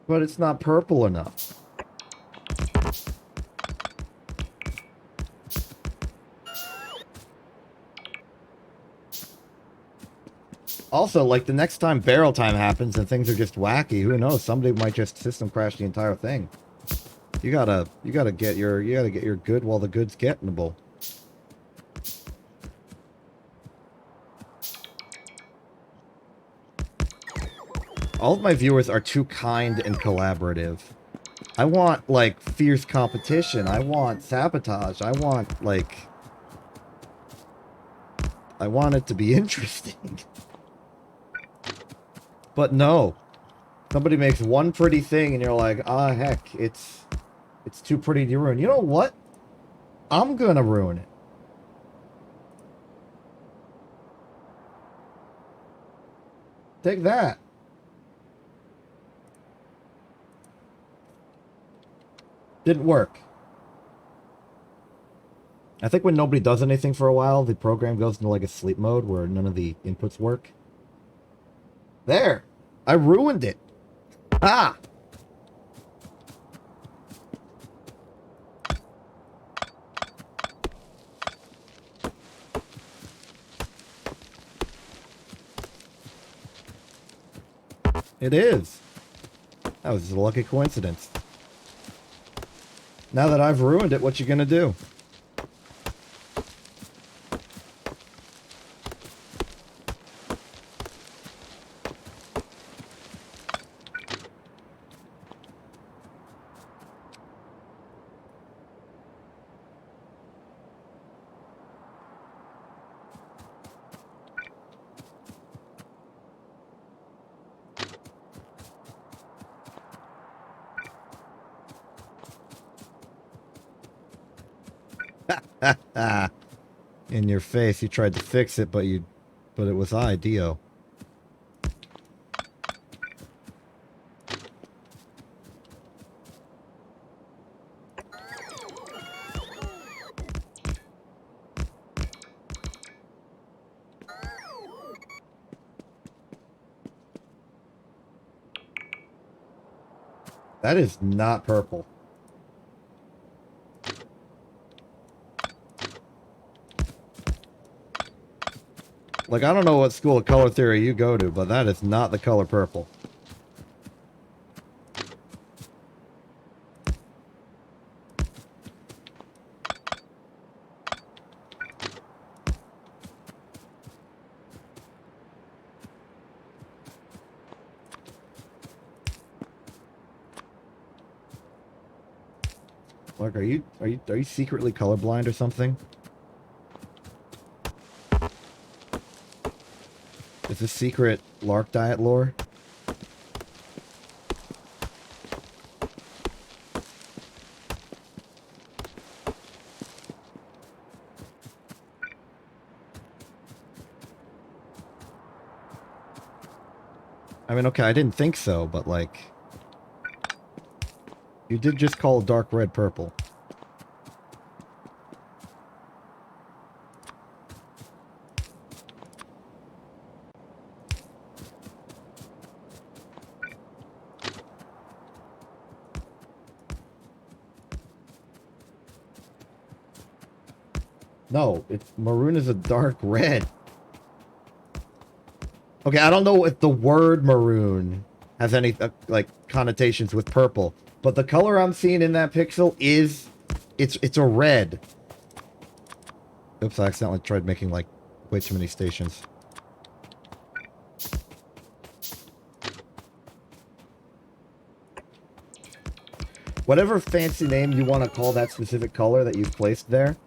But it's not purple enough. Also, like, the next time barrel time happens and things are just wacky, who knows? Somebody might just system crash the entire thing. You gotta get your good while the good's gettable. All of my viewers are too kind and collaborative. I want, like, fierce competition. I want sabotage. I want, like... I want it to be interesting. But no. Somebody makes one pretty thing and you're like, ah, heck, it's too pretty to ruin. You know what? I'm gonna ruin it. Take that. Didn't work. I think when nobody does anything for a while, the program goes into like a sleep mode where none of the inputs work. There! I ruined it! Ah! It is. That was just a lucky coincidence. Now that I've ruined it, what you gonna do? In your face, you tried to fix it, but it was I, Dio. That is not purple. Like, I don't know what school of color theory you go to, but that is not the color purple. Lark, are you secretly colorblind or something? Is this secret Lark diet lore? I mean, okay, I didn't think so, but like... You did just call dark red purple. No, maroon is a dark red. Okay, I don't know if the word maroon has any, like, connotations with purple. But the color I'm seeing in that pixel is... It's a red. Oops, I accidentally tried making, like, way too many stations. Whatever fancy name you want to call that specific color that you've placed there,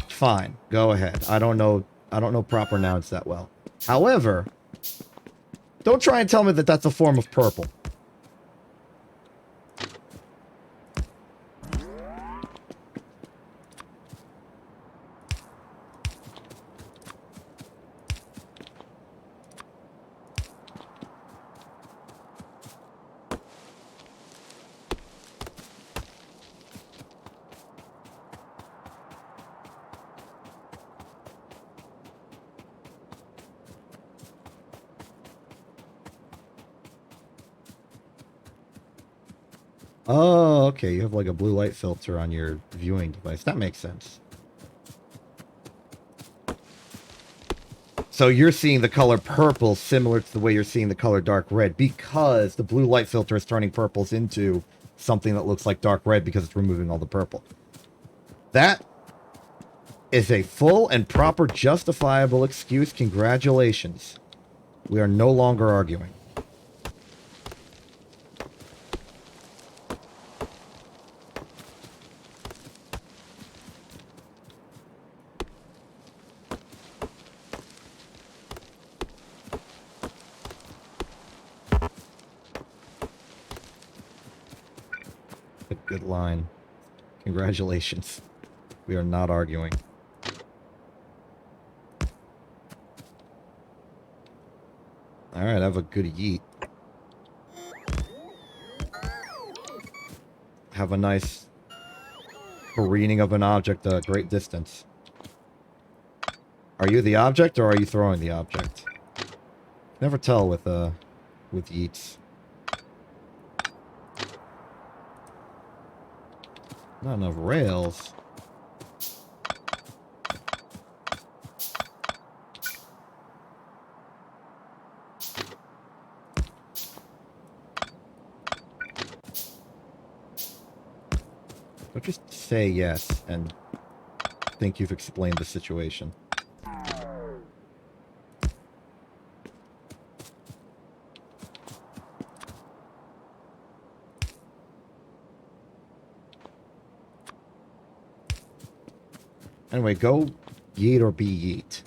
fine. Go ahead. I don't know proper nouns that well. However, don't try and tell me that that's a form of purple. Oh, okay. You have like a blue light filter on your viewing device. That makes sense. So you're seeing the color purple similar to the way you're seeing the color dark red because the blue light filter is turning purples into something that looks like dark red because it's removing all the purple. That is a full and proper justifiable excuse. Congratulations. We are no longer arguing. Good line. Congratulations. We are not arguing. Alright, have a good yeet. Have a nice careening of an object a great distance. Are you the object or are you throwing the object? Never tell with yeets. Not enough rails. Don't just say yes and think you've explained the situation. Anyway, go yeet or be yeet.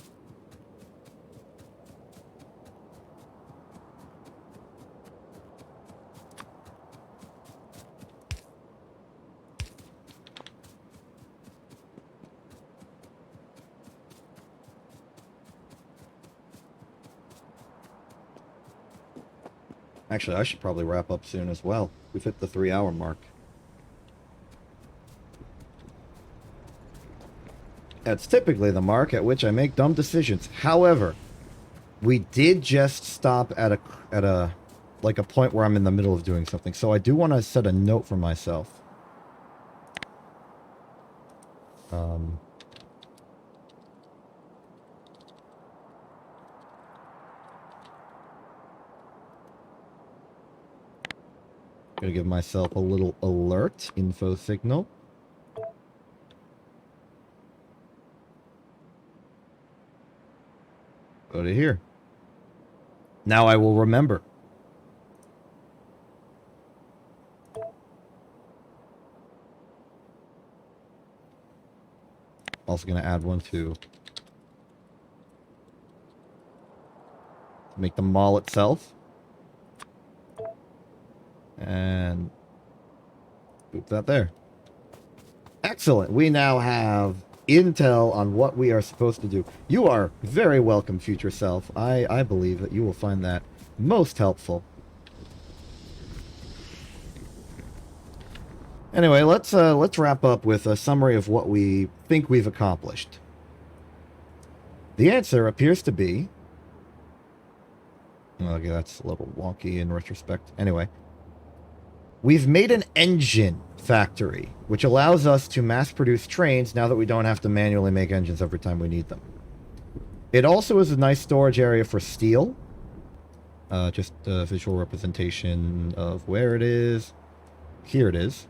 Actually, I should probably wrap up soon as well. We've hit the 3-hour mark. That's typically the mark at which I make dumb decisions. However, we did just stop at a like a point where I'm in the middle of doing something. So I do want to set a note for myself. Gonna give myself a little alert info signal. Go to here. Now I will remember. Also going to add one to make the mall itself. And boop that there. Excellent. We now have intel on what we are supposed to do. You are very welcome, future self. I believe that you will find that most helpful. Anyway, let's wrap up with a summary of what we think we've accomplished. The answer appears to be... Okay, that's a little wonky in retrospect. Anyway, we've made an engine factory, which allows us to mass-produce trains now that we don't have to manually make engines every time we need them. It also is a nice storage area for steel. Just a visual representation of where it is. Here it is.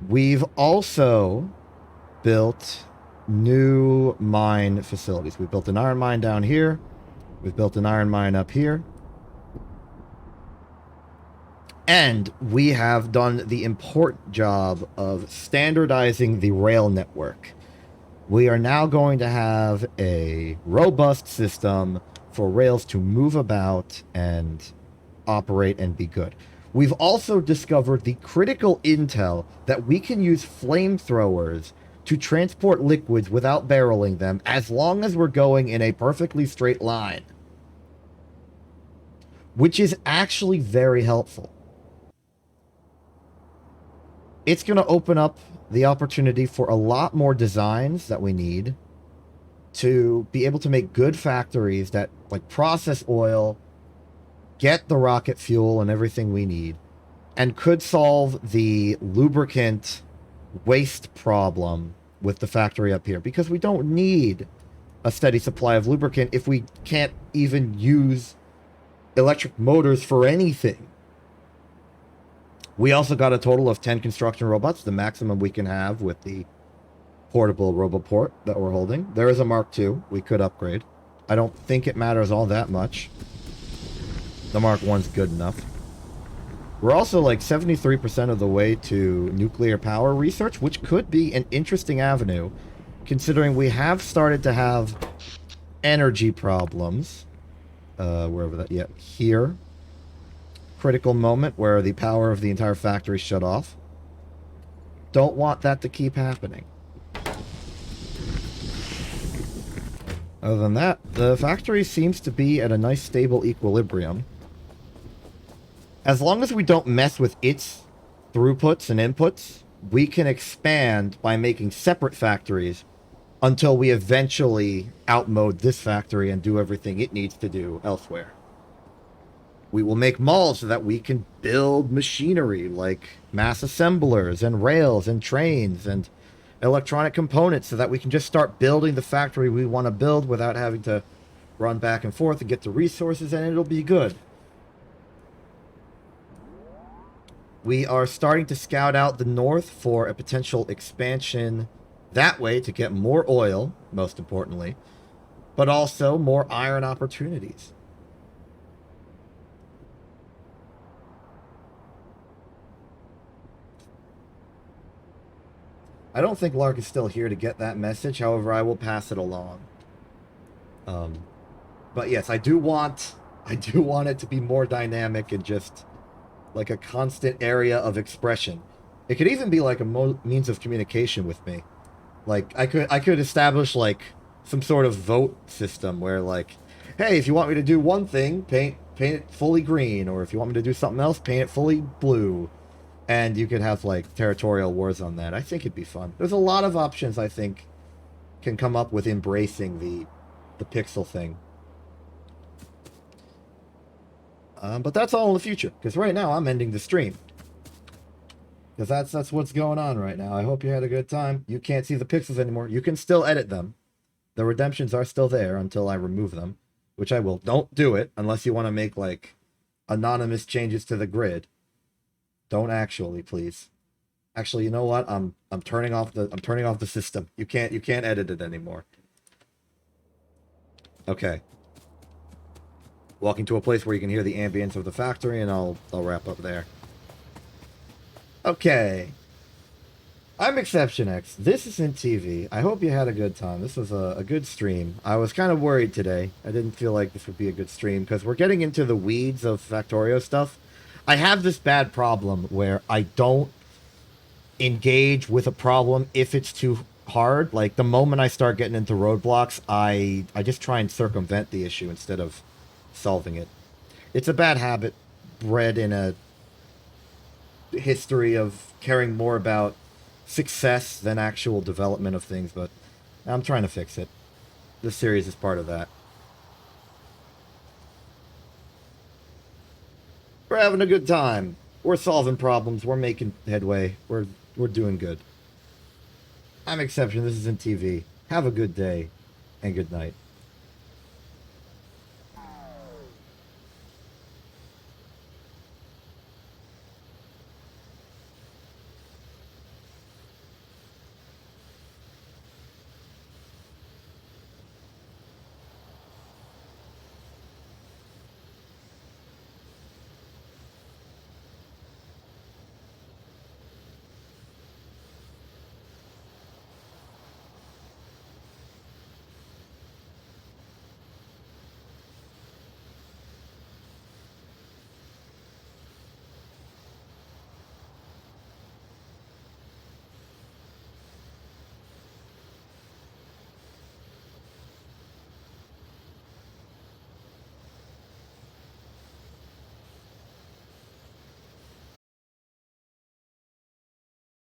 We've also built new mine facilities. We built an iron mine down here. We've built an iron mine up here. And we have done the important job of standardizing the rail network. We are now going to have a robust system for rails to move about and operate and be good. We've also discovered the critical intel that we can use flamethrowers to transport liquids without barreling them as long as we're going in a perfectly straight line. Which is actually very helpful. It's going to open up the opportunity for a lot more designs that we need to be able to make good factories that like process oil, get the rocket fuel and everything we need, and could solve the lubricant waste problem with the factory up here, because we don't need a steady supply of lubricant if we can't even use electric motors for anything. We also got a total of 10 construction robots, the maximum we can have with the portable roboport that we're holding. There is a Mark II we could upgrade. I don't think it matters all that much. The Mark I's good enough. We're also like 73% of the way to nuclear power research, which could be an interesting avenue, considering we have started to have energy problems. Wherever that... Yeah, here. Critical moment where the power of the entire factory shut off. Don't want that to keep happening. Other than that, the factory seems to be at a nice stable equilibrium. As long as we don't mess with its throughputs and inputs, we can expand by making separate factories until we eventually outmode this factory and do everything it needs to do elsewhere. We will make malls so that we can build machinery like mass assemblers and rails and trains and electronic components so that we can just start building the factory we want to build without having to run back and forth and get the resources, and it'll be good. We are starting to scout out the north for a potential expansion that way to get more oil, most importantly, but also more iron opportunities. I don't think Lark is still here to get that message. However, I will pass it along. But yes, I do want it to be more dynamic and just like a constant area of expression. It could even be like a means of communication with me. Like I could establish like some sort of vote system where like, hey, if you want me to do one thing, paint it fully green, or if you want me to do something else, paint it fully blue. And you could have, like, territorial wars on that. I think it'd be fun. There's a lot of options, I think, can come up with embracing the pixel thing. But that's all in the future. Because right now, I'm ending the stream. Because that's what's going on right now. I hope you had a good time. You can't see the pixels anymore. You can still edit them. The redemptions are still there until I remove them. Which I will. Don't do it unless you want to make, like, anonymous changes to the grid. Don't actually, please. Actually, you know what? I'm turning off the system. You can't edit it anymore. Okay. Walking to a place where you can hear the ambience of the factory, and I'll wrap up there. Okay. I'm Exception X. This isn't TV. I hope you had a good time. This was a good stream. I was kind of worried today. I didn't feel like this would be a good stream because we're getting into the weeds of Factorio stuff. I have this bad problem where I don't engage with a problem if it's too hard. Like the moment I start getting into roadblocks, I just try and circumvent the issue instead of solving it. It's a bad habit bred in a history of caring more about success than actual development of things, but I'm trying to fix it. This series is part of that. We're having a good time. We're solving problems. We're making headway. We're doing good. I'm Exception. This isn't TV. Have a good day and good night.